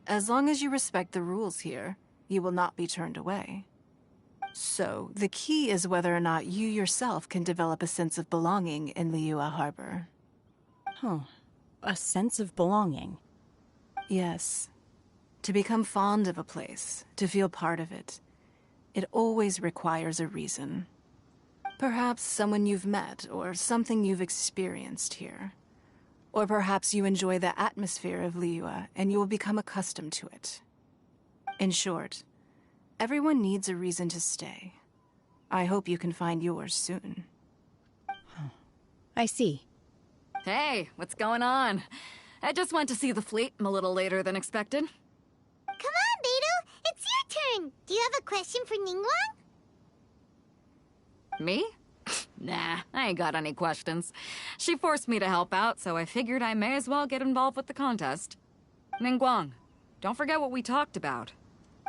Speaker 1: As long as you respect the rules here, you will not be turned away. So, the key is whether or not you yourself can develop a sense of belonging in Liyue Harbor.
Speaker 6: Huh. A sense of belonging?
Speaker 1: Yes. To become fond of a place, to feel part of it, it always requires a reason. Perhaps someone you've met, or something you've experienced here. Or perhaps you enjoy the atmosphere of Liyue, and you will become accustomed to it. In short, everyone needs a reason to stay. I hope you can find yours soon.
Speaker 6: I see.
Speaker 16: Hey, what's going on? I just went to see the fleet a little later than expected.
Speaker 5: Come on, Beidou! It's your turn! Do you have a question for Ningguang?
Speaker 16: Me? Nah, I ain't got any questions. She forced me to help out, so I figured I may as well get involved with the contest. Ningguang, don't forget what we talked about.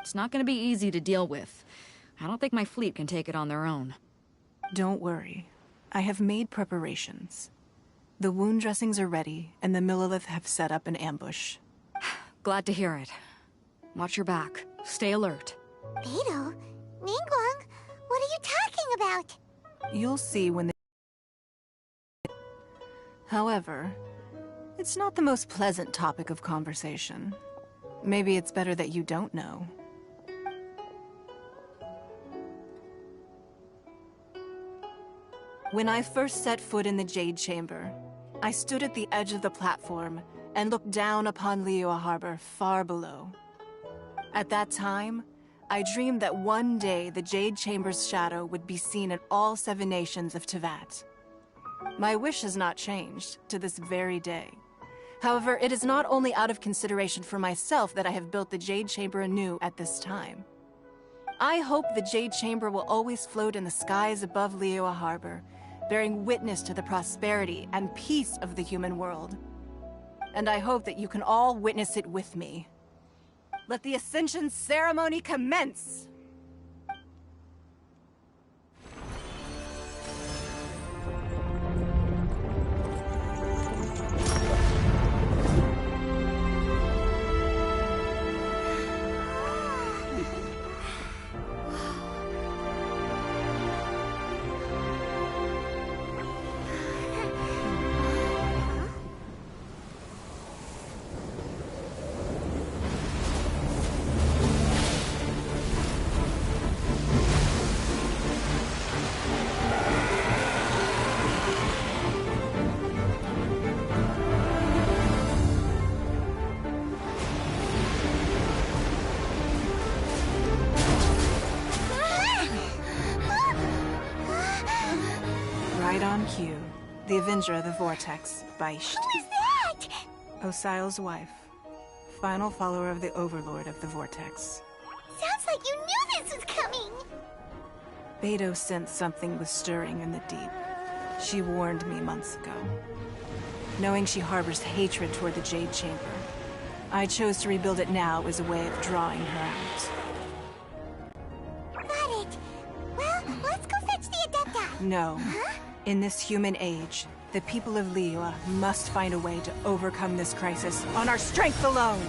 Speaker 16: It's not gonna be easy to deal with. I don't think my fleet can take it on their own.
Speaker 1: Don't worry. I have made preparations. The wound dressings are ready, and the Millilith have set up an ambush.
Speaker 16: Glad to hear it. Watch your back. Stay alert.
Speaker 5: Beidou? Ningguang? What are you talking about?
Speaker 1: You'll see when the... However, it's not the most pleasant topic of conversation. Maybe it's better that you don't know. When I first set foot in the Jade Chamber, I stood at the edge of the platform and looked down upon Liyue Harbor far below. At that time, I dreamed that one day the Jade Chamber's shadow would be seen in all 7 nations of Teyvat. My wish has not changed to this very day. However, it is not only out of consideration for myself that I have built the Jade Chamber anew at this time. I hope the Jade Chamber will always float in the skies above Liyue Harbor, bearing witness to the prosperity and peace of the human world. And I hope that you can all witness it with me. Let the Ascension ceremony commence! Right on cue. The Avenger of the Vortex, Beisht.
Speaker 5: Who is that?
Speaker 1: Osial's wife. Final follower of the Overlord of the Vortex.
Speaker 5: Sounds like you knew this was coming!
Speaker 1: Beidou sensed something was stirring in the deep. She warned me months ago. Knowing she harbors hatred toward the Jade Chamber, I chose to rebuild it now as a way of drawing her out.
Speaker 5: Got it. Well, let's go fetch the Adepta.
Speaker 1: No.
Speaker 5: Huh?
Speaker 1: In this human age, the people of Liyue must find a way to overcome this crisis on our strength alone!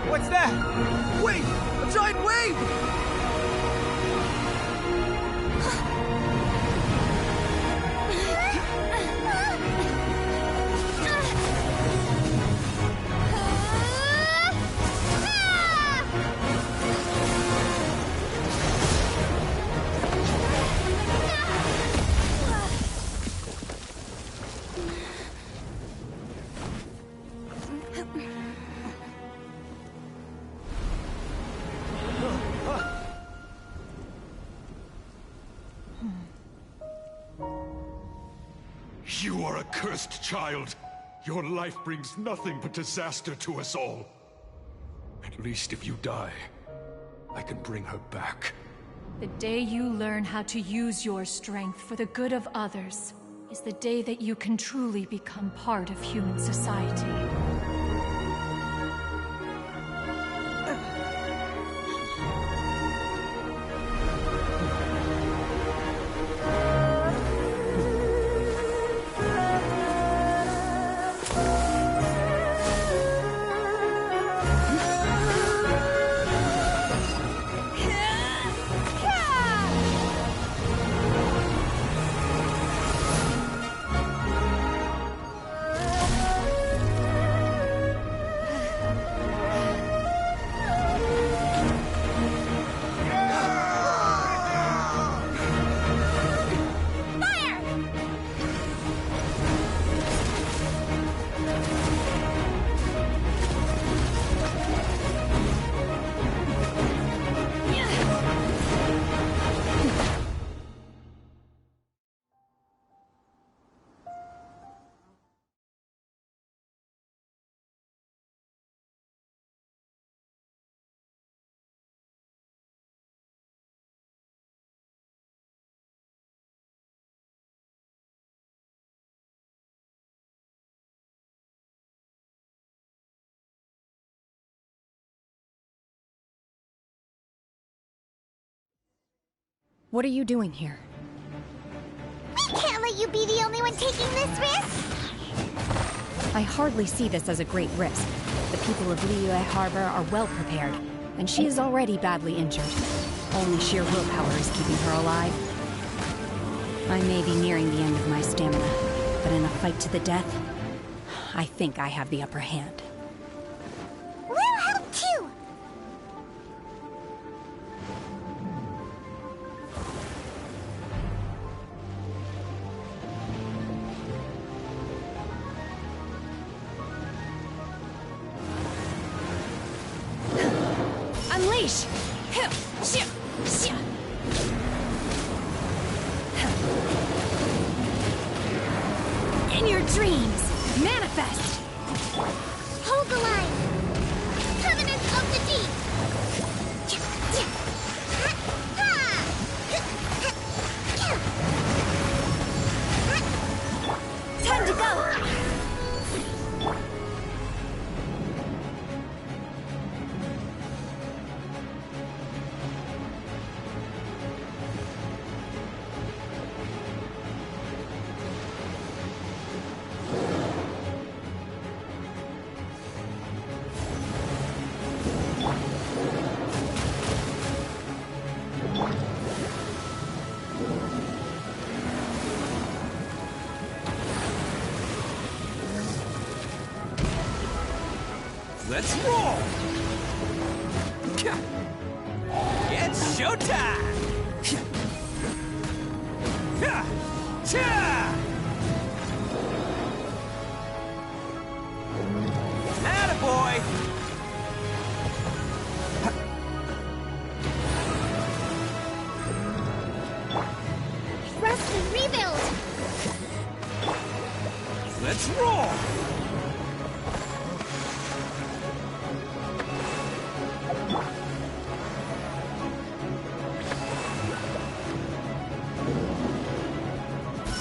Speaker 12: What's that? Wait! A giant wave!
Speaker 9: You are a cursed child. Your life brings nothing but disaster to us all. At least if you die, I can bring her back.
Speaker 15: The day you learn how to use your strength for the good of others is the day that you can truly become part of human society.
Speaker 6: What are you doing here?
Speaker 5: We can't let you be the only one taking this risk!
Speaker 6: I hardly see this as a great risk. The people of Liyue Harbor are well prepared, and she is already badly injured. Only sheer willpower is keeping her alive. I may be nearing the end of my stamina, but in a fight to the death, I think I have the upper hand.
Speaker 5: We'll help too!
Speaker 6: Unleash! In your dreams, manifest!
Speaker 5: Hold the line! Covenant of the Deep!
Speaker 17: Time to go!
Speaker 20: Let's roll! It's showtime! Attaboy!
Speaker 5: Rest and rebuild!
Speaker 20: Let's roll!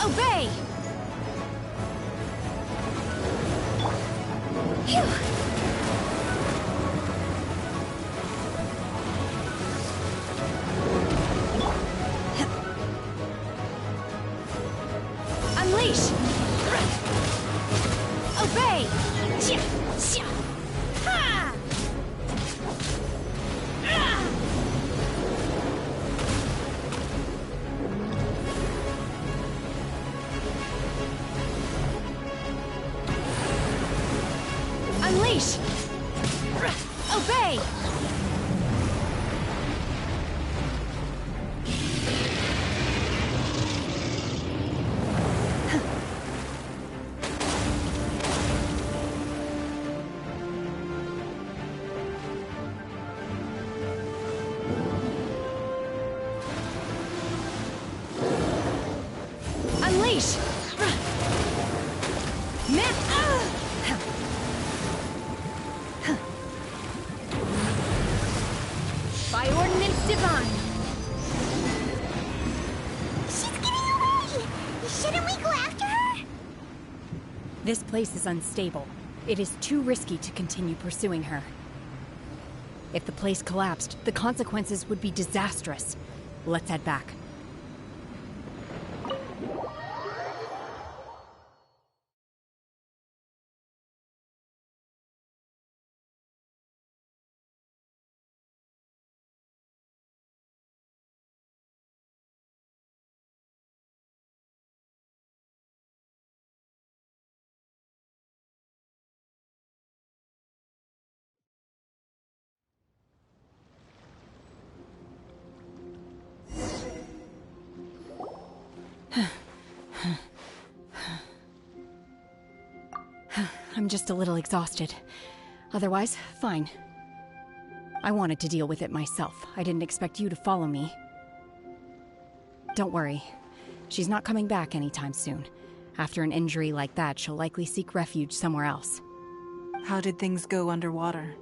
Speaker 6: Obey! Phew. Unleash! Obey! Ha! Unleash! Obey! Unleash! By ordinance divine!
Speaker 5: She's getting away! Shouldn't we go after her?
Speaker 6: This place is unstable. It is too risky to continue pursuing her. If the place collapsed, the consequences would be disastrous. Let's head back. I'm just a little exhausted. Otherwise, fine. I wanted to deal with it myself. I didn't expect you to follow me. Don't worry. She's not coming back anytime soon. After an injury like that, she'll likely seek refuge somewhere else.
Speaker 1: How did things go underwater?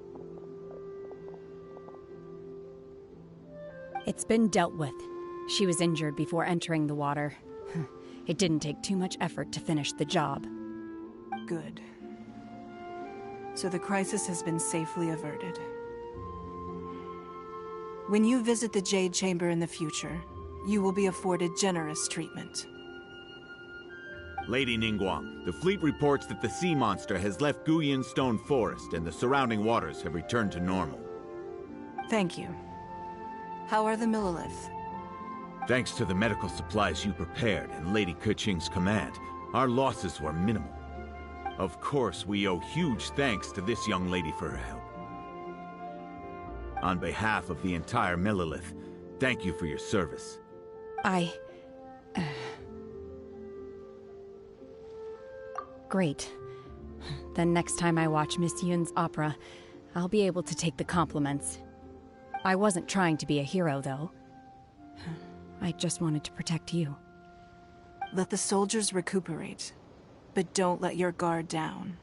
Speaker 6: It's been dealt with. She was injured before entering the water. It didn't take too much effort to finish the job.
Speaker 1: Good. So the crisis has been safely averted. When you visit the Jade Chamber in the future, you will be afforded generous treatment.
Speaker 19: Lady Ningguang, the fleet reports that the sea monster has left Guyun Stone Forest and the surrounding waters have returned to normal.
Speaker 1: Thank you. How are the Millilith?
Speaker 19: Thanks to the medical supplies you prepared and Lady Keqing's command, our losses were minimal. Of course, we owe huge thanks to this young lady for her help. On behalf of the entire Millilith, thank you for your service.
Speaker 6: Great. Then next time I watch Miss Yun's opera, I'll be able to take the compliments. I wasn't trying to be a hero, though. I just wanted to protect you.
Speaker 1: Let the soldiers recuperate, but don't let your guard down.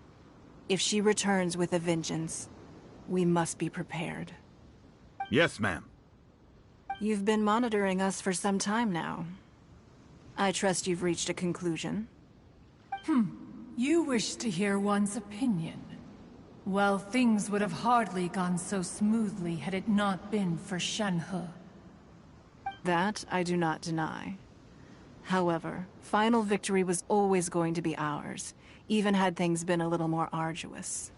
Speaker 1: If she returns with a vengeance, we must be prepared.
Speaker 19: Yes, ma'am.
Speaker 1: You've been monitoring us for some time now. I trust you've reached a conclusion.
Speaker 15: You wish to hear one's opinion. Well, things would have hardly gone so smoothly had it not been for Shenhe.
Speaker 1: That I do not deny. However, final victory was always going to be ours, even had things been a little more arduous.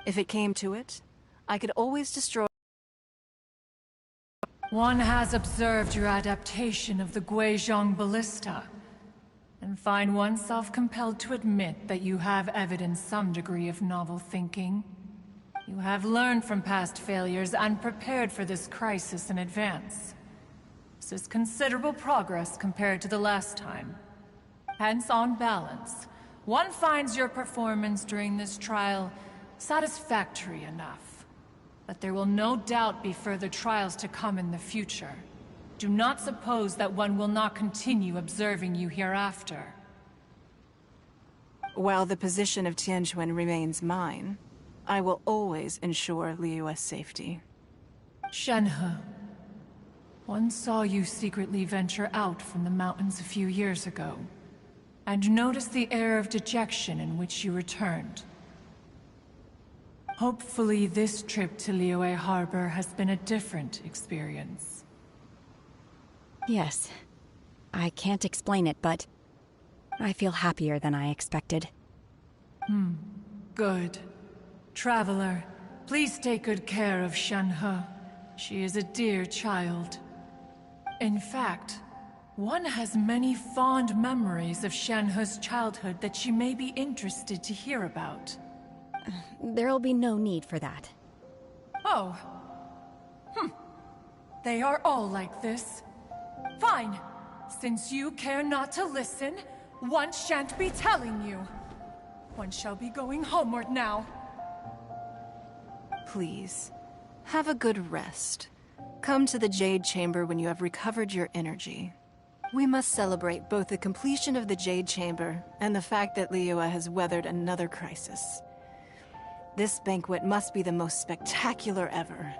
Speaker 1: If it came to it, I could always destroy.
Speaker 15: One has observed your adaptation of the Guizhong ballista, and find oneself compelled to admit that you have evidenced some degree of novel thinking. You have learned from past failures and prepared for this crisis in advance. This is considerable progress compared to the last time. Hence, on balance, one finds your performance during this trial satisfactory enough. But there will no doubt be further trials to come in the future. Do not suppose that one will not continue observing you hereafter.
Speaker 1: While the position of Tianquan remains mine, I will always ensure Liyue's safety.
Speaker 15: Shenhe, one saw you secretly venture out from the mountains a few years ago, and noticed the air of dejection in which you returned. Hopefully this trip to Liyue Harbor has been a different experience.
Speaker 6: Yes. I can't explain it, but I feel happier than I expected.
Speaker 15: Good. Traveler, please take good care of Shenhe. She is a dear child. In fact, one has many fond memories of Shenhe's childhood that she may be interested to hear about.
Speaker 6: There'll be no need for that.
Speaker 15: Oh. They are all like this. Fine. Since you care not to listen, one shan't be telling you. One shall be going homeward now.
Speaker 1: Please, have a good rest. Come to the Jade Chamber when you have recovered your energy. We must celebrate both the completion of the Jade Chamber and the fact that Liyue has weathered another crisis. This banquet must be the most spectacular ever.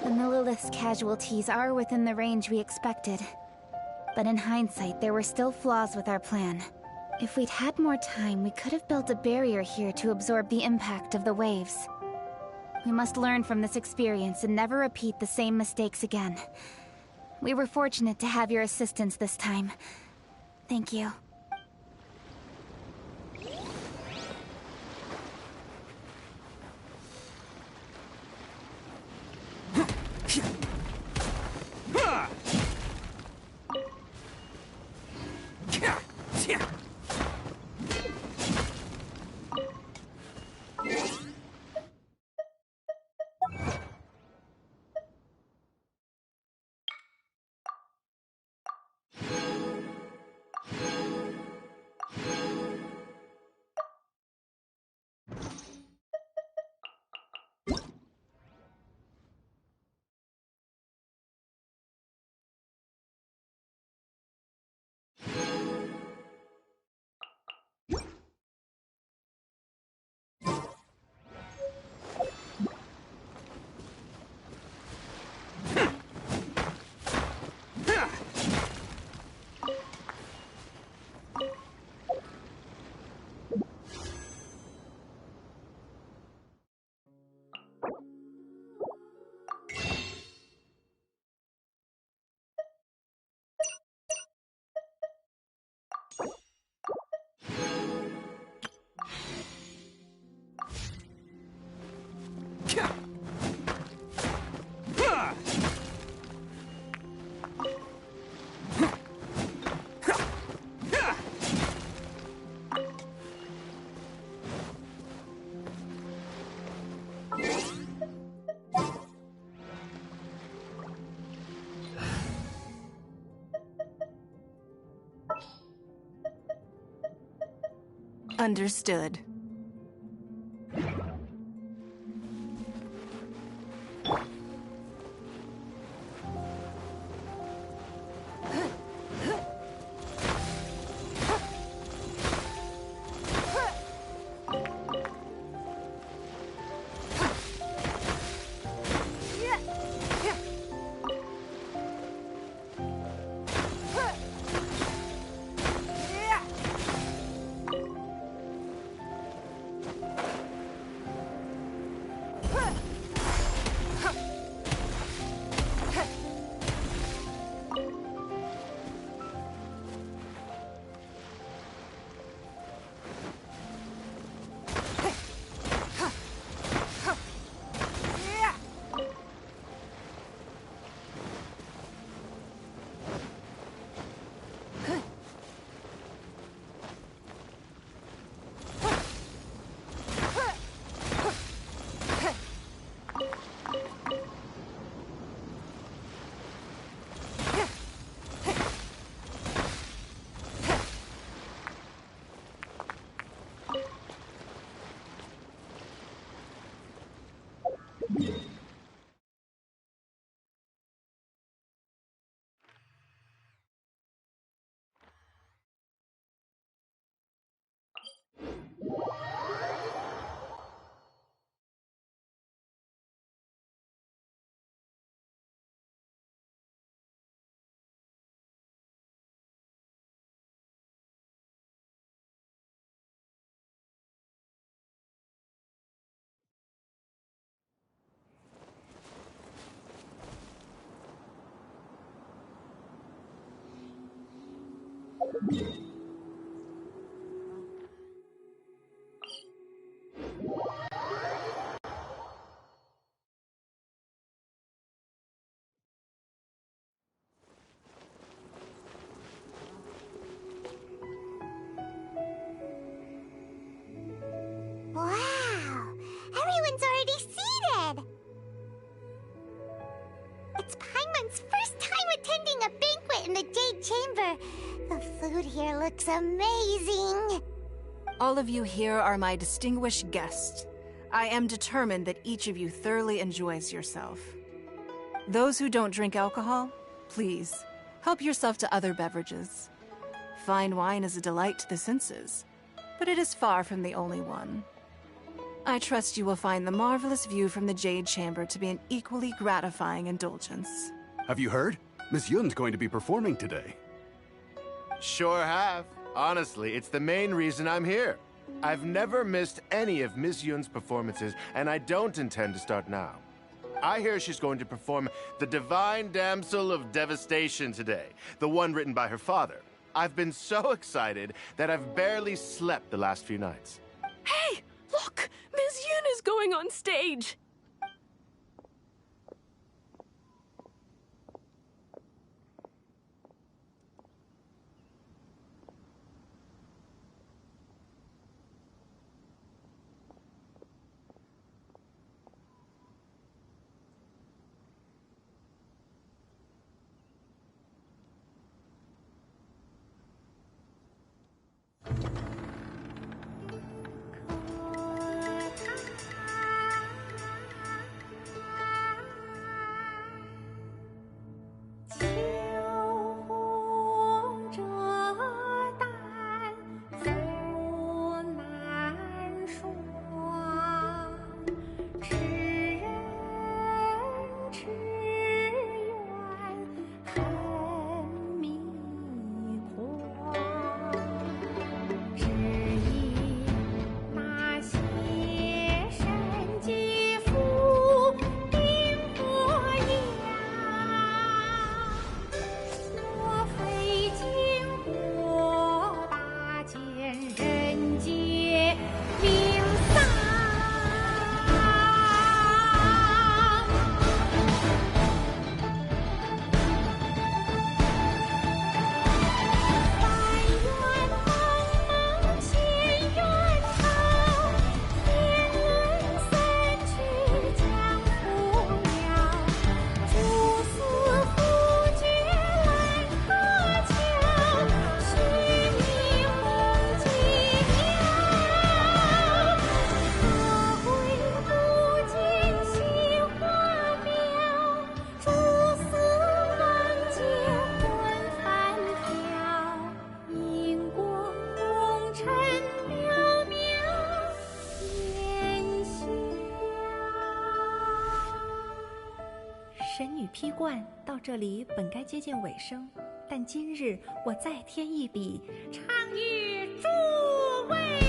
Speaker 5: The Millilith's casualties are within the range we expected. But in hindsight, there were still flaws with our plan. If we'd had more time, we could have built a barrier here to absorb the impact of the waves. We must learn from this experience and never repeat the same mistakes again. We were fortunate to have your assistance this time. Thank you.
Speaker 1: Understood.
Speaker 5: Wow! Everyone's already seated! It's Paimon's first time attending a banquet in the Jade Chamber. The food here looks amazing.
Speaker 1: All of you here are my distinguished guests. I am determined that each of you thoroughly enjoys yourself. Those who don't drink alcohol, please, help yourself to other beverages. Fine wine is a delight to the senses, but it is far from the only one. I trust you will find the marvelous view from the Jade Chamber to be an equally gratifying indulgence.
Speaker 10: Have you heard? Miss Yun's going to be performing today.
Speaker 8: Sure have. Honestly, it's the main reason I'm here. I've never missed any of Miss Yun's performances, and I don't intend to start now. I hear she's going to perform The Divine Damsel of Devastation today, the one written by her father. I've been so excited that I've barely slept the last few nights.
Speaker 22: Hey, look! Miss Yun is going on stage!
Speaker 7: 神女披冠到这里本该接近尾声，但今日我再添一笔，唱与诸位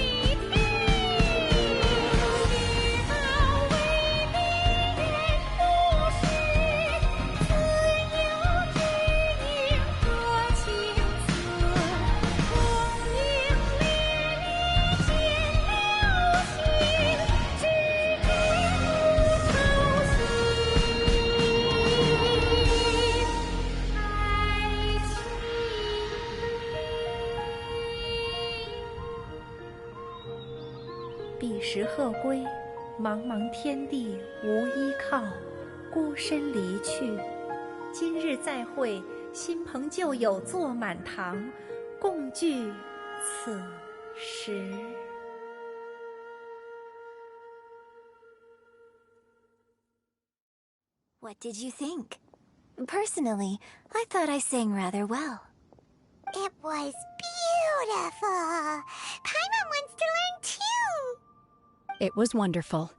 Speaker 7: 彼时鹤归，茫茫天地无依靠，孤身离去。今日再会，新朋旧友坐满堂，共聚此时。
Speaker 17: What did you think? Personally, I thought I sang rather well.
Speaker 5: It was beautiful. Paimon wants to learn too.
Speaker 6: It was wonderful.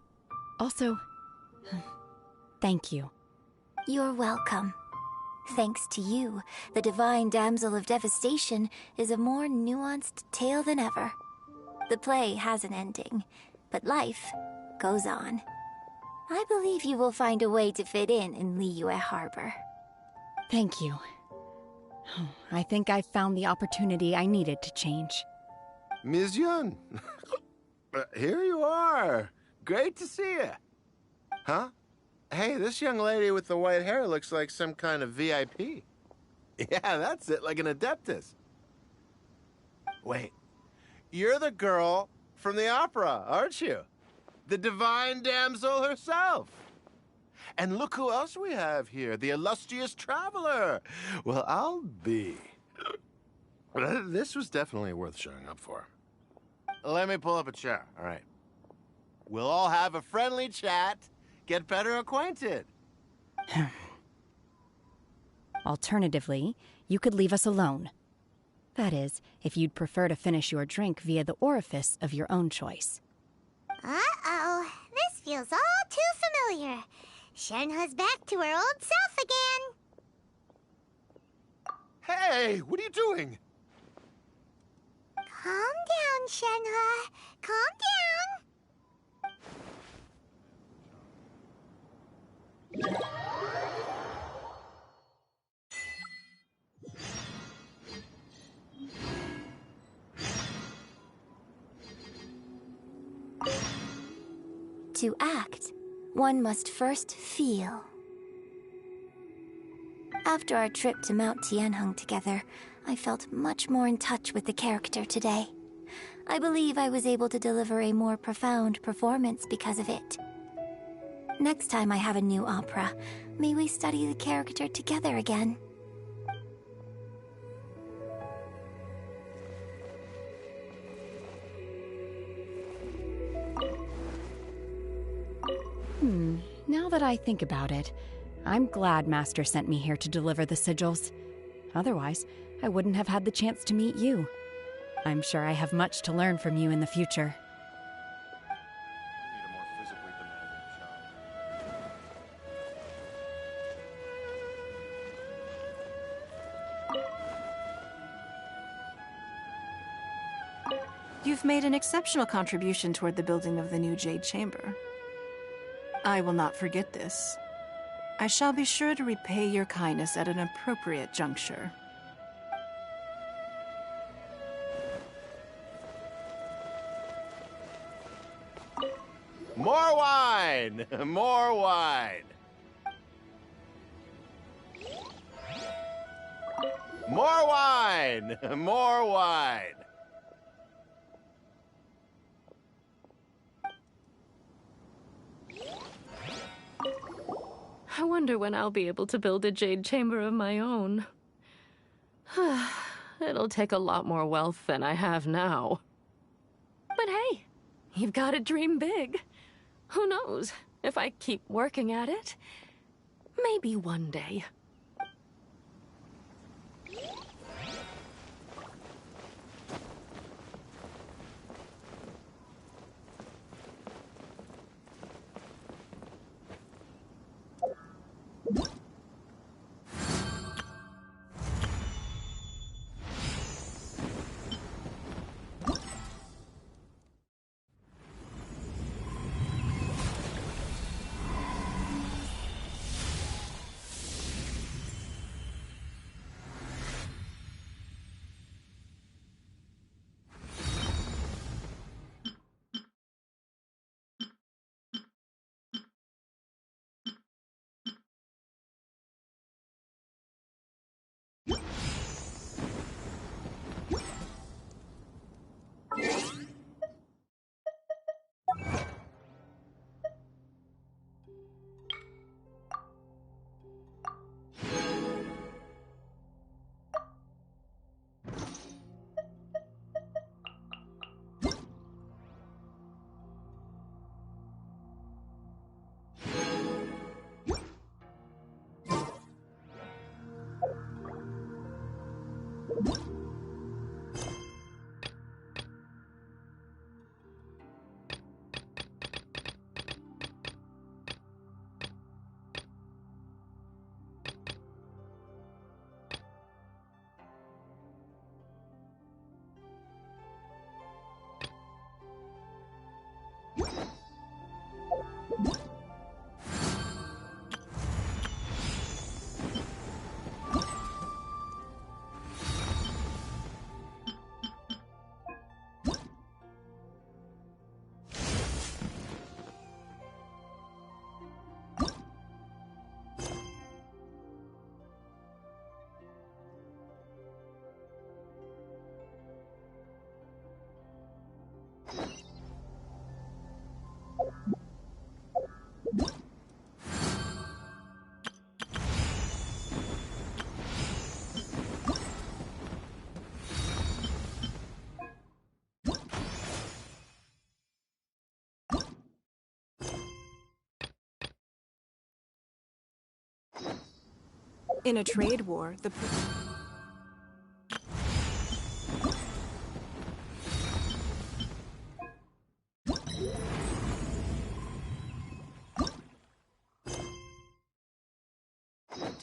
Speaker 6: Also, thank you.
Speaker 17: You're welcome. Thanks to you, the Divine Damsel of Devastation is a more nuanced tale than ever. The play has an ending, but life goes on. I believe you will find a way to fit in Liyue Harbor.
Speaker 6: Thank you. I think I've found the opportunity I needed to change.
Speaker 8: Ms. Yun, here you are. Great to see you. Huh? Hey, this young lady with the white hair looks like some kind of VIP. Yeah, that's it, like an Adeptus. Wait, you're the girl from the opera, aren't you? The Divine Damsel herself. And look who else we have here, the illustrious traveler. Well, I'll be. This was definitely worth showing up for. Let me pull up a chair, all right. We'll all have a friendly chat, get better acquainted.
Speaker 6: Alternatively, you could leave us alone. That is, if you'd prefer to finish your drink via the orifice of your own choice.
Speaker 5: Uh-oh, this feels all too familiar. Shenhe's back to her old self again.
Speaker 8: Hey, what are you doing?
Speaker 5: Calm down, Shenhe. Calm down.
Speaker 17: To act, one must first feel. After our trip to Mount Tianheng together, I felt much more in touch with the character today. I believe I was able to deliver a more profound performance because of it. Next time I have a new opera, may we study the character together again.
Speaker 6: Now that I think about it, I'm glad Master sent me here to deliver the sigils. Otherwise, I wouldn't have had the chance to meet you. I'm sure I have much to learn from you in the future.
Speaker 1: You've made an exceptional contribution toward the building of the new Jade Chamber. I will not forget this. I shall be sure to repay your kindness at an appropriate juncture.
Speaker 8: More wine! More wine! More wine! More wine!
Speaker 22: I wonder when I'll be able to build a jade chamber of my own. It'll take a lot more wealth than I have now. But hey, you've got to dream big. Who knows? If I keep working at it, maybe one day.
Speaker 1: In a trade war, the...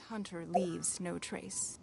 Speaker 1: Hunter leaves no trace.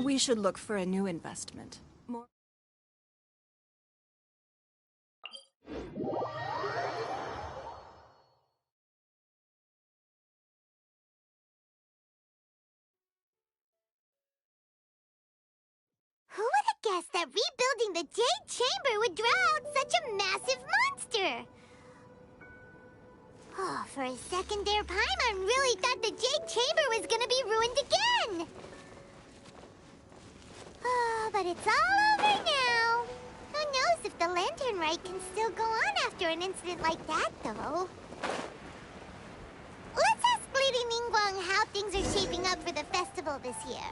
Speaker 1: We should look for a new investment. More...
Speaker 5: Who would have guessed that rebuilding the Jade Chamber would draw out such a massive monster? Oh, for a second there, Paimon really thought the Jade Chamber was gonna be ruined again! Oh, but it's all over now. Who knows if the Lantern Rite can still go on after an incident like that, though. Let's ask Lady Ningguang how things are shaping up for the festival this year.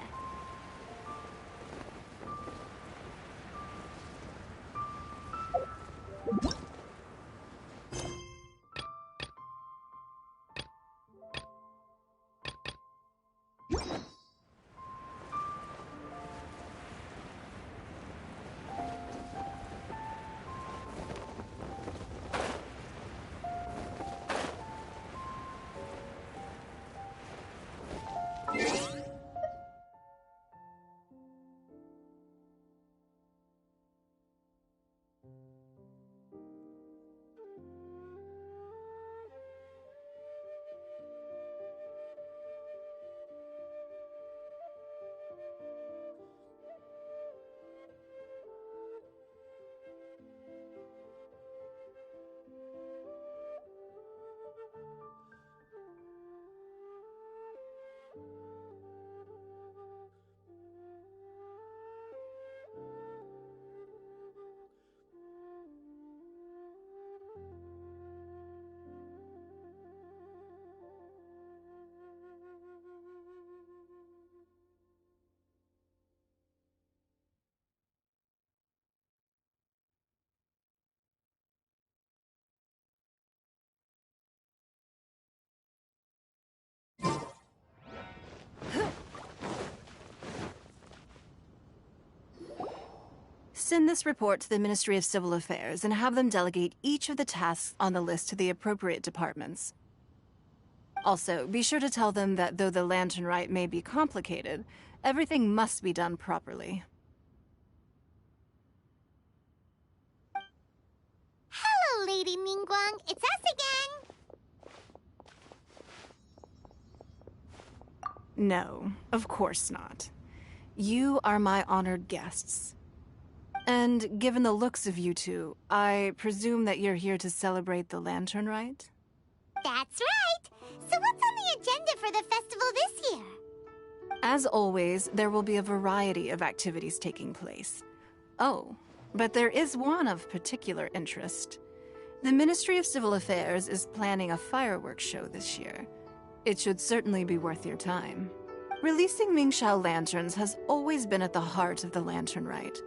Speaker 1: Send this report to the Ministry of Civil Affairs and have them delegate each of the tasks on the list to the appropriate departments. Also, be sure to tell them that though the Lantern Rite may be complicated, everything must be done properly.
Speaker 5: Hello, Lady Ningguang. It's us again.
Speaker 1: No, of course not. You are my honored guests. And given the looks of you two, I presume that you're here to celebrate the Lantern Rite?
Speaker 5: That's right. So what's on the agenda for the festival this year?
Speaker 1: As always, there will be a variety of activities taking place. Oh, but there is one of particular interest. The Ministry of Civil Affairs is planning a fireworks show this year. It should certainly be worth your time. Releasing Mingxiao lanterns has always been at the heart of the Lantern Rite.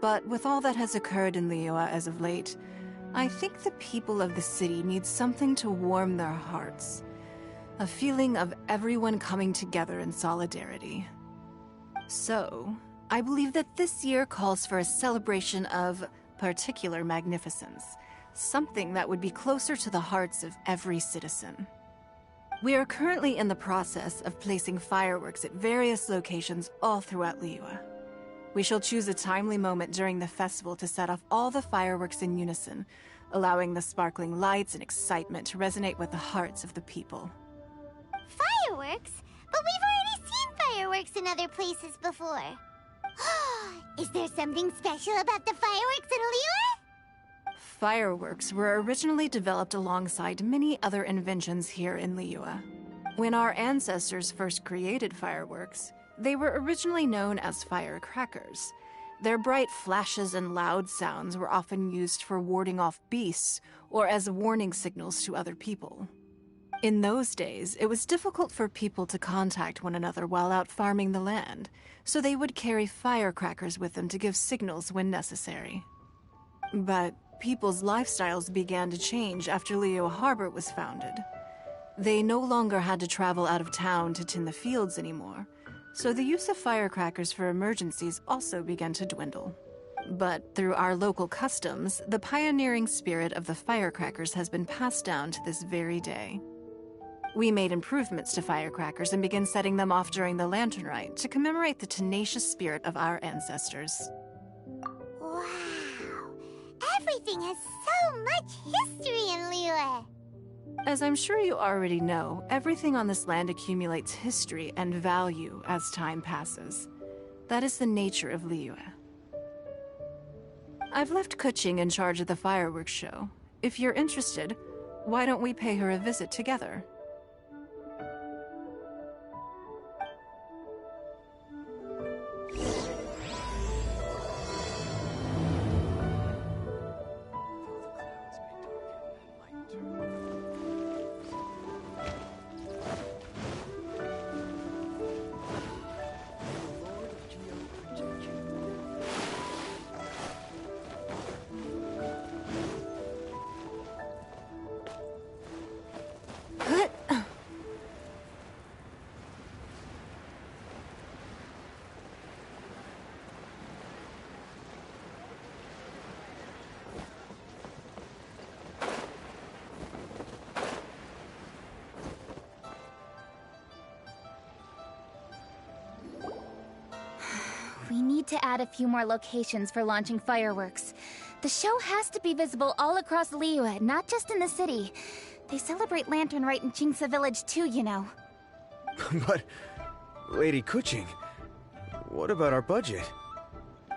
Speaker 1: But with all that has occurred in Liyue as of late, I think the people of the city need something to warm their hearts. A feeling of everyone coming together in solidarity. So, I believe that this year calls for a celebration of particular magnificence. Something that would be closer to the hearts of every citizen. We are currently in the process of placing fireworks at various locations all throughout Liyue. We shall choose a timely moment during the festival to set off all the fireworks in unison, allowing the sparkling lights and excitement to resonate with the hearts of the people.
Speaker 5: Fireworks? But we've already seen fireworks in other places before. Is there something special about the fireworks in Liyue?
Speaker 1: Fireworks were originally developed alongside many other inventions here in Liyue. When our ancestors first created fireworks, they were originally known as firecrackers. Their bright flashes and loud sounds were often used for warding off beasts or as warning signals to other people. In those days, it was difficult for people to contact one another while out farming the land, so they would carry firecrackers with them to give signals when necessary. But people's lifestyles began to change after Liyue Harbor was founded. They no longer had to travel out of town to tin the fields anymore, so the use of firecrackers for emergencies also began to dwindle. But through our local customs, the pioneering spirit of the firecrackers has been passed down to this very day. We made improvements to firecrackers and began setting them off during the Lantern Rite to commemorate the tenacious spirit of our ancestors.
Speaker 5: Wow! Everything has so much history in Liyue!
Speaker 1: As I'm sure you already know, everything on this land accumulates history and value as time passes. That is the nature of Liyue. I've left Kuching in charge of the fireworks show. If you're interested, why don't we pay her a visit together?
Speaker 3: We need to add a few more locations for launching fireworks. The show has to be visible all across Liyue, not just in the city. They celebrate Lantern Rite in Jingsa Village too, you know.
Speaker 12: But, Lady Kuching, what about our budget?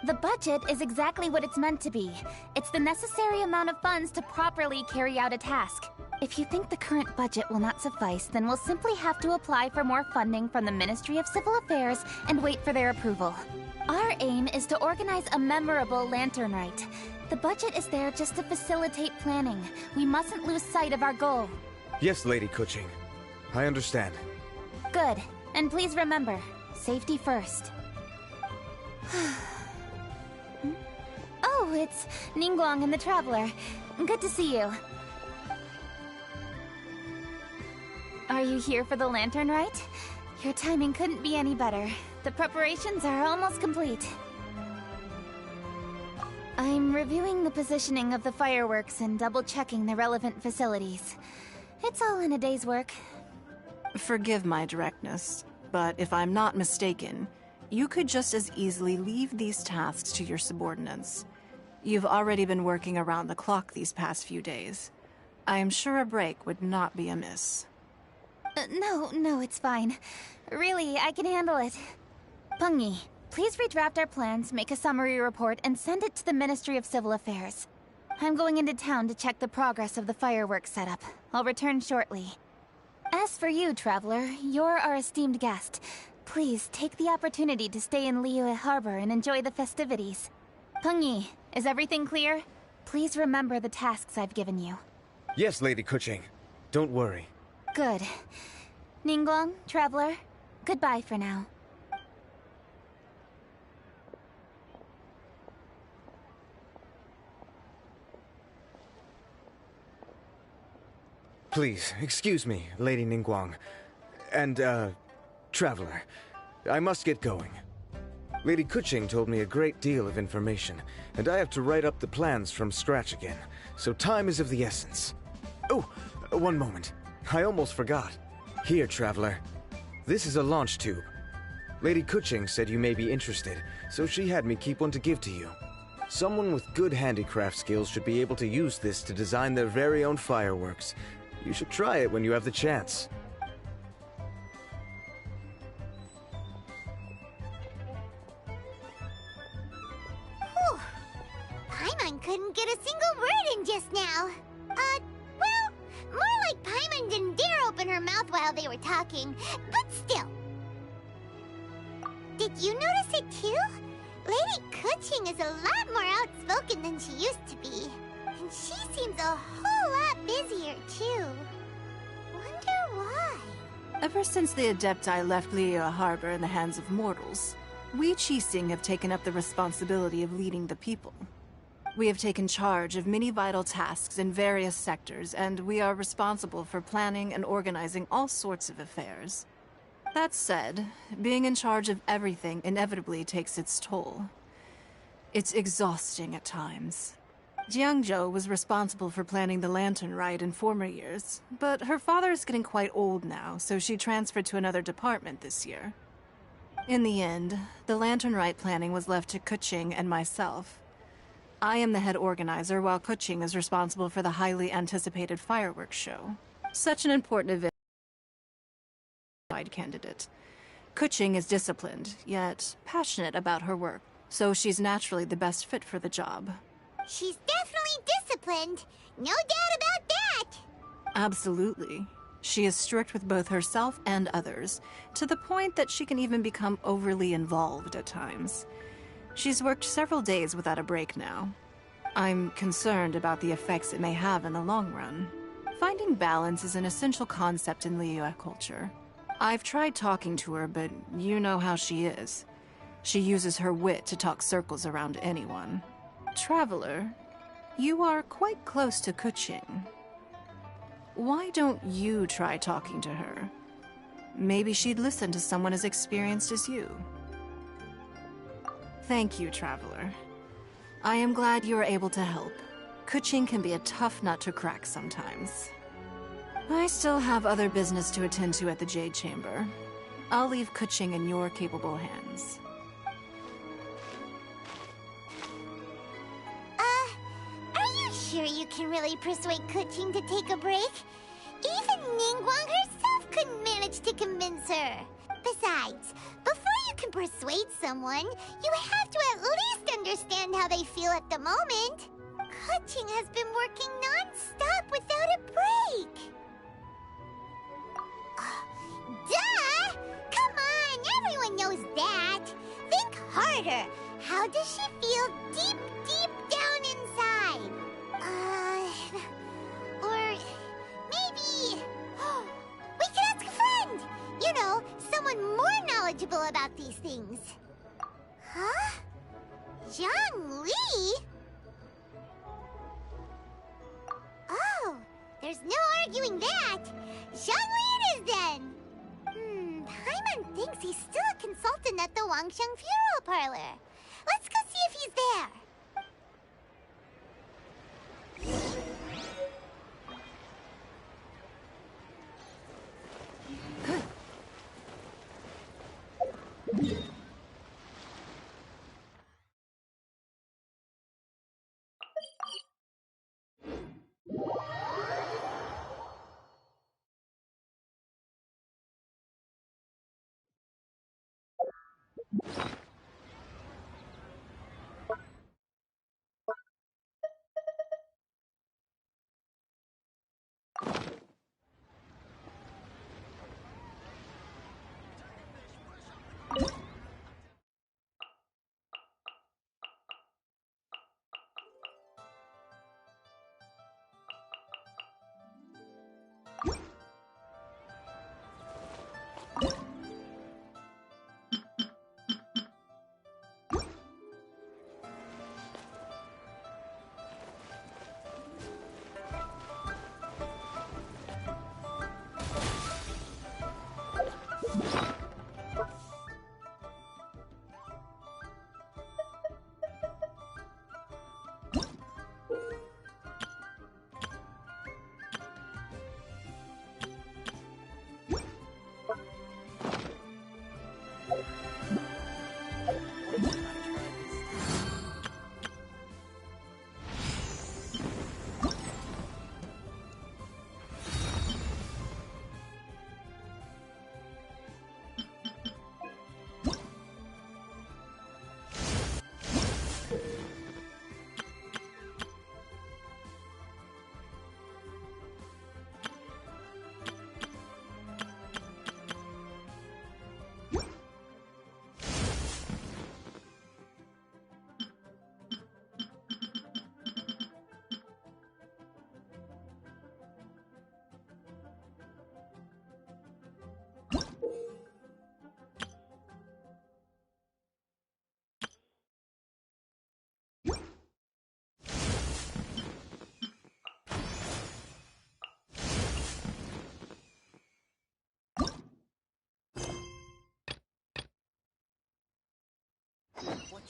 Speaker 3: The budget is exactly what it's meant to be. It's the necessary amount of funds to properly carry out a task. If you think the current budget will not suffice, then we'll simply have to apply for more funding from the Ministry of Civil Affairs and wait for their approval. Our aim is to organize a memorable Lantern Rite. The budget is there just to facilitate planning. We mustn't lose sight of our goal.
Speaker 12: Yes, Lady Kuching. I understand.
Speaker 3: Good. And please remember, safety first. Oh, it's Ningguang and the Traveler. Good to see you. Are you here for the Lantern Rite? Your timing couldn't be any better. The preparations are almost complete. I'm reviewing the positioning of the fireworks and double-checking the relevant facilities. It's all in a day's work.
Speaker 1: Forgive my directness, but if I'm not mistaken, you could just as easily leave these tasks to your subordinates. You've already been working around the clock these past few days. I am sure a break would not be amiss.
Speaker 3: No, it's fine. Really, I can handle it. Pengyi, please redraft our plans, make a summary report, and send it to the Ministry of Civil Affairs. I'm going into town to check the progress of the fireworks setup. I'll return shortly. As for you, Traveler, you're our esteemed guest. Please take the opportunity to stay in Liyue Harbor and enjoy the festivities. Pengyi, is everything clear? Please remember the tasks I've given you.
Speaker 12: Yes, Lady Kuching. Don't worry.
Speaker 3: Good. Ningguang, Traveler, goodbye for now.
Speaker 12: Please, excuse me, Lady Ningguang. And, Traveler. I must get going. Lady Kuching told me a great deal of information, and I have to write up the plans from scratch again, so time is of the essence. Oh, one moment. I almost forgot. Here, Traveler. This is a launch tube. Lady Kuching said you may be interested, so she had me keep one to give to you. Someone with good handicraft skills should be able to use this to design their very own fireworks. You should try it when you have the chance.
Speaker 5: Whew. Paimon couldn't get a single word in just now. Well, more like Paimon didn't dare open her her mouth while they were talking, but still. Did you notice it too? Lady Kuching is a lot more outspoken than she used to be. And she seems a whole lot busier too. Wonder why?
Speaker 1: Ever since the Adepti left Liyue Harbor in the hands of mortals, we Qixing have taken up the responsibility of leading the people. We have taken charge of many vital tasks in various sectors, and we are responsible for planning and organizing all sorts of affairs. That said, being in charge of everything inevitably takes its toll. It's exhausting at times. Jiangzhou was responsible for planning the Lantern Rite in former years, but her father is getting quite old now, so she transferred to another department this year. In the end, the Lantern Rite planning was left to Kuching and myself. I am the head organizer, while Kuching is responsible for the highly anticipated fireworks show. Such an important event. Candidate. Kuching is disciplined, yet passionate about her work, so she's naturally the best fit for the job.
Speaker 5: She's definitely disciplined. No doubt about that.
Speaker 1: Absolutely. She is strict with both herself and others, to the point that she can even become overly involved at times. She's worked several days without a break now. I'm concerned about the effects it may have in the long run. Finding balance is an essential concept in Liyue culture. I've tried talking to her, but you know how she is. She uses her wit to talk circles around anyone. Traveler, you are quite close to Kuching. Why don't you try talking to her? Maybe she'd listen to someone as experienced as you. Thank you, Traveler. I am glad you are able to help. Kuching can be a tough nut to crack sometimes. I still have other business to attend to at the Jade Chamber. I'll leave Kuching in your capable hands.
Speaker 5: Are you sure you can really persuade Kuching to take a break? Even Ningguang herself couldn't manage to convince her. Besides, before you can persuade someone, you have to at least understand how they feel at the moment. Kuching has been working non-stop without a break. Duh! Come on, everyone knows that. Think harder. How does she feel deep, deep down inside? Or maybe... we can ask a friend! You know, someone more knowledgeable about these things. Huh? Zhang Li? Oh, there's no arguing that. Zhang Li it is then. Paimon thinks he's still a consultant at the Wangsheng Funeral Parlor. Let's go see if he's there.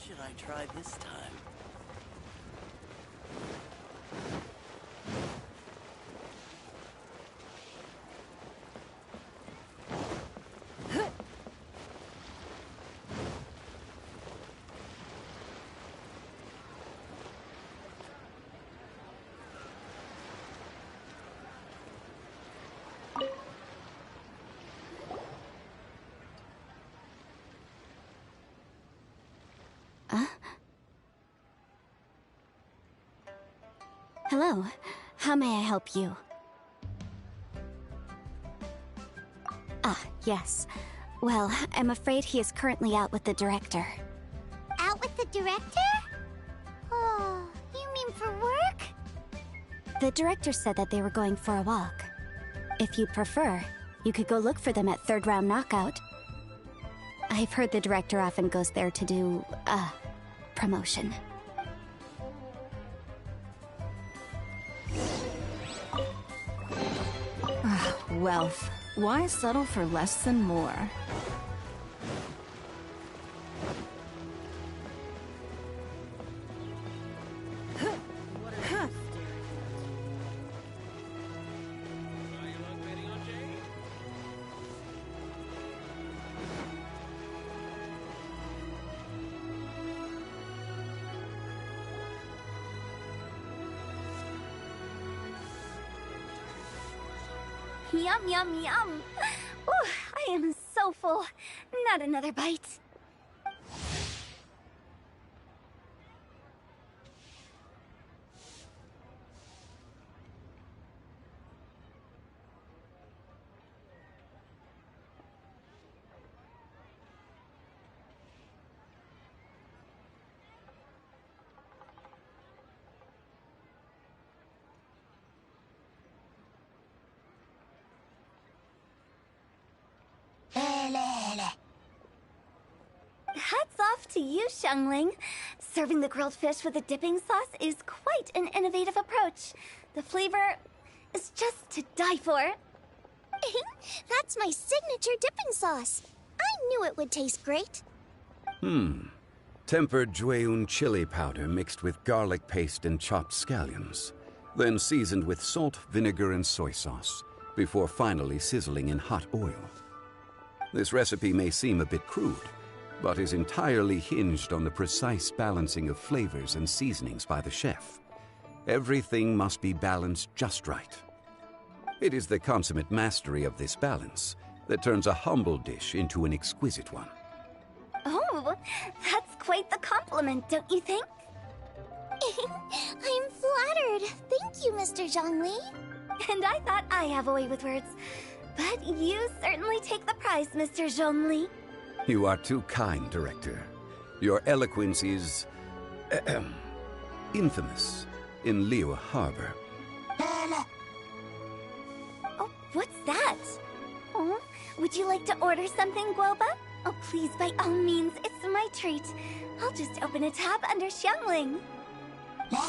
Speaker 11: should I try this time?
Speaker 14: Hello. How may I help you? Ah, yes. Well, I'm afraid he is currently out with the director.
Speaker 5: Out with the director? Oh, you mean for work?
Speaker 14: The director said that they were going for a walk. If you prefer, you could go look for them at third round knockout. I've heard the director often goes there to do, promotion.
Speaker 1: Wealth. Why settle for less than more?
Speaker 14: Yum, yum, yum. Ooh, I am so full. Not another bite. Hats off to you, Xiangling. Serving the grilled fish with a dipping sauce is quite an innovative approach. The flavor is just to die for.
Speaker 5: That's my signature dipping sauce. I knew it would taste great.
Speaker 10: Tempered Jueyun chili powder mixed with garlic paste and chopped scallions, then seasoned with salt, vinegar, and soy sauce, before finally sizzling in hot oil. This recipe may seem a bit crude, but is entirely hinged on the precise balancing of flavors and seasonings by the chef. Everything must be balanced just right. It is the consummate mastery of this balance that turns a humble dish into an exquisite one.
Speaker 14: Oh, that's quite the compliment, don't you think?
Speaker 5: I'm flattered. Thank you, Mr. Zhongli.
Speaker 14: And I thought I have a way with words. But you certainly take the prize, Mr. Zhongli.
Speaker 10: You are too kind, Director. Your eloquence is infamous in Liyue Harbor.
Speaker 14: Oh, what's that? Oh, would you like to order something, Guoba? Oh, please, by all means, it's my treat. I'll just open a tab under Xiangling.
Speaker 5: Hey,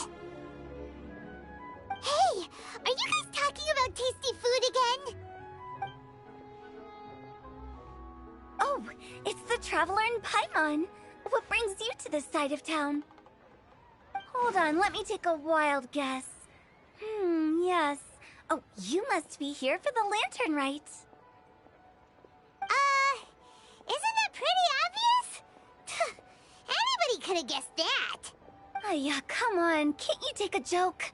Speaker 5: are you guys talking about tasty food again?
Speaker 14: Oh, it's the Traveler in Paimon. What brings you to this side of town? Hold on, let me take a wild guess. Yes. Oh, you must be here for the lantern rite.
Speaker 5: Isn't that pretty obvious? Anybody could have guessed that.
Speaker 14: Yeah, come on, can't you take a joke?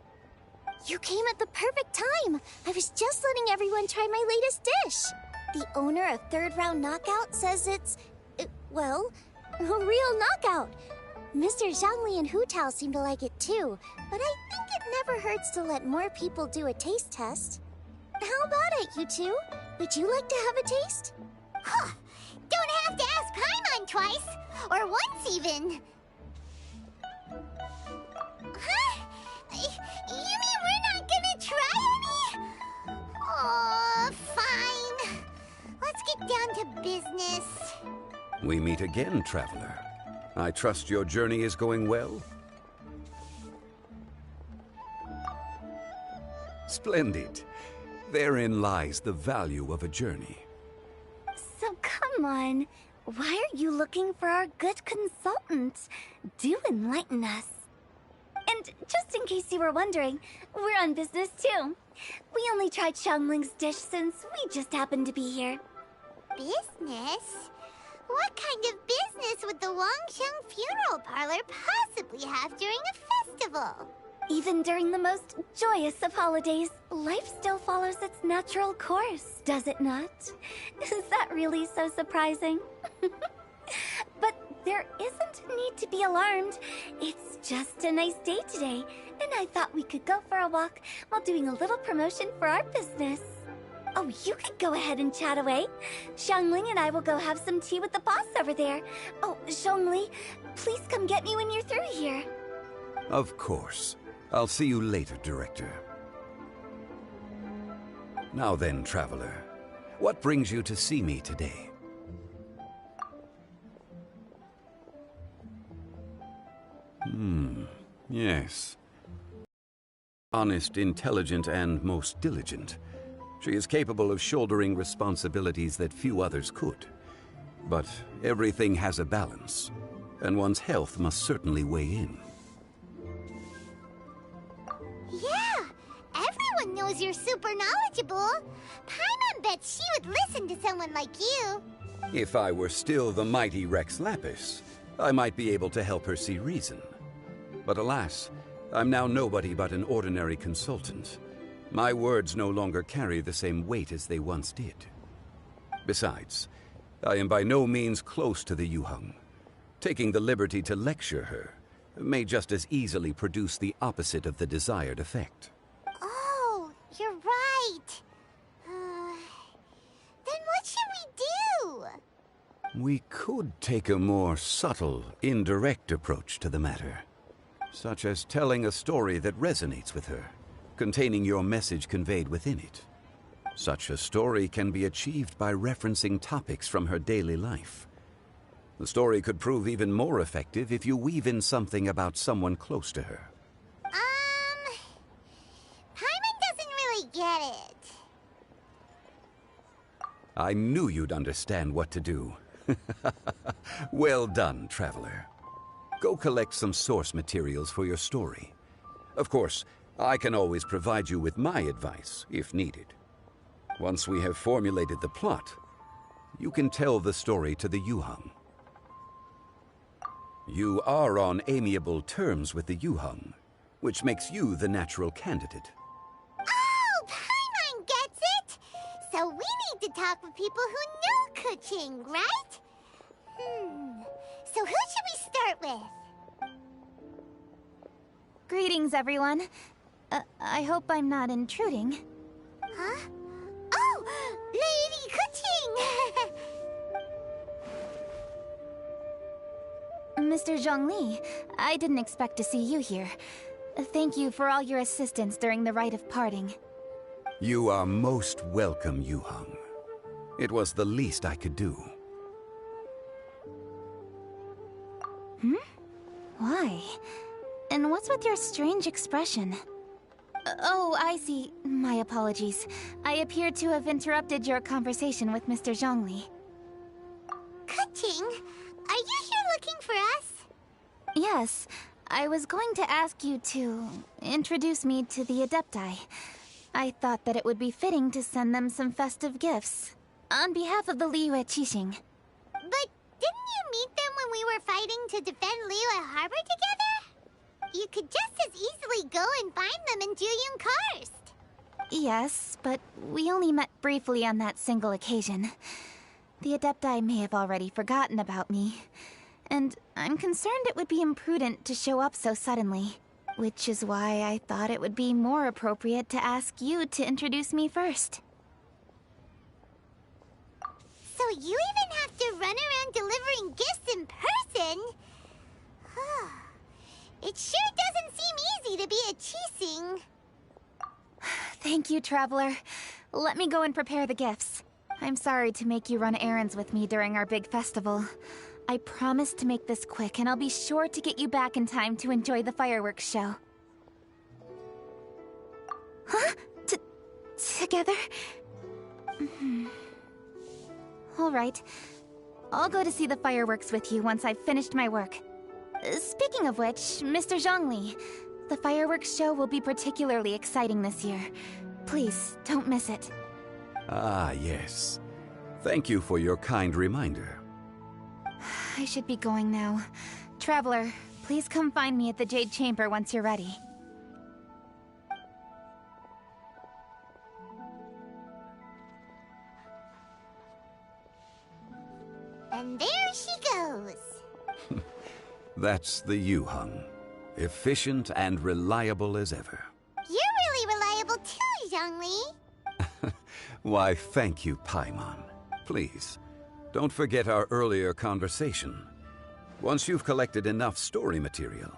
Speaker 5: You came at the perfect time. I was just letting everyone try my latest dish. The owner of Third Round Knockout says it's, well, a real knockout. Mr. Zhongli and Hu Tao seem to like it too, but I think it never hurts to let more people do a taste test. How about it, you two? Would you like to have a taste? Huh. Don't have to ask Paimon twice, or once even. Huh? You mean we're not gonna try any? Oh, fine. Let's get down to business.
Speaker 10: We meet again, Traveler. I trust your journey is going well? Splendid. Therein lies the value of a journey.
Speaker 14: So come on,
Speaker 17: Why are you looking for our good consultant? Do enlighten us. And just in case you were wondering, we're on business too. We only tried Xiangling's dish since we just happened to be here.
Speaker 5: Business? What kind of business would the Wangsheng Funeral Parlor possibly have during a festival?
Speaker 17: Even during the most joyous of holidays, life still follows its natural course, does it not? Is that really so surprising? But there isn't need to be alarmed. It's just a nice day today, and I thought we could go for a walk while doing a little promotion for our business. Oh, you could go ahead and chat away. Xiangling and I will go have some tea with the boss over there. Oh, Zhongli, please come get me when you're through here.
Speaker 10: Of course. I'll see you later, Director. Now then, Traveler, what brings you to see me today? Yes. Honest, intelligent, and most diligent. She is capable of shouldering responsibilities that few others could. But everything has a balance, and one's health must certainly weigh in.
Speaker 5: Yeah, everyone knows you're super knowledgeable. Paimon bets she would listen to someone like you.
Speaker 10: If I were still the mighty Rex Lapis, I might be able to help her see reason. But alas, I'm now nobody but an ordinary consultant. My words no longer carry the same weight as they once did. Besides, I am by no means close to the Yuheng. Taking the liberty to lecture her may just as easily produce the opposite of the desired effect.
Speaker 5: Oh, you're right. Then what should we do?
Speaker 10: We could take a more subtle, indirect approach to the matter, such as telling a story that resonates with her, containing your message conveyed within it. Such a story can be achieved by referencing topics from her daily life. The story could prove even more effective if you weave in something about someone close to her.
Speaker 5: Paimon doesn't really get it.
Speaker 10: I knew you'd understand what to do. Well done, Traveler. Go collect some source materials for your story. Of course, I can always provide you with my advice, if needed. Once we have formulated the plot, you can tell the story to the Yuheng. You are on amiable terms with the Yuheng, which makes you the natural candidate.
Speaker 5: Oh, Paimon gets it! So we need to talk with people who know Kuching, right? So who should we start with?
Speaker 3: Greetings, everyone. I hope I'm not intruding.
Speaker 5: Huh? Oh! Lady Kuching!
Speaker 3: Mr. Zhongli, I didn't expect to see you here. Thank you for all your assistance during the rite of parting.
Speaker 10: You are most welcome, Yuheng. It was the least I could do.
Speaker 3: Why? And what's with your strange expression? Oh, I see. My apologies. I appear to have interrupted your conversation with Mr. Zhongli.
Speaker 5: Kuching, are you here looking for us?
Speaker 3: Yes. I was going to ask you to introduce me to the Adepti. I thought that it would be fitting to send them some festive gifts. On behalf of the Liyue Qixing.
Speaker 5: But didn't you meet them when we were fighting to defend Liyue Harbor together? You could just as easily go and find them in Juyun Karst.
Speaker 3: Yes, but we only met briefly on that single occasion. The Adepti may have already forgotten about me. And I'm concerned it would be imprudent to show up so suddenly. Which is why I thought it would be more appropriate to ask you to introduce me first.
Speaker 5: So you even have to run around delivering gifts in person? It sure doesn't seem easy to be a Qixing.
Speaker 3: Thank you, Traveler. Let me go and prepare the gifts. I'm sorry to make you run errands with me during our big festival. I promise to make this quick, and I'll be sure to get you back in time to enjoy the fireworks show. Huh? Together? All right. I'll go to see the fireworks with you once I've finished my work. Speaking of which, Mr. Zhongli, the fireworks show will be particularly exciting this year. Please, don't miss it.
Speaker 10: Ah, yes. Thank you for your kind reminder.
Speaker 3: I should be going now. Traveler, please come find me at the Jade Chamber once you're ready.
Speaker 5: And there she goes.
Speaker 10: That's the Yuheng. Efficient and reliable as ever.
Speaker 5: You're really reliable too, Zhongli.
Speaker 10: Why, thank you, Paimon. Please, don't forget our earlier conversation. Once you've collected enough story material,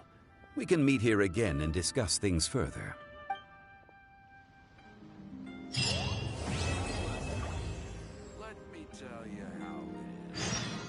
Speaker 10: we can meet here again and discuss things further.
Speaker 9: Let me tell you how it is.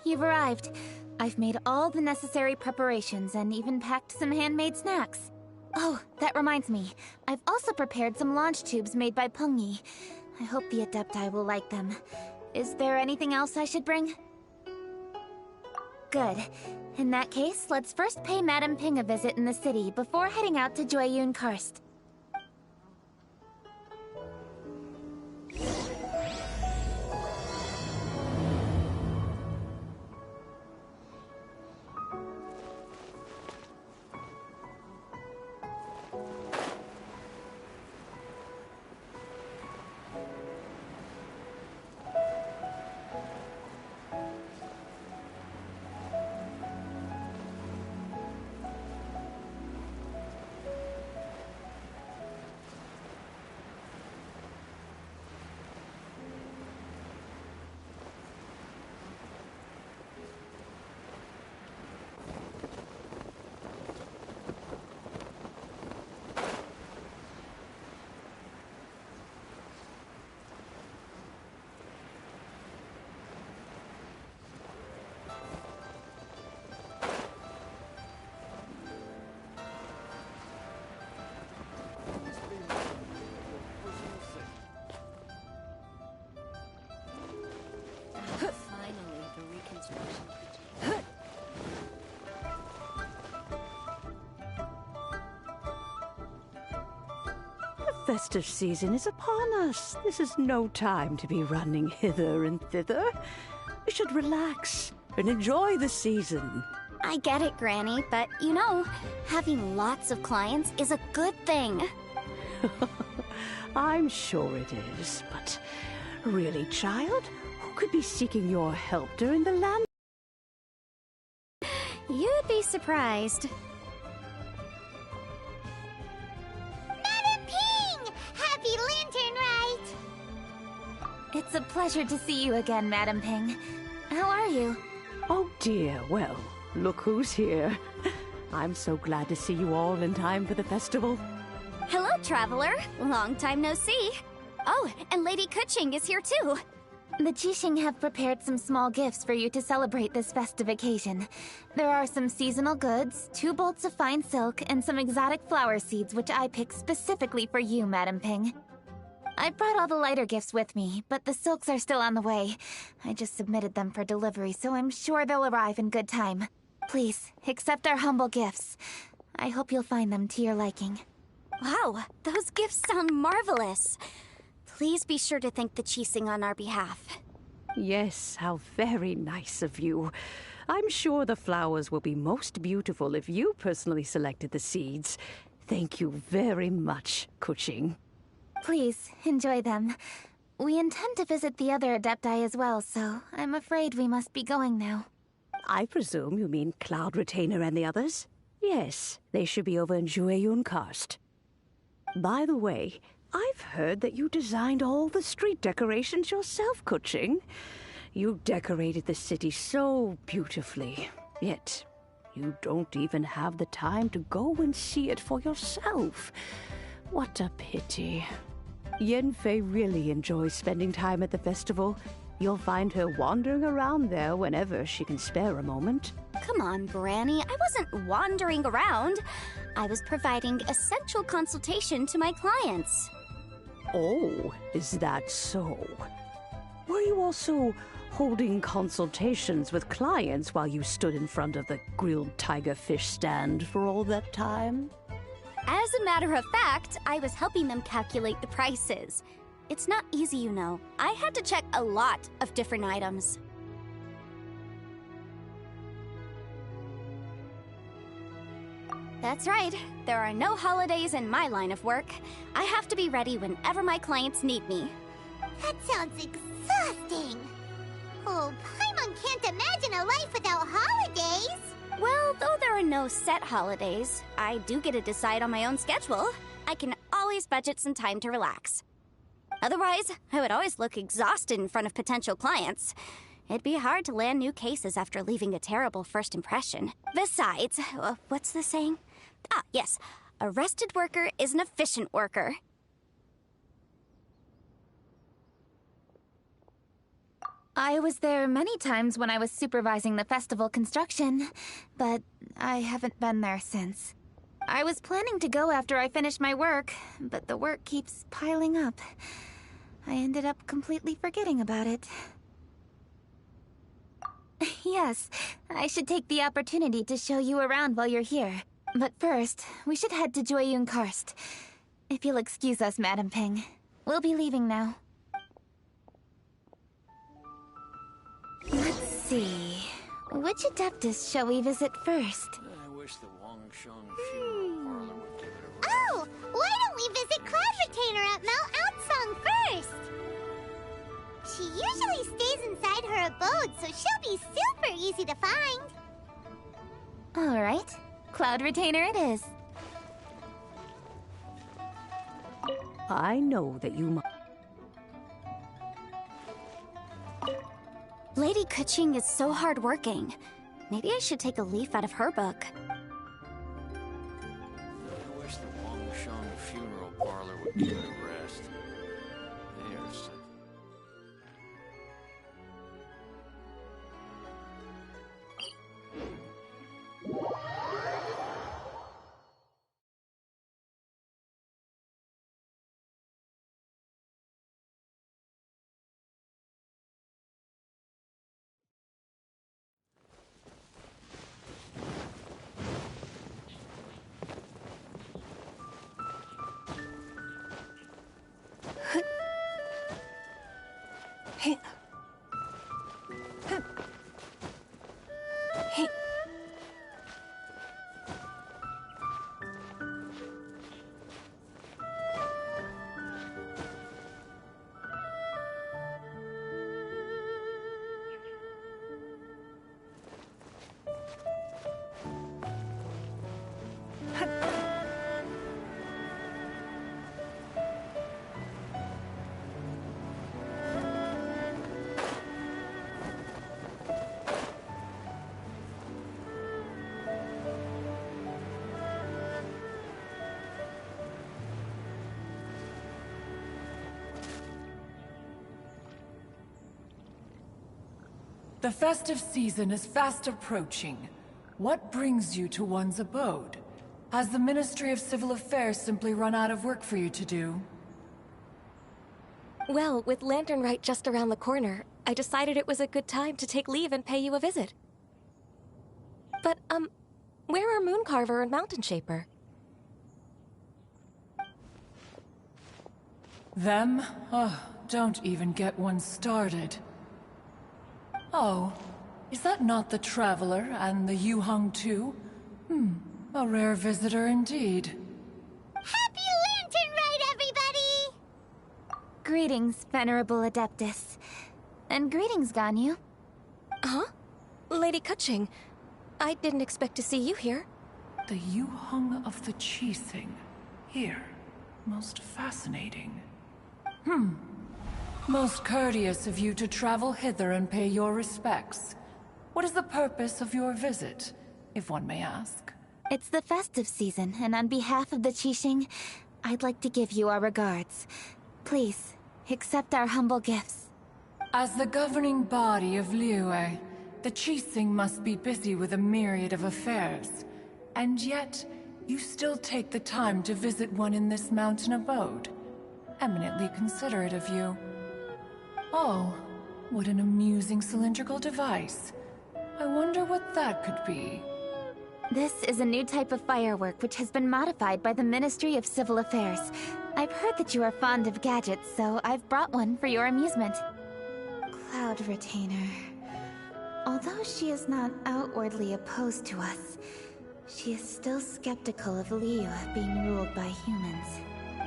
Speaker 3: You've arrived. I've made all the necessary preparations and even packed some handmade snacks. Oh, that reminds me. I've also prepared some launch tubes made by Pengyi. I hope the Adepti will like them. Is there anything else I should bring? Good. In that case, let's first pay Madame Ping a visit in the city before heading out to Jueyun Karst.
Speaker 17: Finally, the reconstruction.
Speaker 11: The festive season is upon us. This is no time to be running hither and thither. We should relax and enjoy the season.
Speaker 17: I get it, Granny, but you know, having lots of clients is a good thing.
Speaker 11: I'm sure it is, but really, child, who could be seeking your help during the land?
Speaker 3: would be surprised.
Speaker 5: Madam Ping! Happy Lantern Rite!
Speaker 3: It's a pleasure to see you again, Madam Ping. How are you?
Speaker 11: Oh dear, well, look who's here. I'm so glad to see you all in time for the festival.
Speaker 3: Hello, traveler. Long time no see. Oh, and Lady Kuching is here too. The Jixing have prepared some small gifts for you to celebrate this festive occasion. There are some seasonal goods, 2 bolts of fine silk, and some exotic flower seeds which I picked specifically for you, Madam Ping. I brought all the lighter gifts with me, but the silks are still on the way. I just submitted them for delivery, so I'm sure they'll arrive in good time. Please, accept our humble gifts. I hope you'll find them to your liking.
Speaker 13: Wow, those gifts sound marvelous. Please be sure to thank the Jixing on our behalf.
Speaker 11: Yes, how very nice of you. I'm sure the flowers will be most beautiful if you personally selected the seeds. Thank you very much, Kuching.
Speaker 3: Please, enjoy them. We intend to visit the other Adepti as well, so I'm afraid we must be going now.
Speaker 11: I presume you mean Cloud Retainer and the others? Yes, they should be over in Jueyun Karst. By the way, I've heard that you designed all the street decorations yourself, Kuching. You decorated the city so beautifully, yet you don't even have the time to go and see it for yourself. What a pity. Yanfei really enjoys spending time at the festival. You'll find her wandering around there whenever she can spare a moment.
Speaker 13: Come on, Granny. I wasn't wandering around. I was providing essential consultation to my clients.
Speaker 11: Oh, is that so? Were you also holding consultations with clients while you stood in front of the grilled tiger fish stand for all that time?
Speaker 13: As a matter of fact, I was helping them calculate the prices. It's not easy, you know. I had to check a lot of different items. That's right. There are no holidays in my line of work. I have to be ready whenever my clients need me.
Speaker 5: That sounds exhausting. Oh, Paimon can't imagine a life without holidays.
Speaker 13: Well, though there are no set holidays, I do get to decide on my own schedule. I can always budget some time to relax. Otherwise, I would always look exhausted in front of potential clients. It'd be hard to land new cases after leaving a terrible first impression. Besides, what's the saying? Ah, yes. A rested worker is an efficient worker.
Speaker 3: I was there many times when I was supervising the festival construction, but I haven't been there since. I was planning to go after I finished my work, but the work keeps piling up. I ended up completely forgetting about it. Yes, I should take the opportunity to show you around while you're here. But first, we should head to Jueyun Karst. If you'll excuse us, Madam Ping. We'll be leaving now. Let's see. Which Adeptus shall we visit first?
Speaker 21: I wish the Wangsheng funeral parlor would give it a
Speaker 5: Oh, why don't we visit Cloud Retainer at Mount Outsong first? She usually stays inside her abode, so she'll be super easy to find.
Speaker 3: All right. Cloud Retainer it is.
Speaker 11: I know that you must.
Speaker 13: Lady Kuching is so hardworking. Maybe I should take a leaf out of her book.
Speaker 21: I wish the Wangsheng funeral parlor would give it a rest. There's...
Speaker 3: Hey. Hey.
Speaker 15: The festive season is fast approaching. What brings you to one's abode? Has the Ministry of Civil Affairs simply run out of work for you to do?
Speaker 4: Well, with Lantern Rite just around the corner, I decided it was a good time to take leave and pay you a visit. But, where are Mooncarver and Mountain Shaper?
Speaker 15: Them? Oh, don't even get one started. Oh, is that not the Traveler and the Yuheng too? A rare visitor indeed.
Speaker 5: Happy Lantern Rite, everybody!
Speaker 3: Greetings, Venerable Adeptus. And greetings, Ganyu.
Speaker 4: Huh? Lady Kuching, I didn't expect to see you here.
Speaker 15: The Yuheng of the Qixing. Here. Most fascinating. Most courteous of you to travel hither and pay your respects. What is the purpose of your visit, if one may ask?
Speaker 3: It's the festive season, and on behalf of the Qixing, I'd like to give you our regards. Please, accept our humble gifts.
Speaker 15: As the governing body of Liyue, the Qixing must be busy with a myriad of affairs. And yet, you still take the time to visit one in this mountain abode. Eminently considerate of you. Oh, what an amusing cylindrical device. I wonder what that could be.
Speaker 3: This is a new type of firework which has been modified by the Ministry of Civil Affairs. I've heard that you are fond of gadgets, so I've brought one for your amusement. Cloud Retainer. Although she is not outwardly opposed to us, she is still skeptical of Liyue being ruled by humans.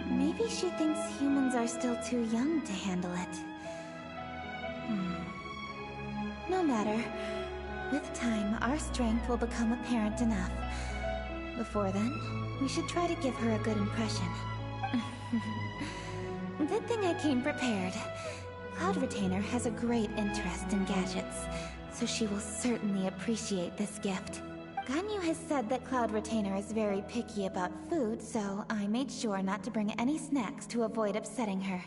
Speaker 3: Maybe she thinks humans are still too young to handle it. No matter. With time, our strength will become apparent enough. Before then, we should try to give her a good impression. Good thing I came prepared. Cloud Retainer has a great interest in gadgets, so she will certainly appreciate this gift. Ganyu has said that Cloud Retainer is very picky about food, so I made sure not to bring any snacks to avoid upsetting her.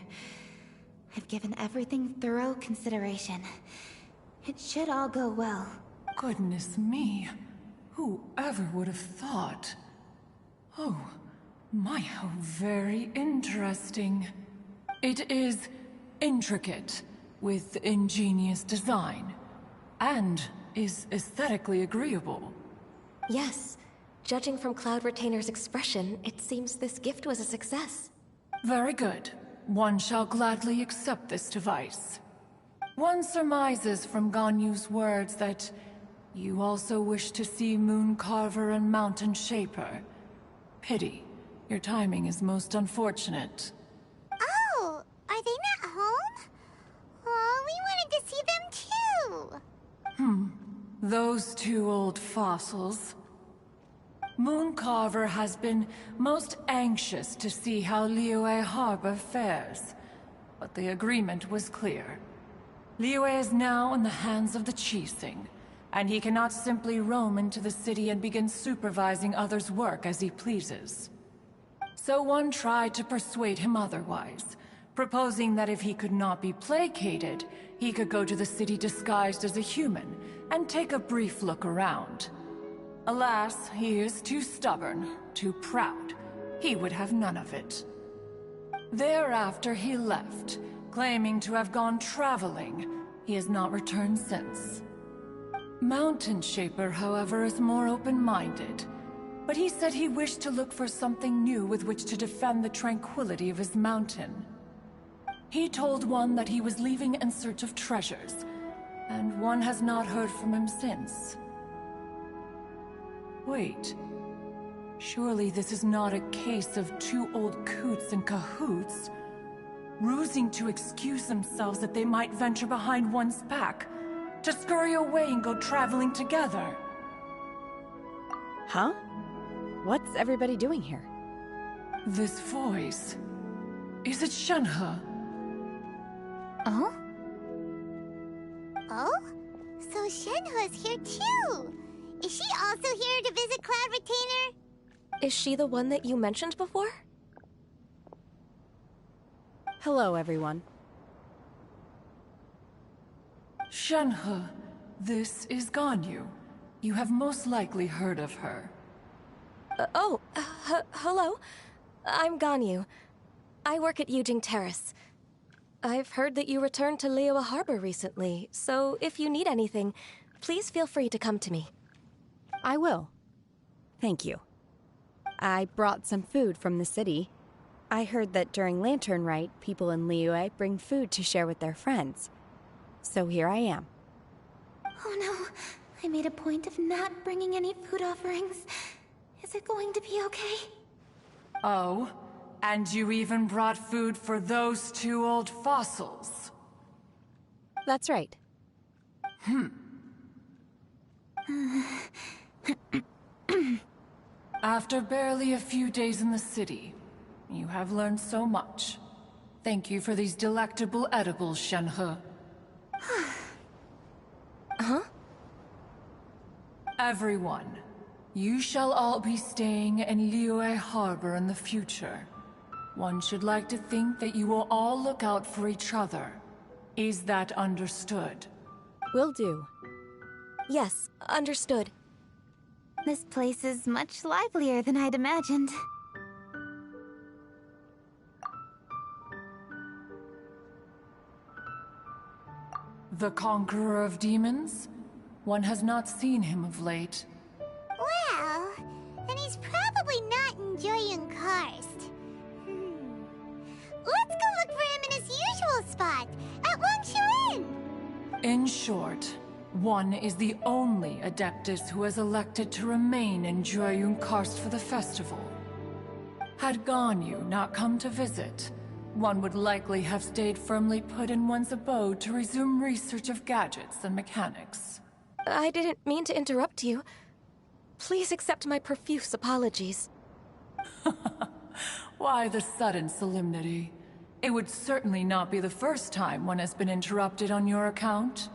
Speaker 3: I've given everything thorough consideration. It should all go well.
Speaker 15: Goodness me. Whoever would have thought? Oh, my, how very interesting. It is intricate, with ingenious design, and is aesthetically agreeable.
Speaker 4: Yes. Judging from Cloud Retainer's expression, it seems this gift was a success.
Speaker 15: Very good. One shall gladly accept this device. One surmises from Ganyu's words that you also wish to see Mooncarver and Mountain Shaper. Pity. Your timing is most unfortunate.
Speaker 5: Oh, are they not home? Oh, we wanted to see them too.
Speaker 15: Those two old fossils. Mooncarver has been most anxious to see how Liyue Harbor fares, but the agreement was clear. Liyue is now in the hands of the Qixing, and he cannot simply roam into the city and begin supervising others' work as he pleases. So one tried to persuade him otherwise, proposing that if he could not be placated, he could go to the city disguised as a human and take a brief look around. Alas, he is too stubborn, too proud. He would have none of it. Thereafter he left, claiming to have gone traveling. He has not returned since. Mountain Shaper, however, is more open-minded. But he said he wished to look for something new with which to defend the tranquility of his mountain. He told one that he was leaving in search of treasures, and one has not heard from him since. Wait. Surely this is not a case of two old coots in cahoots, rusing to excuse themselves that they might venture behind one's back, to scurry away and go traveling together.
Speaker 6: Huh? What's everybody doing here?
Speaker 15: This voice... Is it Shenhe?
Speaker 3: Oh?
Speaker 5: Oh? So Shenhe's here too! Is she also here to visit Cloud Retainer?
Speaker 4: Is she the one that you mentioned before?
Speaker 6: Hello, everyone.
Speaker 15: Shenhe, This is Ganyu. You have most likely heard of her.
Speaker 4: Hello. I'm Ganyu. I work at Yujing Terrace. I've heard that you returned to Liyue Harbor recently, so if you need anything, please feel free to come to me.
Speaker 6: I will. Thank you. I brought some food from the city. I heard that during Lantern Rite, people in Liyue bring food to share with their friends. So here I am.
Speaker 3: Oh no, I made a point of not bringing any food offerings. Is it going to be okay?
Speaker 15: Oh, and you even brought food for those two old fossils.
Speaker 6: That's right.
Speaker 15: After barely a few days in the city, you have learned so much. Thank you for these delectable edibles, Shenhe.
Speaker 4: Huh?
Speaker 15: Everyone, you shall all be staying in Liyue Harbor in the future. One should like to think that you will all look out for each other. Is that understood?
Speaker 6: Will do.
Speaker 4: Yes, understood.
Speaker 3: This place is much livelier than I'd imagined.
Speaker 15: The Conqueror of Demons? One has not seen him of late.
Speaker 5: Well, then he's probably not enjoying Karst. Let's go look for him in his usual spot, at Wangshu Inn!
Speaker 15: In short, one is the only Adeptus who has elected to remain in Jueyun Karst for the festival. Had Ganyu not come to visit, one would likely have stayed firmly put in one's abode to resume research of gadgets and mechanics.
Speaker 4: I didn't mean to interrupt you. Please accept my profuse apologies.
Speaker 15: Why the sudden solemnity? It would certainly not be the first time one has been interrupted on your account.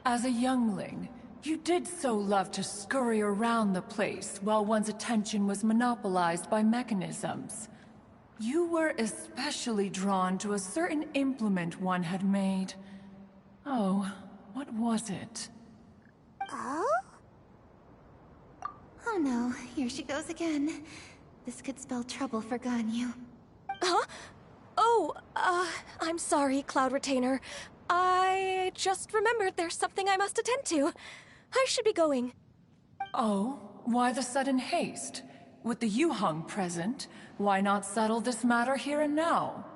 Speaker 15: As a youngling, you did so love to scurry around the place while one's attention was monopolized by mechanisms. You were especially drawn to a certain implement one had made. Oh, what was it?
Speaker 3: Oh? Oh no, here she goes again. This could spell trouble for Ganyu.
Speaker 4: Huh? Oh, I'm sorry, Cloud Retainer. I just remembered there's something I must attend to. I should be going.
Speaker 15: Oh, why the sudden haste? With the Yuheng present, why not settle this matter here and now?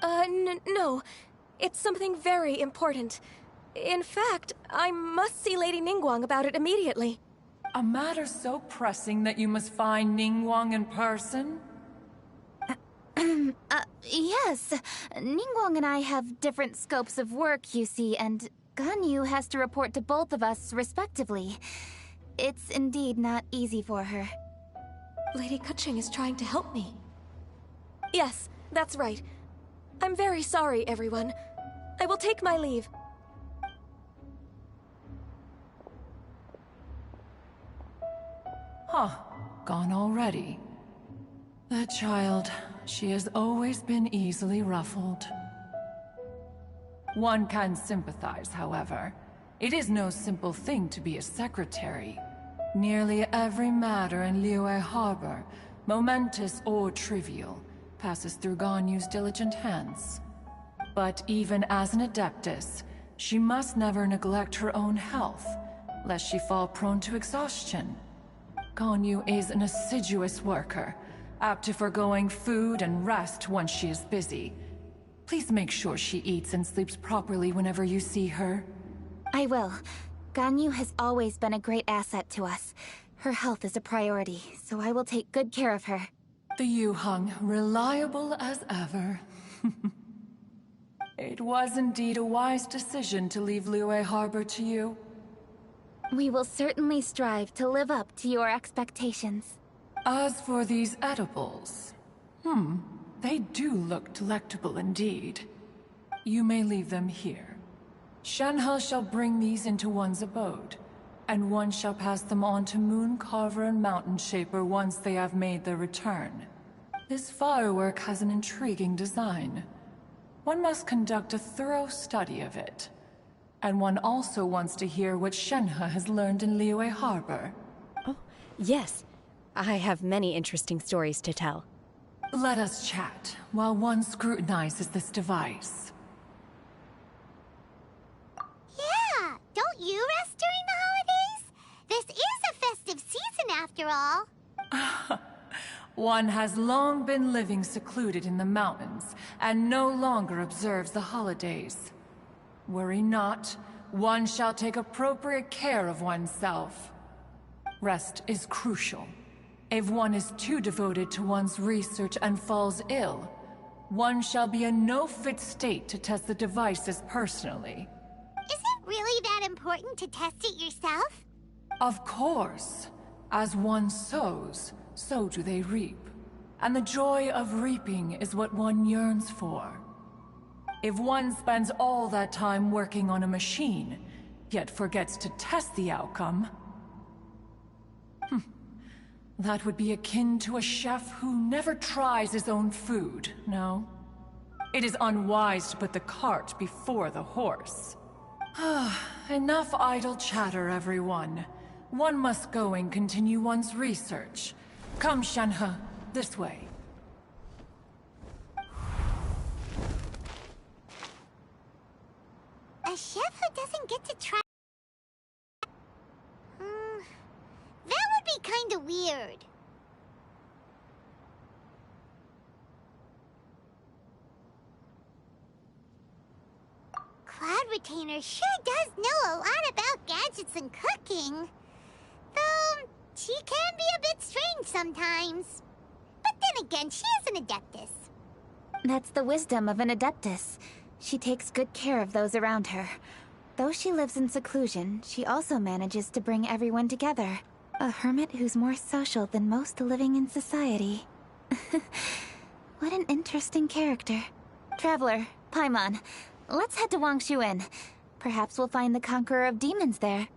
Speaker 4: No. It's something very important. In fact, I must see Lady Ningguang about it immediately.
Speaker 15: A matter so pressing that you must find Ningguang in person?
Speaker 3: Yes. Ningguang and I have different scopes of work, you see, and Ganyu has to report to both of us respectively. It's indeed not easy for her.
Speaker 4: Lady Kuching is trying to help me. Yes, that's right. I'm very sorry, everyone. I will take my leave.
Speaker 15: Huh, gone already. That child, she has always been easily ruffled. One can sympathize, however. It is no simple thing to be a secretary. Nearly every matter in Liyue Harbor, momentous or trivial, passes through Ganyu's diligent hands. But even as an Adeptus, she must never neglect her own health, lest she fall prone to exhaustion. Ganyu is an assiduous worker, apt to foregoing food and rest once she is busy. Please make sure she eats and sleeps properly whenever you see her.
Speaker 3: I will. Ganyu has always been a great asset to us. Her health is a priority, so I will take good care of her.
Speaker 15: The Yuheng, reliable as ever. It was indeed a wise decision to leave Liyue Harbor to you.
Speaker 3: We will certainly strive to live up to your expectations.
Speaker 15: As for these edibles, they do look delectable indeed. You may leave them here. Shenhe shall bring these into one's abode, and one shall pass them on to Mooncarver and Mountain Shaper once they have made their return. This firework has an intriguing design. One must conduct a thorough study of it. And one also wants to hear what Shenhe has learned in Liyue Harbor.
Speaker 6: Oh, yes. I have many interesting stories to tell.
Speaker 15: Let us chat while one scrutinizes this device.
Speaker 5: Yeah, don't you rest during the holidays? This is a festive season after all.
Speaker 15: One has long been living secluded in the mountains and no longer observes the holidays. Worry not, one shall take appropriate care of oneself. Rest is crucial. If one is too devoted to one's research and falls ill, one shall be in no fit state to test the devices personally.
Speaker 5: Is it really that important to test it yourself?
Speaker 15: Of course. As one sows, so do they reap. And the joy of reaping is what one yearns for. If one spends all that time working on a machine, yet forgets to test the outcome, that would be akin to a chef who never tries his own food, no? It is unwise to put the cart before the horse. Enough idle chatter, everyone. One must go and continue one's research. Come, Shenhe, this way.
Speaker 5: A chef who doesn't get to try... that would be kinda weird. Cloud Retainer sure does know a lot about gadgets and cooking. Though, she can be a bit strange sometimes. But then again, she is an Adeptus.
Speaker 3: That's the wisdom of an Adeptus. She takes good care of those around her. Though she lives in seclusion, she also manages to bring everyone together. A hermit who's more social than most living in society. What an interesting character. Traveler, Paimon, let's head to Wangshuin. Perhaps we'll find the Conqueror of Demons there.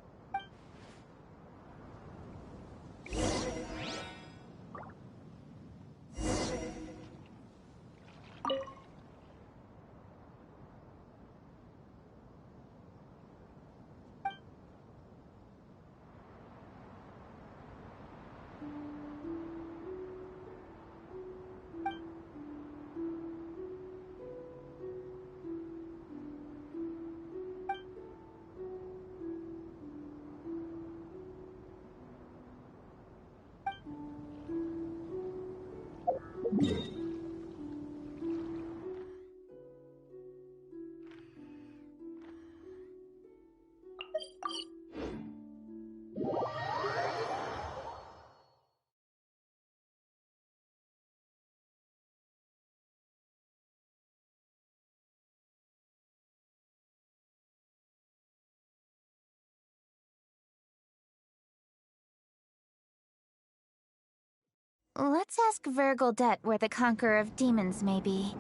Speaker 3: Let's ask Vergildet where the Conqueror of Demons may be.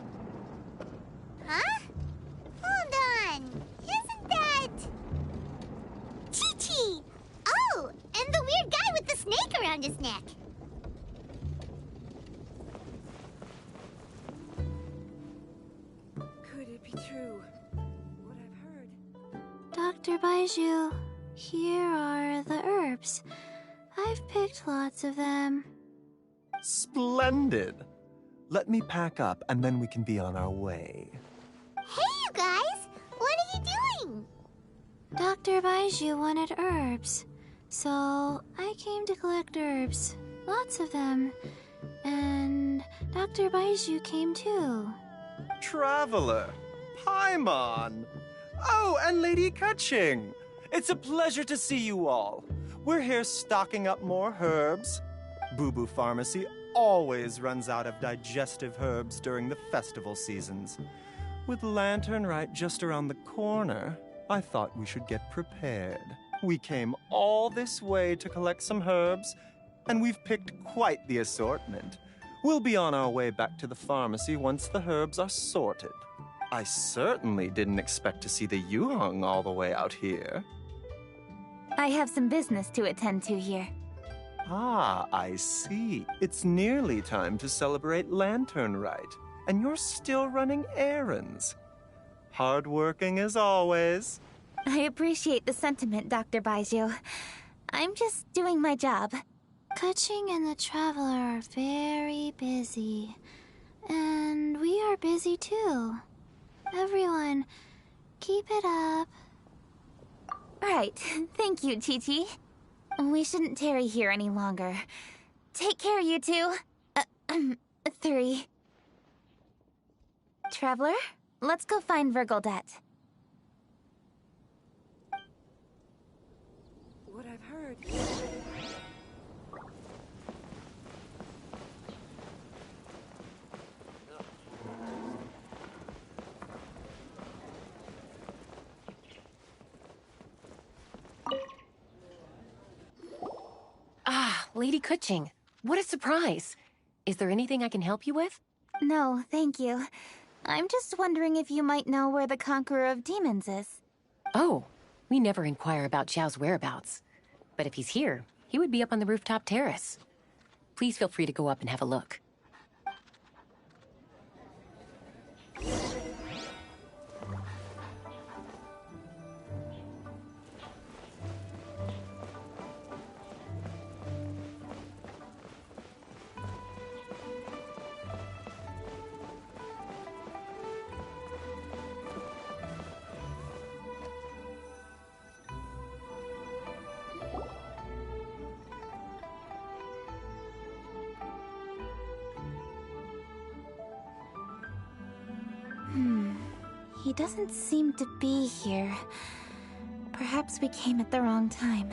Speaker 5: Huh? Hold on. Isn't that... Chi-Chi! Oh, and the weird guy with the snake around his neck.
Speaker 14: Could it be true? What I've heard?
Speaker 17: Dr. Baiju, here are the herbs. I've picked lots of them.
Speaker 2: Splendid! Let me pack up, and then we can be on our way.
Speaker 5: Hey, you guys! What are you doing?
Speaker 17: Dr. Baiju wanted herbs, so I came to collect herbs. Lots of them. And Dr. Baiju came too.
Speaker 2: Traveler! Paimon! Oh, and Lady Kutching! It's a pleasure to see you all. We're here stocking up more herbs. Boo Boo Pharmacy always runs out of digestive herbs during the festival seasons. With Lantern right just around the corner, I thought we should get prepared. We came all this way to collect some herbs, and we've picked quite the assortment. We'll be on our way back to the pharmacy once the herbs are sorted. I certainly didn't expect to see the Yuheng all the way out here.
Speaker 3: I have some business to attend to here.
Speaker 2: Ah, I see. It's nearly time to celebrate Lantern Rite, and you're still running errands. Hardworking as always.
Speaker 3: I appreciate the sentiment, Dr. Baijiu. I'm just doing my job.
Speaker 5: Kuching and the Traveler are very busy. And we are busy too. Everyone, keep it up.
Speaker 3: Right. Thank you, Chi-Chi. We shouldn't tarry here any longer. Take care, you two. 3. Traveler, let's go find Virgoldette.
Speaker 11: What I've heard...
Speaker 16: Ah, Lady Kuching. What a surprise. Is there anything I can help you with?
Speaker 3: No, thank you. I'm just wondering if you might know where the Conqueror of Demons is.
Speaker 16: Oh, we never inquire about Xiao's whereabouts. But if he's here, he would be up on the rooftop terrace. Please feel free to go up and have a look.
Speaker 3: He doesn't seem to be here. Perhaps we came at the wrong time.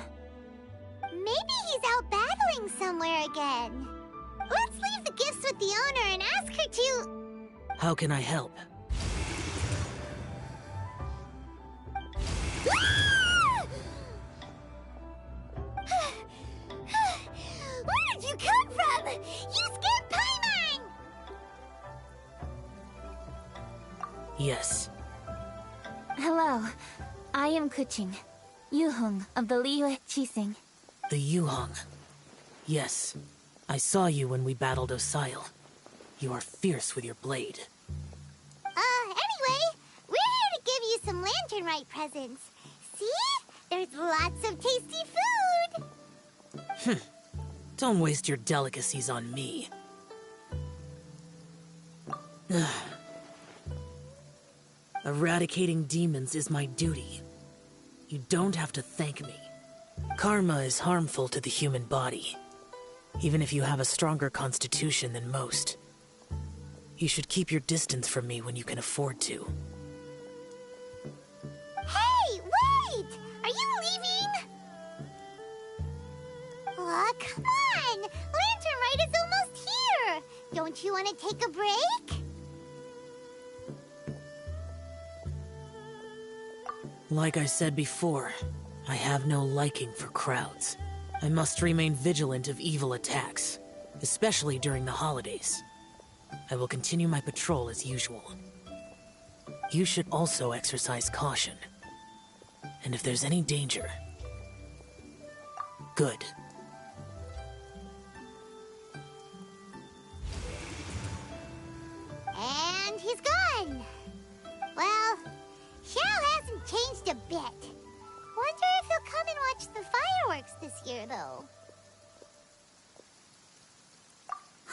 Speaker 5: Maybe he's out battling somewhere again. Let's leave the gifts with the owner and ask her to...
Speaker 18: How can I help?
Speaker 5: Where did you come from? You scared Paimon!
Speaker 18: Yes.
Speaker 3: Hello. I am Kuching, Yuhong of the Liyue Qixing.
Speaker 18: The Yuhong. Yes. I saw you when we battled Osile. You are fierce with your blade.
Speaker 5: Anyway, we're here to give you some Lanternrite presents. See? There's lots of tasty food!
Speaker 18: Don't waste your delicacies on me. Eradicating demons is my duty. You don't have to thank me. Karma is harmful to the human body, even if you have a stronger constitution than most. You should keep your distance from me when you can afford to.
Speaker 5: Hey, wait! Are you leaving? Aw, come on! Lanternrite is almost here! Don't you want to take a break?
Speaker 18: Like I said before, I have no liking for crowds. I must remain vigilant of evil attacks, especially during the holidays. I will continue my patrol as usual. You should also exercise caution. And if there's any danger... Good.
Speaker 5: And he's gone! Well, Xiao hasn't changed a bit. Wonder if he'll come and watch the fireworks this year, though.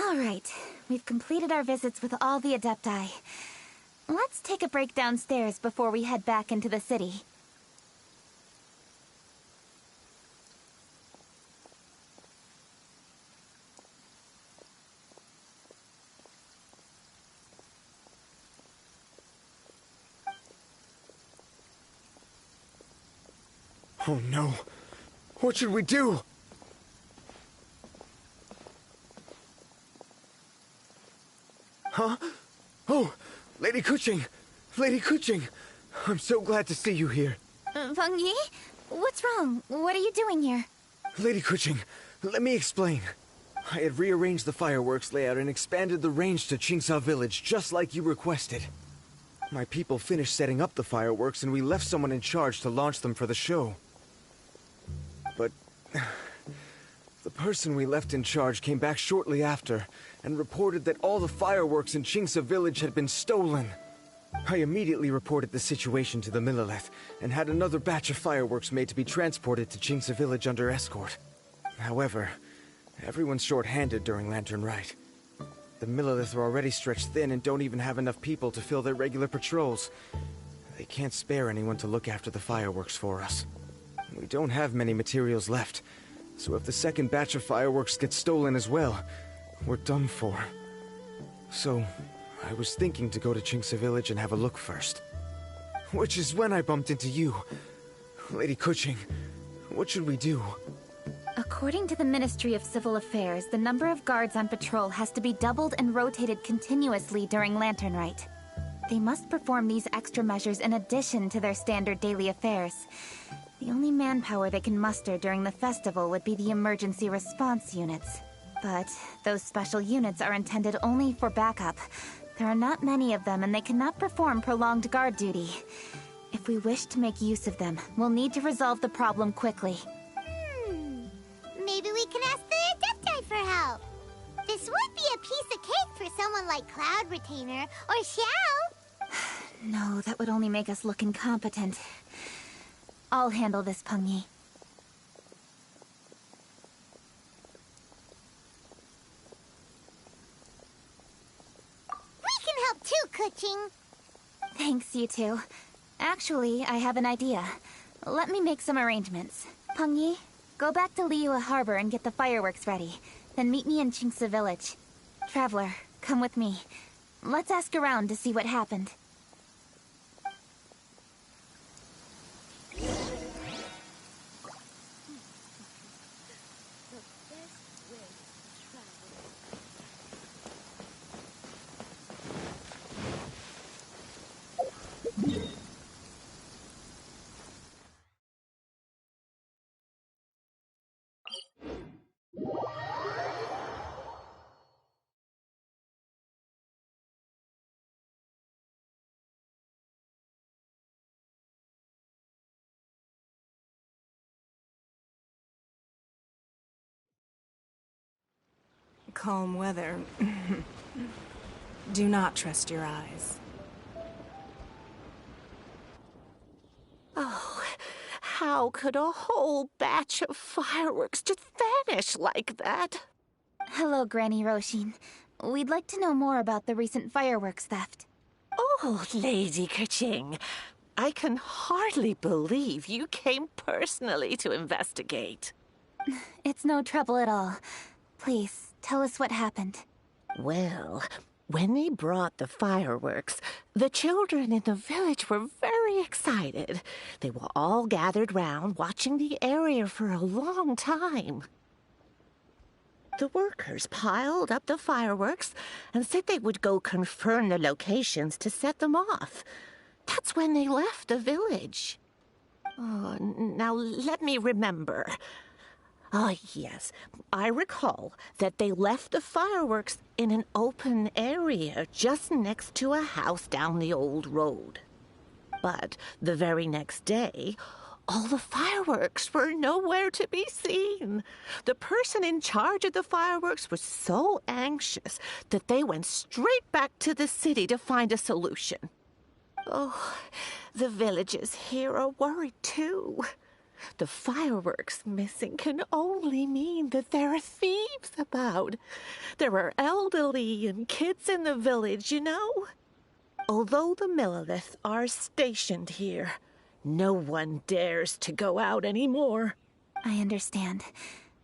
Speaker 3: All right. We've completed our visits with all the Adepti. Let's take a break downstairs before we head back into the city.
Speaker 12: Oh no. What should we do? Huh? Oh, Lady Kuching! Lady Kuching! I'm so glad to see you here.
Speaker 3: Feng Yi? What's wrong? What are you doing here?
Speaker 12: Lady Kuching, let me explain. I had rearranged the fireworks layout and expanded the range to Qingsa Village, just like you requested. My people finished setting up the fireworks and we left someone in charge to launch them for the show. But... the person we left in charge came back shortly after and reported that all the fireworks in Qingsa Village had been stolen. I immediately reported the situation to the Millelith and had another batch of fireworks made to be transported to Jingsa village under escort. However, everyone's short-handed during Lantern Rite. The Millelith are already stretched thin and don't even have enough people to fill their regular patrols. They can't spare anyone to look after the fireworks for us. We don't have many materials left, so if the second batch of fireworks gets stolen as well, we're done for. So, I was thinking to go to Jingsa village and have a look first. Which is when I bumped into you. Lady Kuching, what should we do?
Speaker 3: According to the Ministry of Civil Affairs, the number of guards on patrol has to be doubled and rotated continuously during Lantern Rite. They must perform these extra measures in addition to their standard daily affairs. The only manpower they can muster during the festival would be the emergency response units. But those special units are intended only for backup. There are not many of them, and they cannot perform prolonged guard duty. If we wish to make use of them, we'll need to resolve the problem quickly.
Speaker 5: Maybe we can ask the Adepti for help. This would be a piece of cake for someone like Cloud Retainer or Xiao.
Speaker 3: No, that would only make us look incompetent. I'll handle this, Pengyi.
Speaker 5: We can help too, Kuching.
Speaker 3: Thanks, you two. Actually, I have an idea. Let me make some arrangements. Pengyi, go back to Liyue Harbor and get the fireworks ready. Then meet me in Jingsa village. Traveler, come with me. Let's ask around to see what happened.
Speaker 1: Calm weather. Do not trust your eyes.
Speaker 19: Oh, how could a whole batch of fireworks just vanish like that?
Speaker 3: Hello, Granny Roshin. We'd like to know more about the recent fireworks theft.
Speaker 19: Oh, Lady Kuching, I can hardly believe you came personally to investigate.
Speaker 3: It's no trouble at all. Please, tell us what happened.
Speaker 19: Well, when they brought the fireworks, the children in the village were very excited. They were all gathered round, watching the area for a long time. The workers piled up the fireworks and said they would go confirm the locations to set them off. That's when they left the village. Oh, now let me remember. Ah, yes. I recall that they left the fireworks in an open area just next to a house down the old road. But the very next day, all the fireworks were nowhere to be seen. The person in charge of the fireworks was so anxious that they went straight back to the city to find a solution. Oh, the villagers here are worried too. The fireworks missing can only mean that there are thieves about. There are elderly and kids in the village, you know. Although the Millelith are stationed here, no one dares to go out anymore.
Speaker 3: I understand.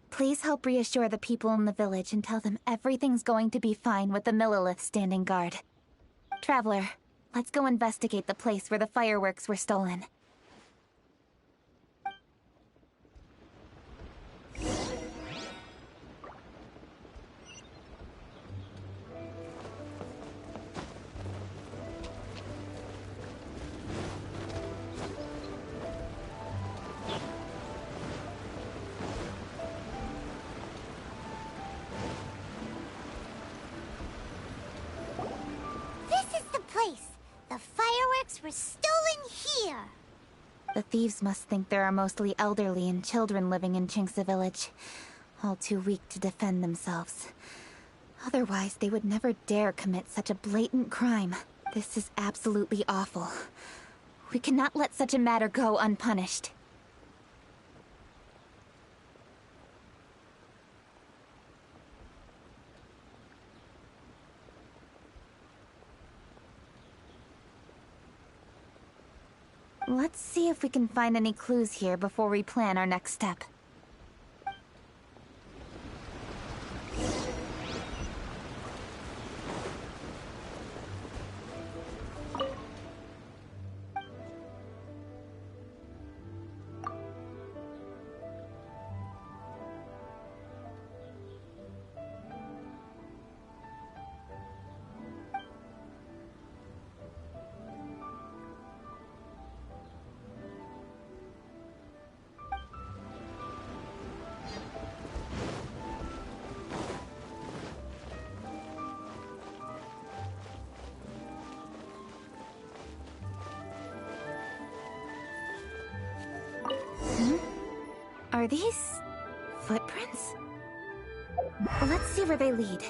Speaker 3: Please help reassure the people in the village and tell them everything's going to be fine with the Millelith standing guard. Traveler, let's go investigate the place where the fireworks were stolen.
Speaker 5: The fireworks were stolen here.
Speaker 3: The thieves must think there are mostly elderly and children living in Jingsa village, all too weak to defend themselves. Otherwise, they would never dare commit such a blatant crime. This is absolutely awful. We cannot let such a matter go unpunished. Let's see if we can find any clues here before we plan our next step. Are these footprints? Let's see where they lead.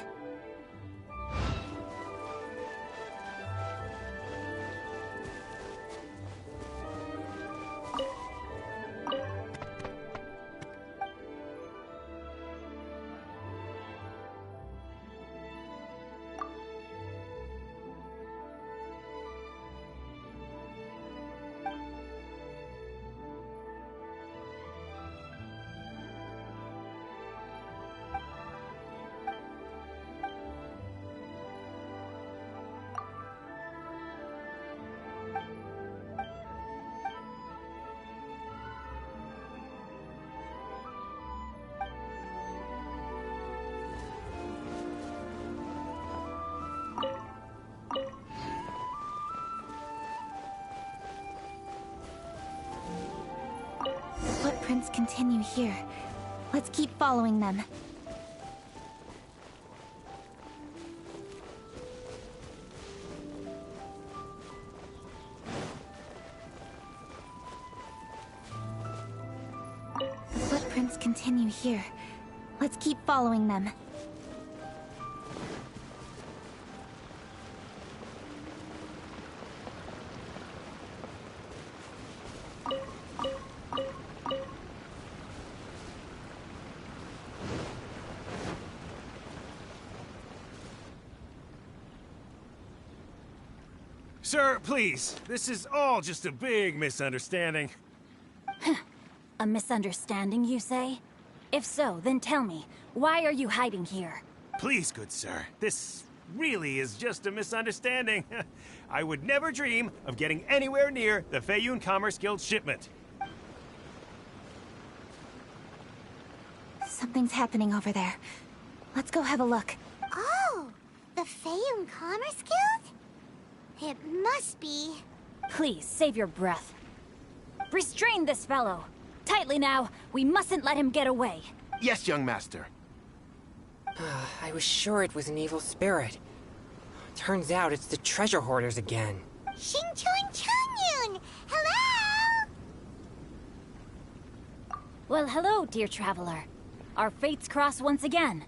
Speaker 3: Footprints continue here. Let's keep following them. The footprints continue here. Let's keep following them.
Speaker 7: Sir, please. This is all just a big misunderstanding.
Speaker 3: A misunderstanding, you say? If so, then tell me, why are you hiding here?
Speaker 7: Please, good sir. This really is just a misunderstanding. I would never dream of getting anywhere near the Feiyun Commerce Guild shipment.
Speaker 3: Something's happening over there. Let's go have a look.
Speaker 5: Oh, the Feiyun Commerce Guild? It must be.
Speaker 3: Please, save your breath. Restrain this fellow. Tightly now. We mustn't let him get away.
Speaker 8: Yes, young master.
Speaker 20: I was sure it was an evil spirit. Turns out it's the treasure hoarders again.
Speaker 5: Xingqiu Changyun! Hello!
Speaker 3: Well, hello, dear traveler. Our fates cross once again.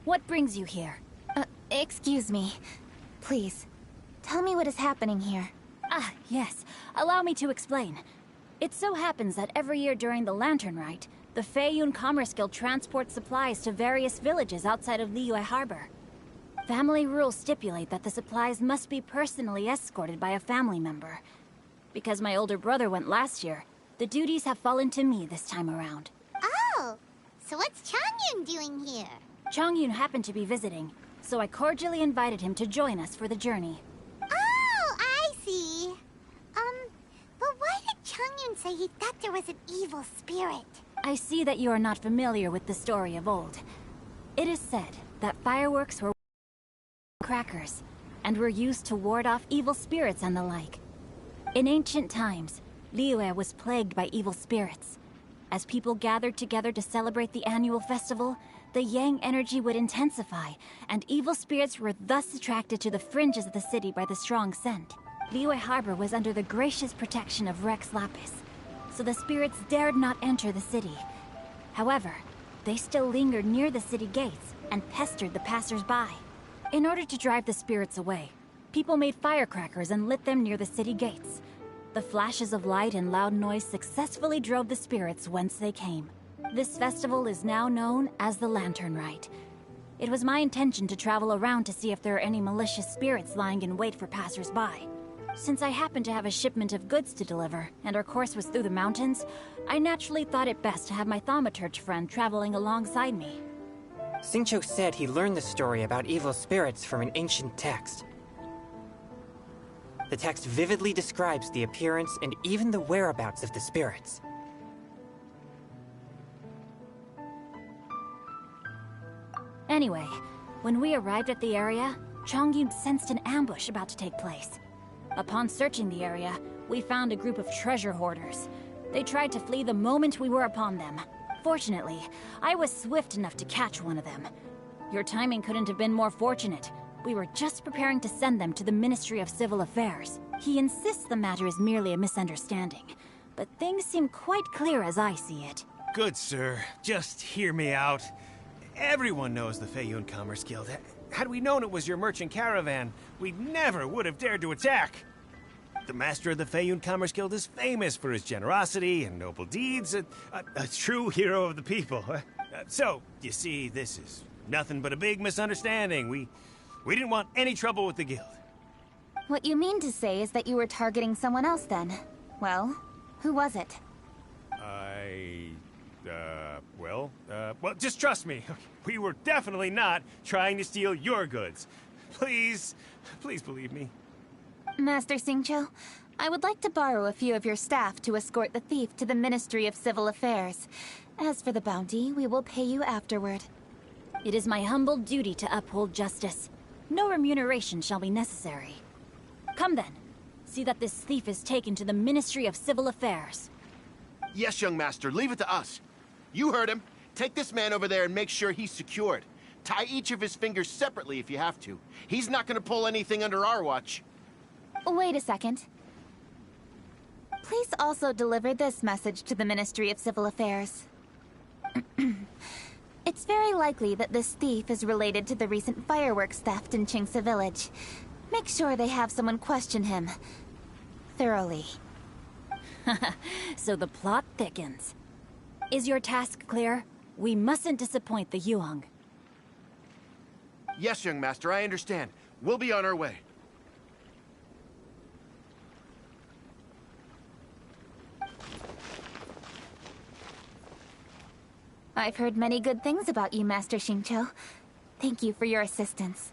Speaker 3: What brings you here? Excuse me. Please, tell me what is happening here. Ah, yes. Allow me to explain. It so happens that every year during the Lantern Rite, the Feiyun Commerce Guild transports supplies to various villages outside of Liyue Harbor. Family rules stipulate that the supplies must be personally escorted by a family member. Because my older brother went last year, the duties have fallen to me this time around.
Speaker 5: Oh, so what's Changyun doing here?
Speaker 3: Changyun happened to be visiting, so I cordially invited him to join us for the journey.
Speaker 5: Oh, I see. But why did Changyun say he thought there was an evil spirit?
Speaker 3: I see that you are not familiar with the story of old. It is said that fireworks were crackers, and were used to ward off evil spirits and the like. In ancient times, Liyue was plagued by evil spirits. As people gathered together to celebrate the annual festival, the Yang energy would intensify, and evil spirits were thus attracted to the fringes of the city by the strong scent. Liyue Harbor was under the gracious protection of Rex Lapis, so the spirits dared not enter the city. However, they still lingered near the city gates and pestered the passers-by. In order to drive the spirits away, People made firecrackers and lit them near the city gates. The flashes of light and loud noise successfully drove the spirits whence they came. This festival is now known as the Lantern Rite. It was my intention to travel around to see if there are any malicious spirits lying in wait for passers-by. Since I happened to have a shipment of goods to deliver, and our course was through the mountains, I naturally thought it best to have my thaumaturge friend traveling alongside me.
Speaker 20: Xingqiu said he learned the story about evil spirits from an ancient text. The text vividly describes the appearance and even the whereabouts of the spirits.
Speaker 3: Anyway, when we arrived at the area, Chongyun sensed an ambush about to take place. Upon searching the area, we found a group of treasure hoarders. They tried to flee the moment we were upon them. Fortunately, I was swift enough to catch one of them. Your timing couldn't have been more fortunate. We were just preparing to send them to the Ministry of Civil Affairs. He insists the matter is merely a misunderstanding, but things seem quite clear as I see it.
Speaker 7: Good, sir. Just hear me out. Everyone knows the Feiyun Commerce Guild. Had we known it was your merchant caravan, we never would have dared to attack. The master of the Feiyun Commerce Guild is famous for his generosity and noble deeds, a true hero of the people. So, you see, this is nothing but a big misunderstanding. We didn't want any trouble with the guild.
Speaker 3: What you mean to say is that you were targeting someone else then? Well, who was it?
Speaker 7: Well, just trust me. We were definitely not trying to steal your goods. Please believe me.
Speaker 3: Master Xingqiu, I would like to borrow a few of your staff to escort the thief to the Ministry of Civil Affairs. As for the bounty, we will pay you afterward. It is my humble duty to uphold justice. No remuneration shall be necessary. Come then. See that this thief is taken to the Ministry of Civil Affairs.
Speaker 8: Yes, young master, leave it to us. You heard him. Take this man over there and make sure he's secured. Tie each of his fingers separately if you have to. He's not gonna pull anything under our watch.
Speaker 3: Wait a second. Please also deliver this message to the Ministry of Civil Affairs. It's very likely that this thief is related to the recent fireworks theft in Qingce Village. Make sure they have someone question him thoroughly. So the plot thickens. Is your task clear? We mustn't disappoint the Yuang.
Speaker 8: Yes, young master, I understand. We'll be on our way.
Speaker 3: I've heard many good things about you, Master Xingqiu. Thank you for your assistance.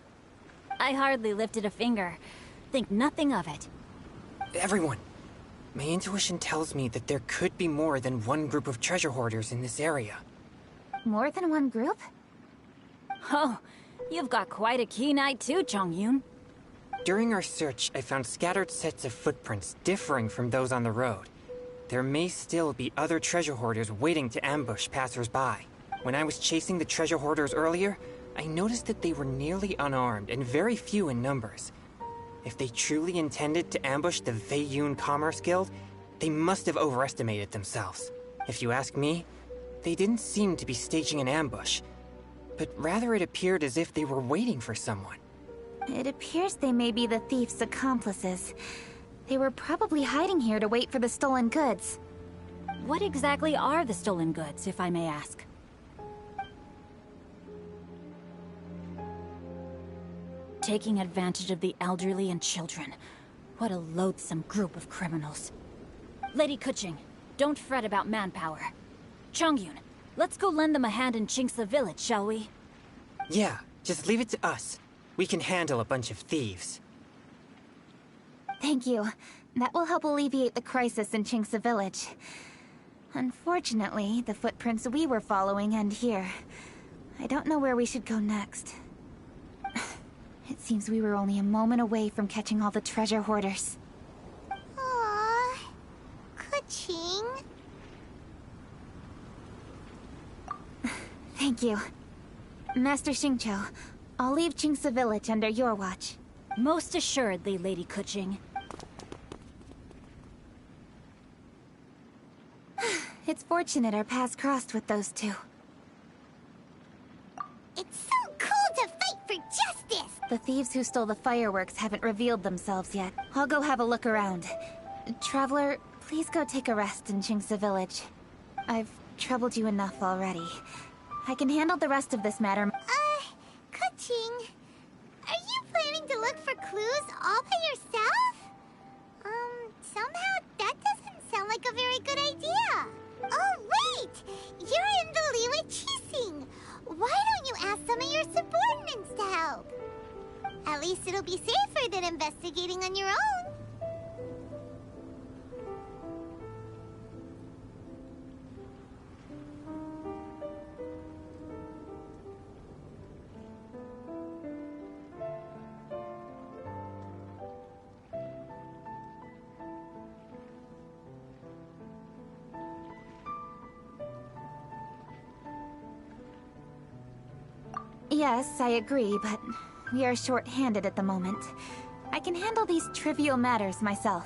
Speaker 3: I hardly lifted a finger. Think nothing of it.
Speaker 20: Everyone, my intuition tells me that there could be more than one group of treasure hoarders in this area.
Speaker 3: More than one group? Oh, you've got quite a keen eye too, Chongyun.
Speaker 20: During our search, I found scattered sets of footprints differing from those on the road. There may still be other treasure hoarders waiting to ambush passers-by. When I was chasing the treasure hoarders earlier, I noticed that they were nearly unarmed and very few in numbers. If they truly intended to ambush the Feiyun Commerce Guild, they must have overestimated themselves. If you ask me, they didn't seem to be staging an ambush, but rather it appeared as if they were waiting for someone.
Speaker 3: It appears they may be the thief's accomplices. They were probably hiding here to wait for the stolen goods. What exactly are the stolen goods, if I may ask? Taking advantage of the elderly and children. What a loathsome group of criminals. Lady Kuching, don't fret about manpower. Chongyun, let's go lend them a hand in Qingce Village, shall we?
Speaker 20: Yeah, just leave it to us. We can handle a bunch of thieves.
Speaker 3: Thank you. That will help alleviate the crisis in Qingce Village. Unfortunately, the footprints we were following end here. I don't know where we should go next. It seems we were only a moment away from catching all the treasure hoarders.
Speaker 5: Aww. Kuching.
Speaker 3: Thank you. Master Xingqiu, I'll leave Qingce Village under your watch. Most assuredly, Lady Kuching. It's fortunate our paths crossed with those two.
Speaker 5: It's so cool to fight for justice!
Speaker 3: The thieves who stole the fireworks haven't revealed themselves yet. I'll go have a look around. Traveler, please go take a rest in Qingce Village. I've troubled you enough already. I can handle the rest of this matter.
Speaker 5: Kuching, are you planning to look for clues all by yourself? Somehow that doesn't sound like a very good idea. Oh, wait! You're in the Liwa Chising. Why don't you ask some of your subordinates to help? At least it'll be safer than investigating on your own.
Speaker 3: Yes, I agree, but we are short-handed at the moment. I can handle these trivial matters myself.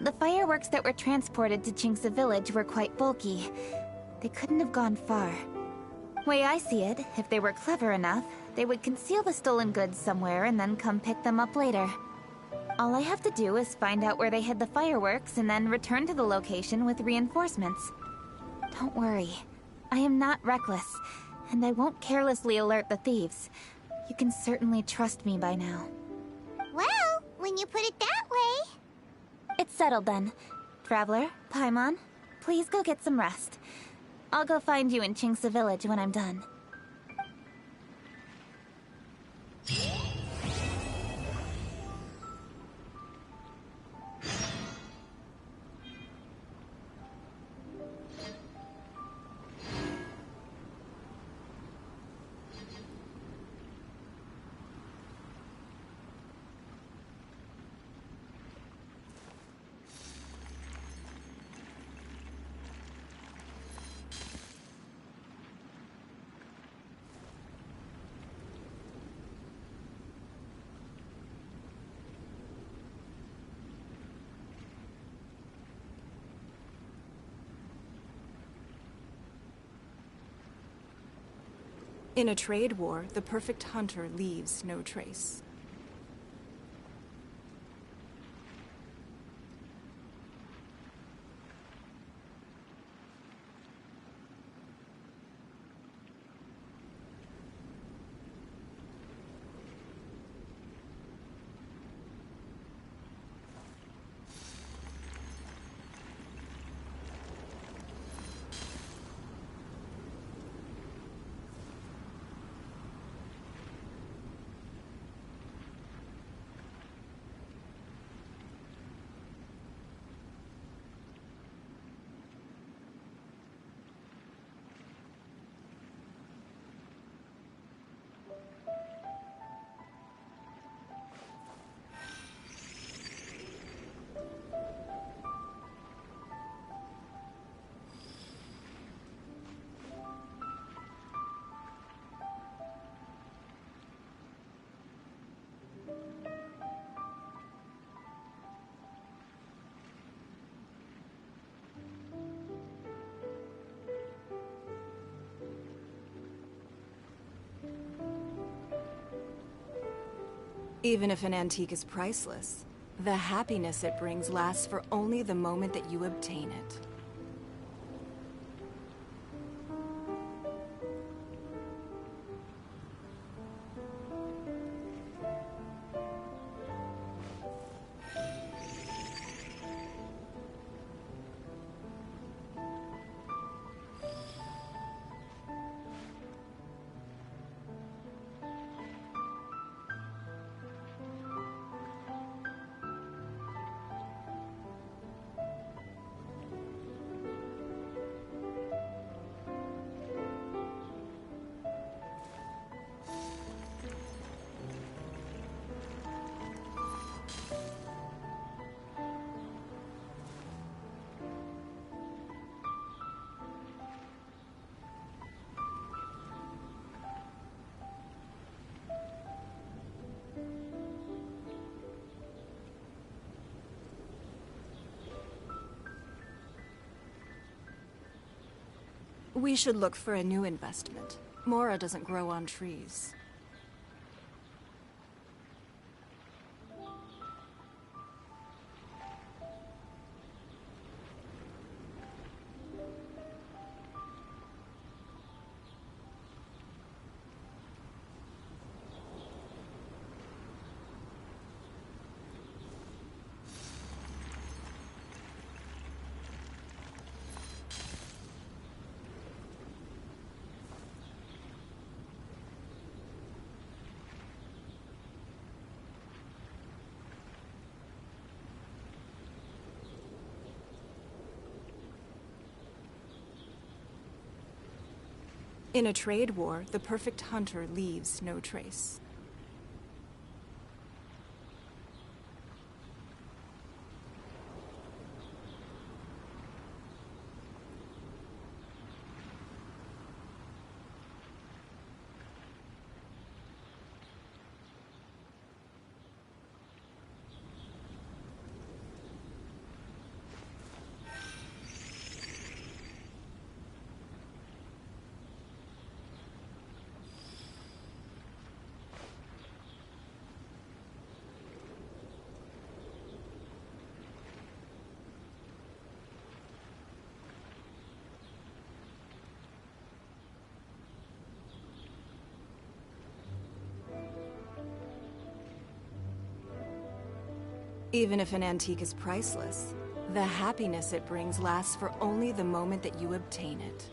Speaker 3: The fireworks that were transported to Qingce Village were quite bulky. They couldn't have gone far. Way I see it, if they were clever enough, they would conceal the stolen goods somewhere and then come pick them up later. All I have to do is find out where they hid the fireworks and then return to the location with reinforcements. Don't worry. I am not reckless, and I won't carelessly alert the thieves. You can certainly trust me by now.
Speaker 5: Well, when you put it that way...
Speaker 3: It's settled then. Traveler, Paimon, please go get some rest. I'll go find you in Qingce Village when I'm done.
Speaker 1: In a trade war, the perfect hunter leaves no trace. Even if an antique is priceless, the happiness it brings lasts for only the moment that you obtain it. We should look for a new investment. Mora doesn't grow on trees. In a trade war, the perfect hunter leaves no trace. Even if an antique is priceless, the happiness it brings lasts for only the moment that you obtain it.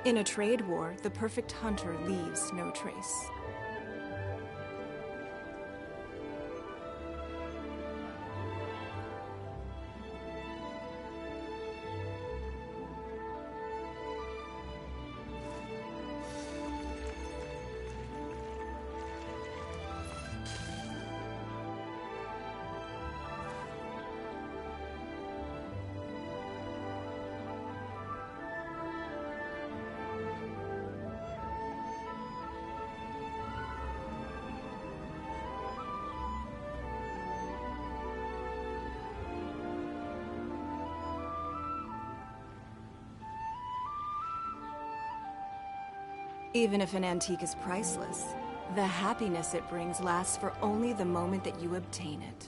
Speaker 1: In a trade war, the perfect hunter leaves no trace. Even if an antique is priceless, the happiness it brings lasts for only the moment that you obtain it.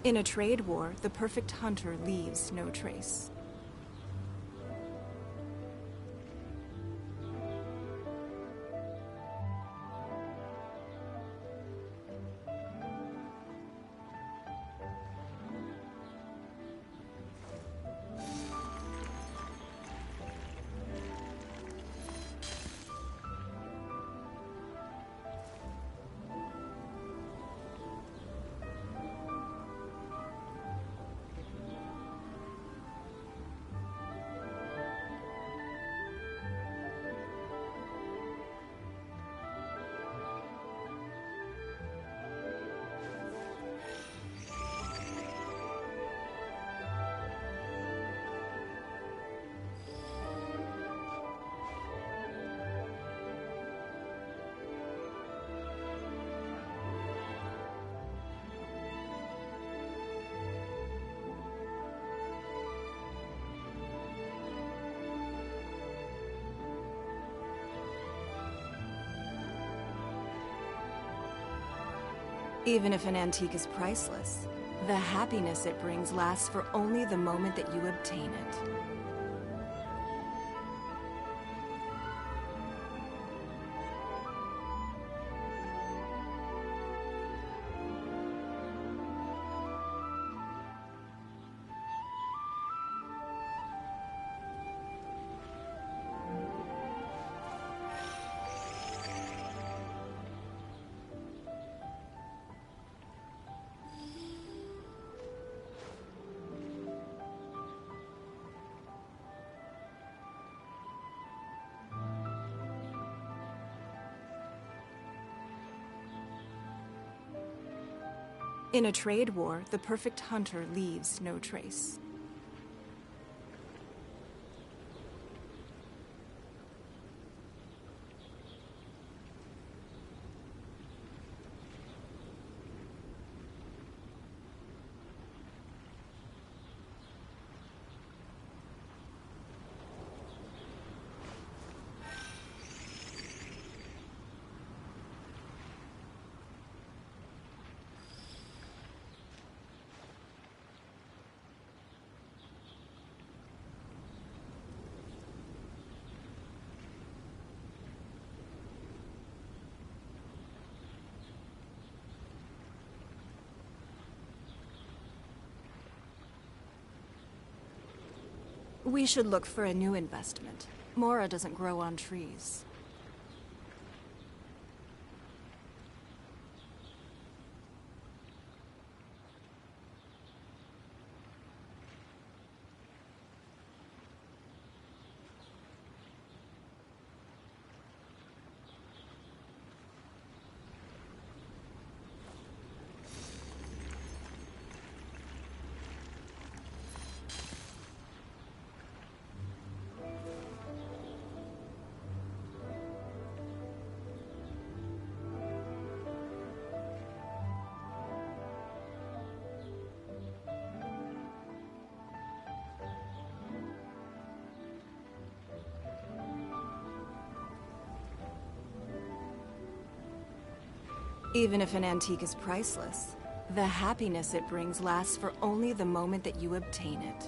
Speaker 1: In a trade war, the perfect hunter leaves no trace. Even if an antique is priceless, the happiness it brings lasts for only the moment that you obtain it. In a trade war, the perfect hunter leaves no trace. We should look for a new investment. Mora doesn't grow on trees. Even if an antique is priceless, the happiness it brings lasts for only the moment that you obtain it.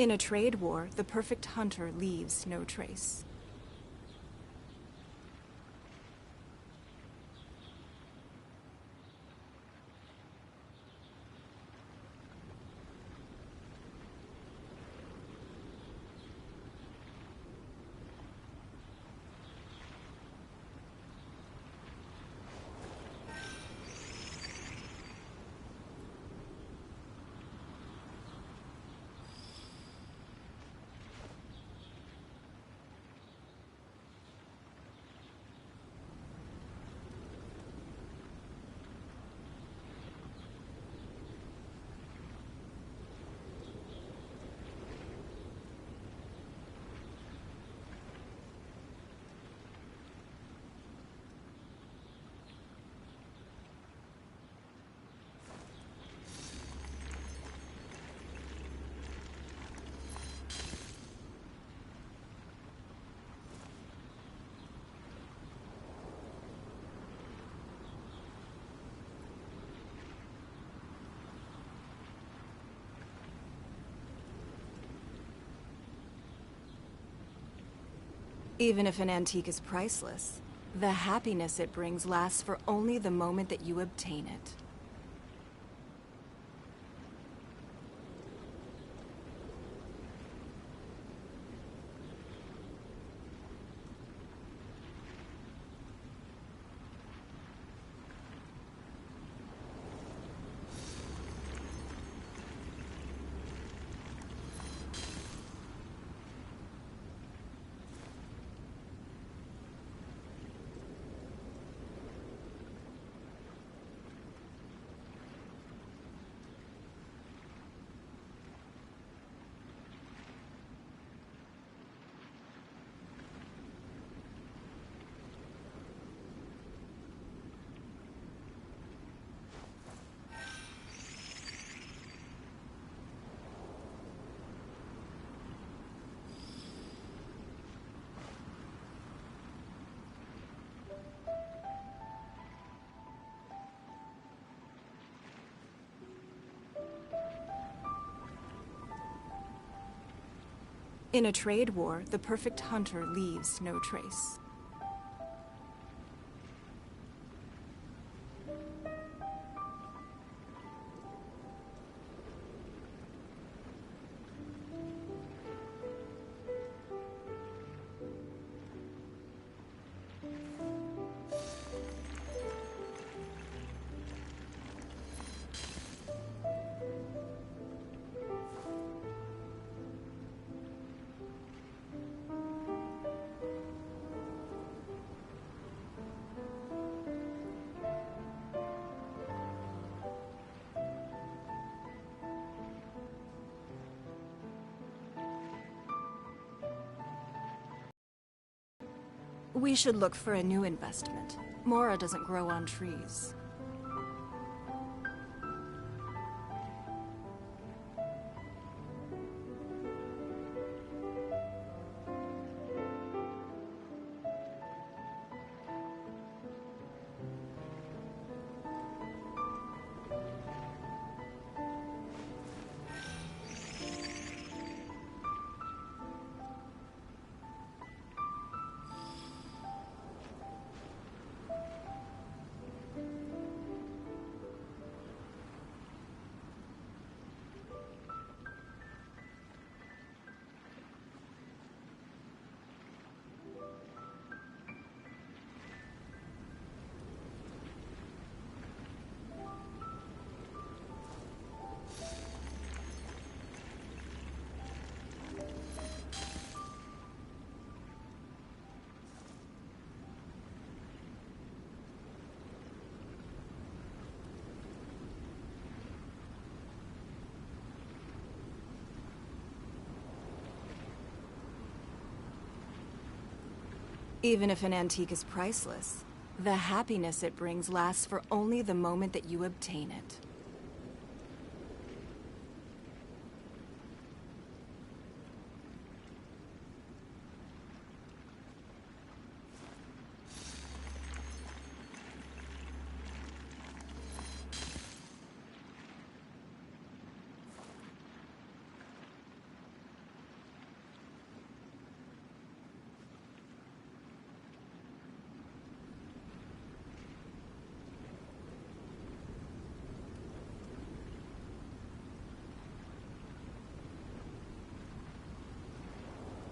Speaker 1: In a trade war, the perfect hunter leaves no trace. Even if an antique is priceless, the happiness it brings lasts for only the moment that you obtain it. In a trade war, the perfect hunter leaves no trace. We should look for a new investment. Mora doesn't grow on trees. Even if an antique is priceless, the happiness it brings lasts for only the moment that you obtain it.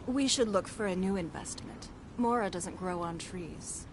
Speaker 1: We should look for a new investment. Mora doesn't grow on trees.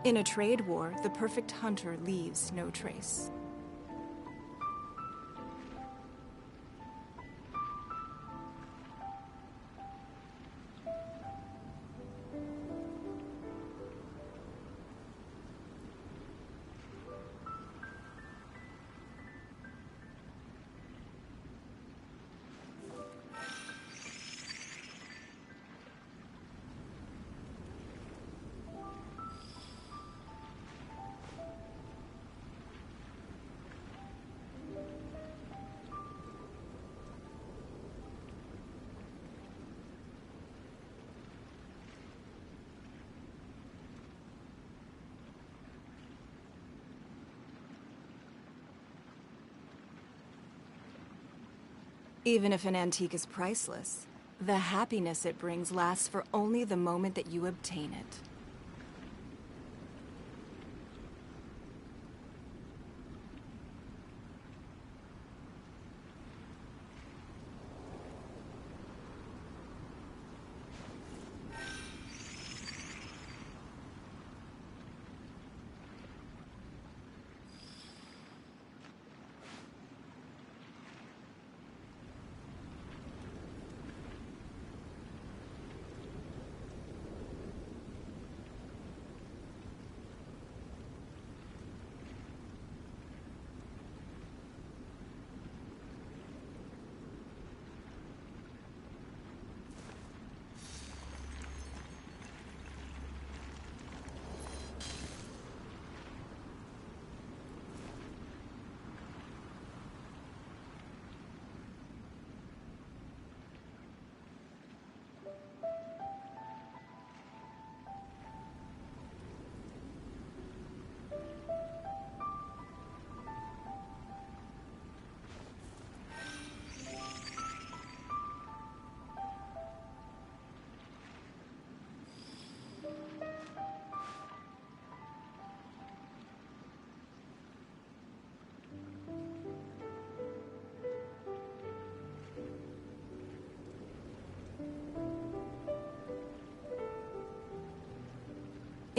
Speaker 1: In a trade war, the perfect hunter leaves no trace. Even if an antique is priceless, the happiness it brings lasts for only the moment that you obtain it.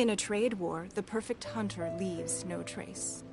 Speaker 1: In a trade war, the perfect hunter leaves no trace.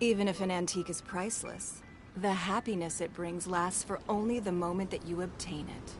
Speaker 1: Even if an antique is priceless, the happiness it brings lasts for only the moment that you obtain it.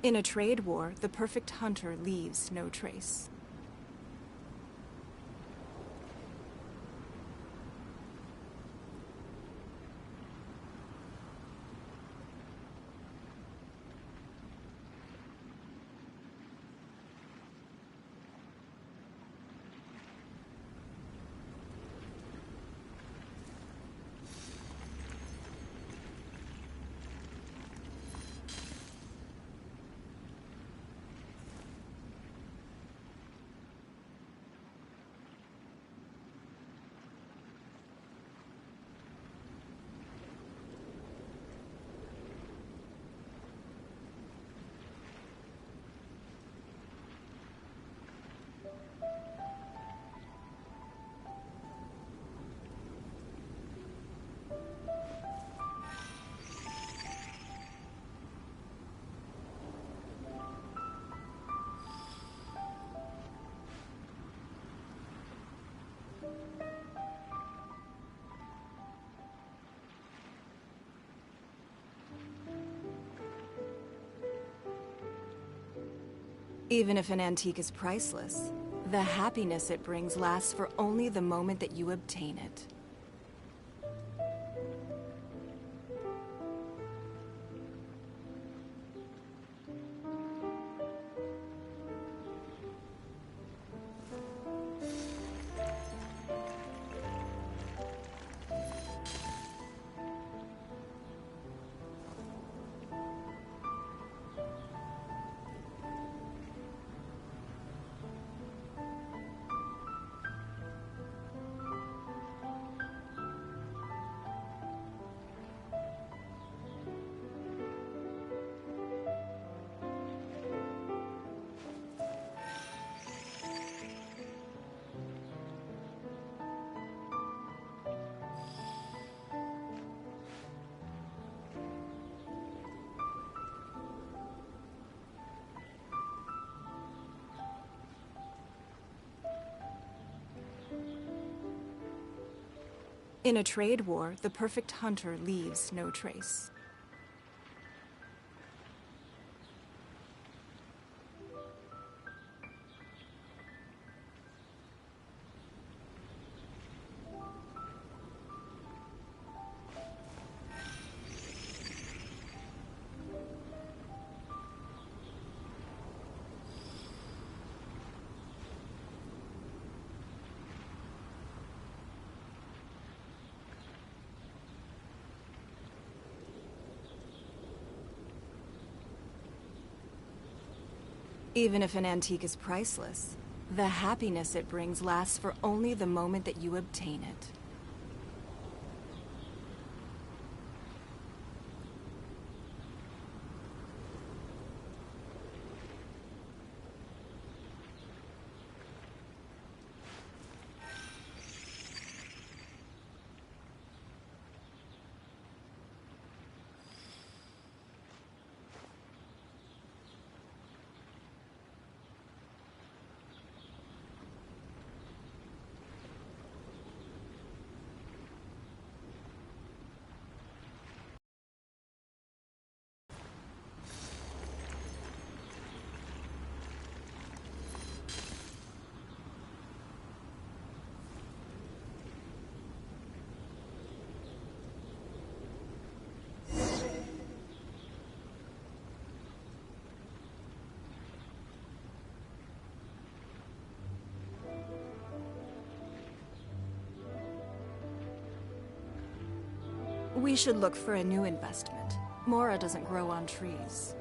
Speaker 1: In a trade war, the perfect hunter leaves no trace. Even if an antique is priceless, the happiness it brings lasts for only the moment that you obtain it. In a trade war, the perfect hunter leaves no trace. Even if an antique is priceless, the happiness it brings lasts for only the moment that you obtain it. We should look for a new investment. Mora doesn't grow on trees.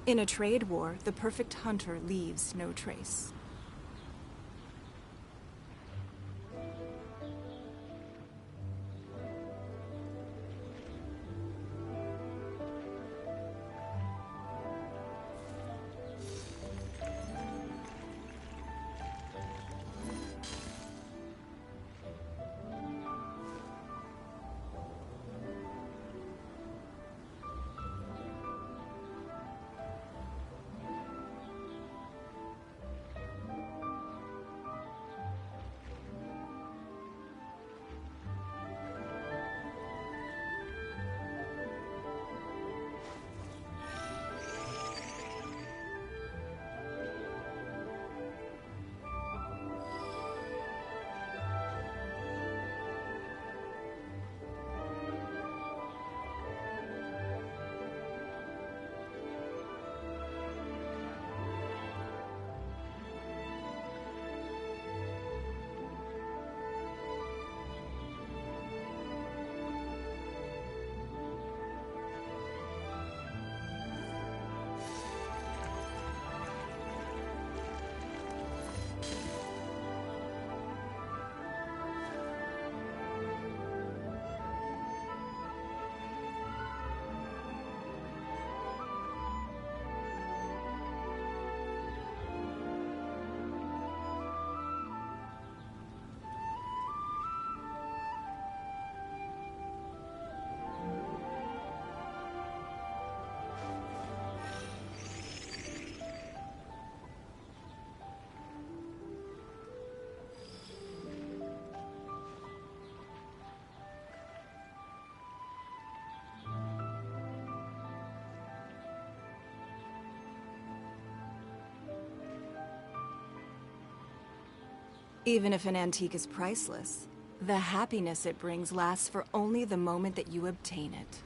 Speaker 1: In a trade war, the perfect hunter leaves no trace. Even if an antique is priceless, the happiness it brings lasts for only the moment that you obtain it.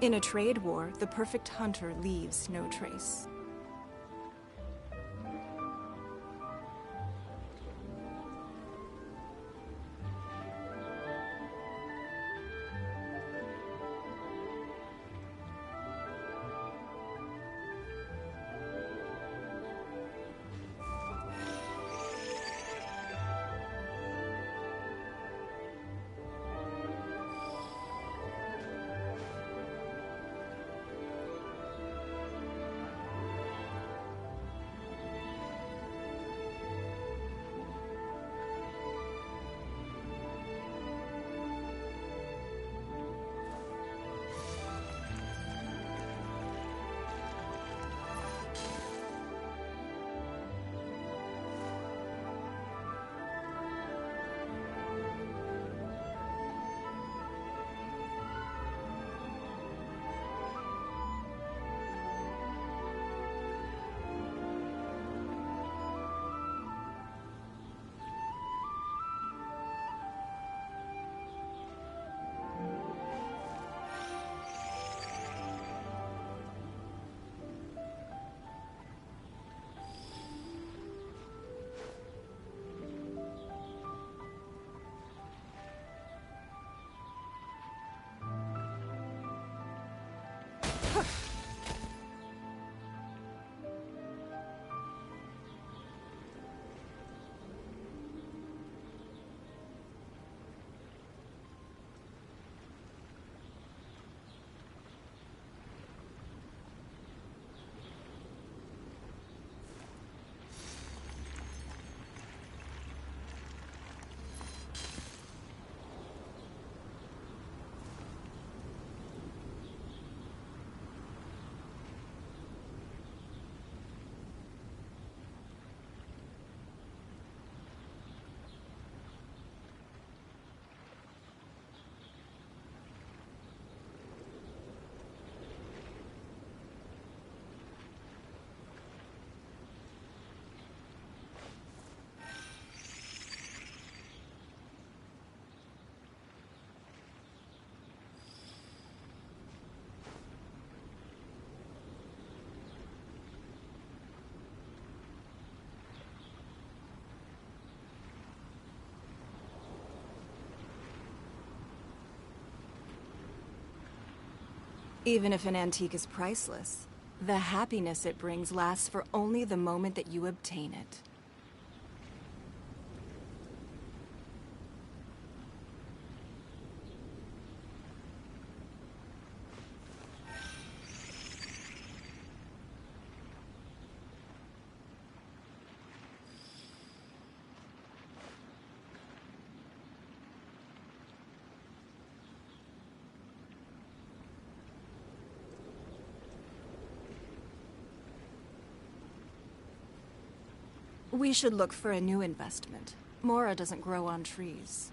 Speaker 1: In a trade war, the perfect hunter leaves no trace. Even if an antique is priceless, the happiness it brings lasts for only the moment that you obtain it. We should look for a new investment. Mora doesn't grow on trees.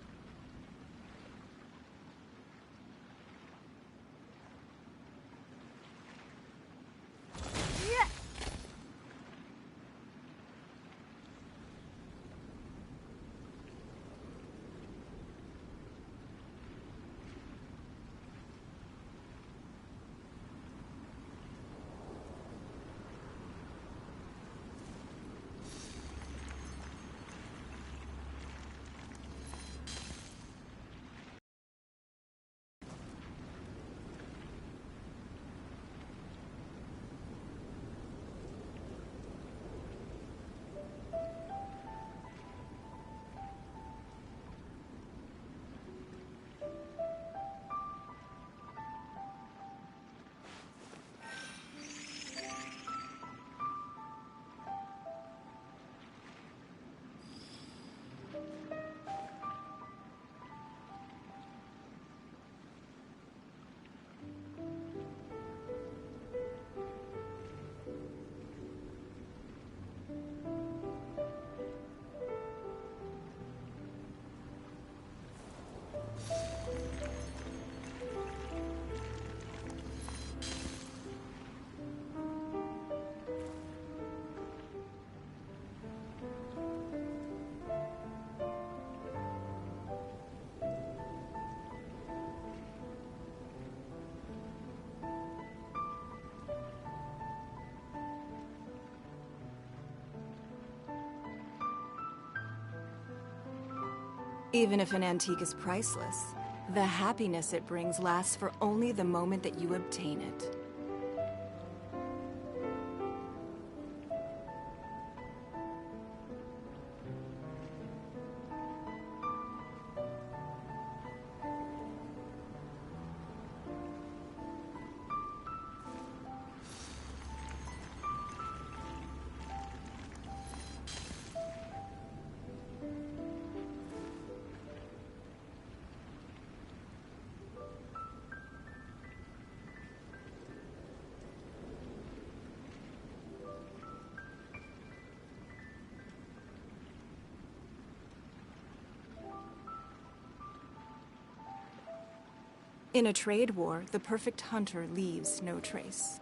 Speaker 1: Even if an antique is priceless, the happiness it brings lasts for only the moment that you obtain it. In a trade war, the perfect hunter leaves no trace.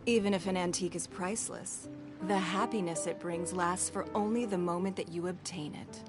Speaker 1: Even if an antique is priceless, the happiness it brings lasts for only the moment that you obtain it.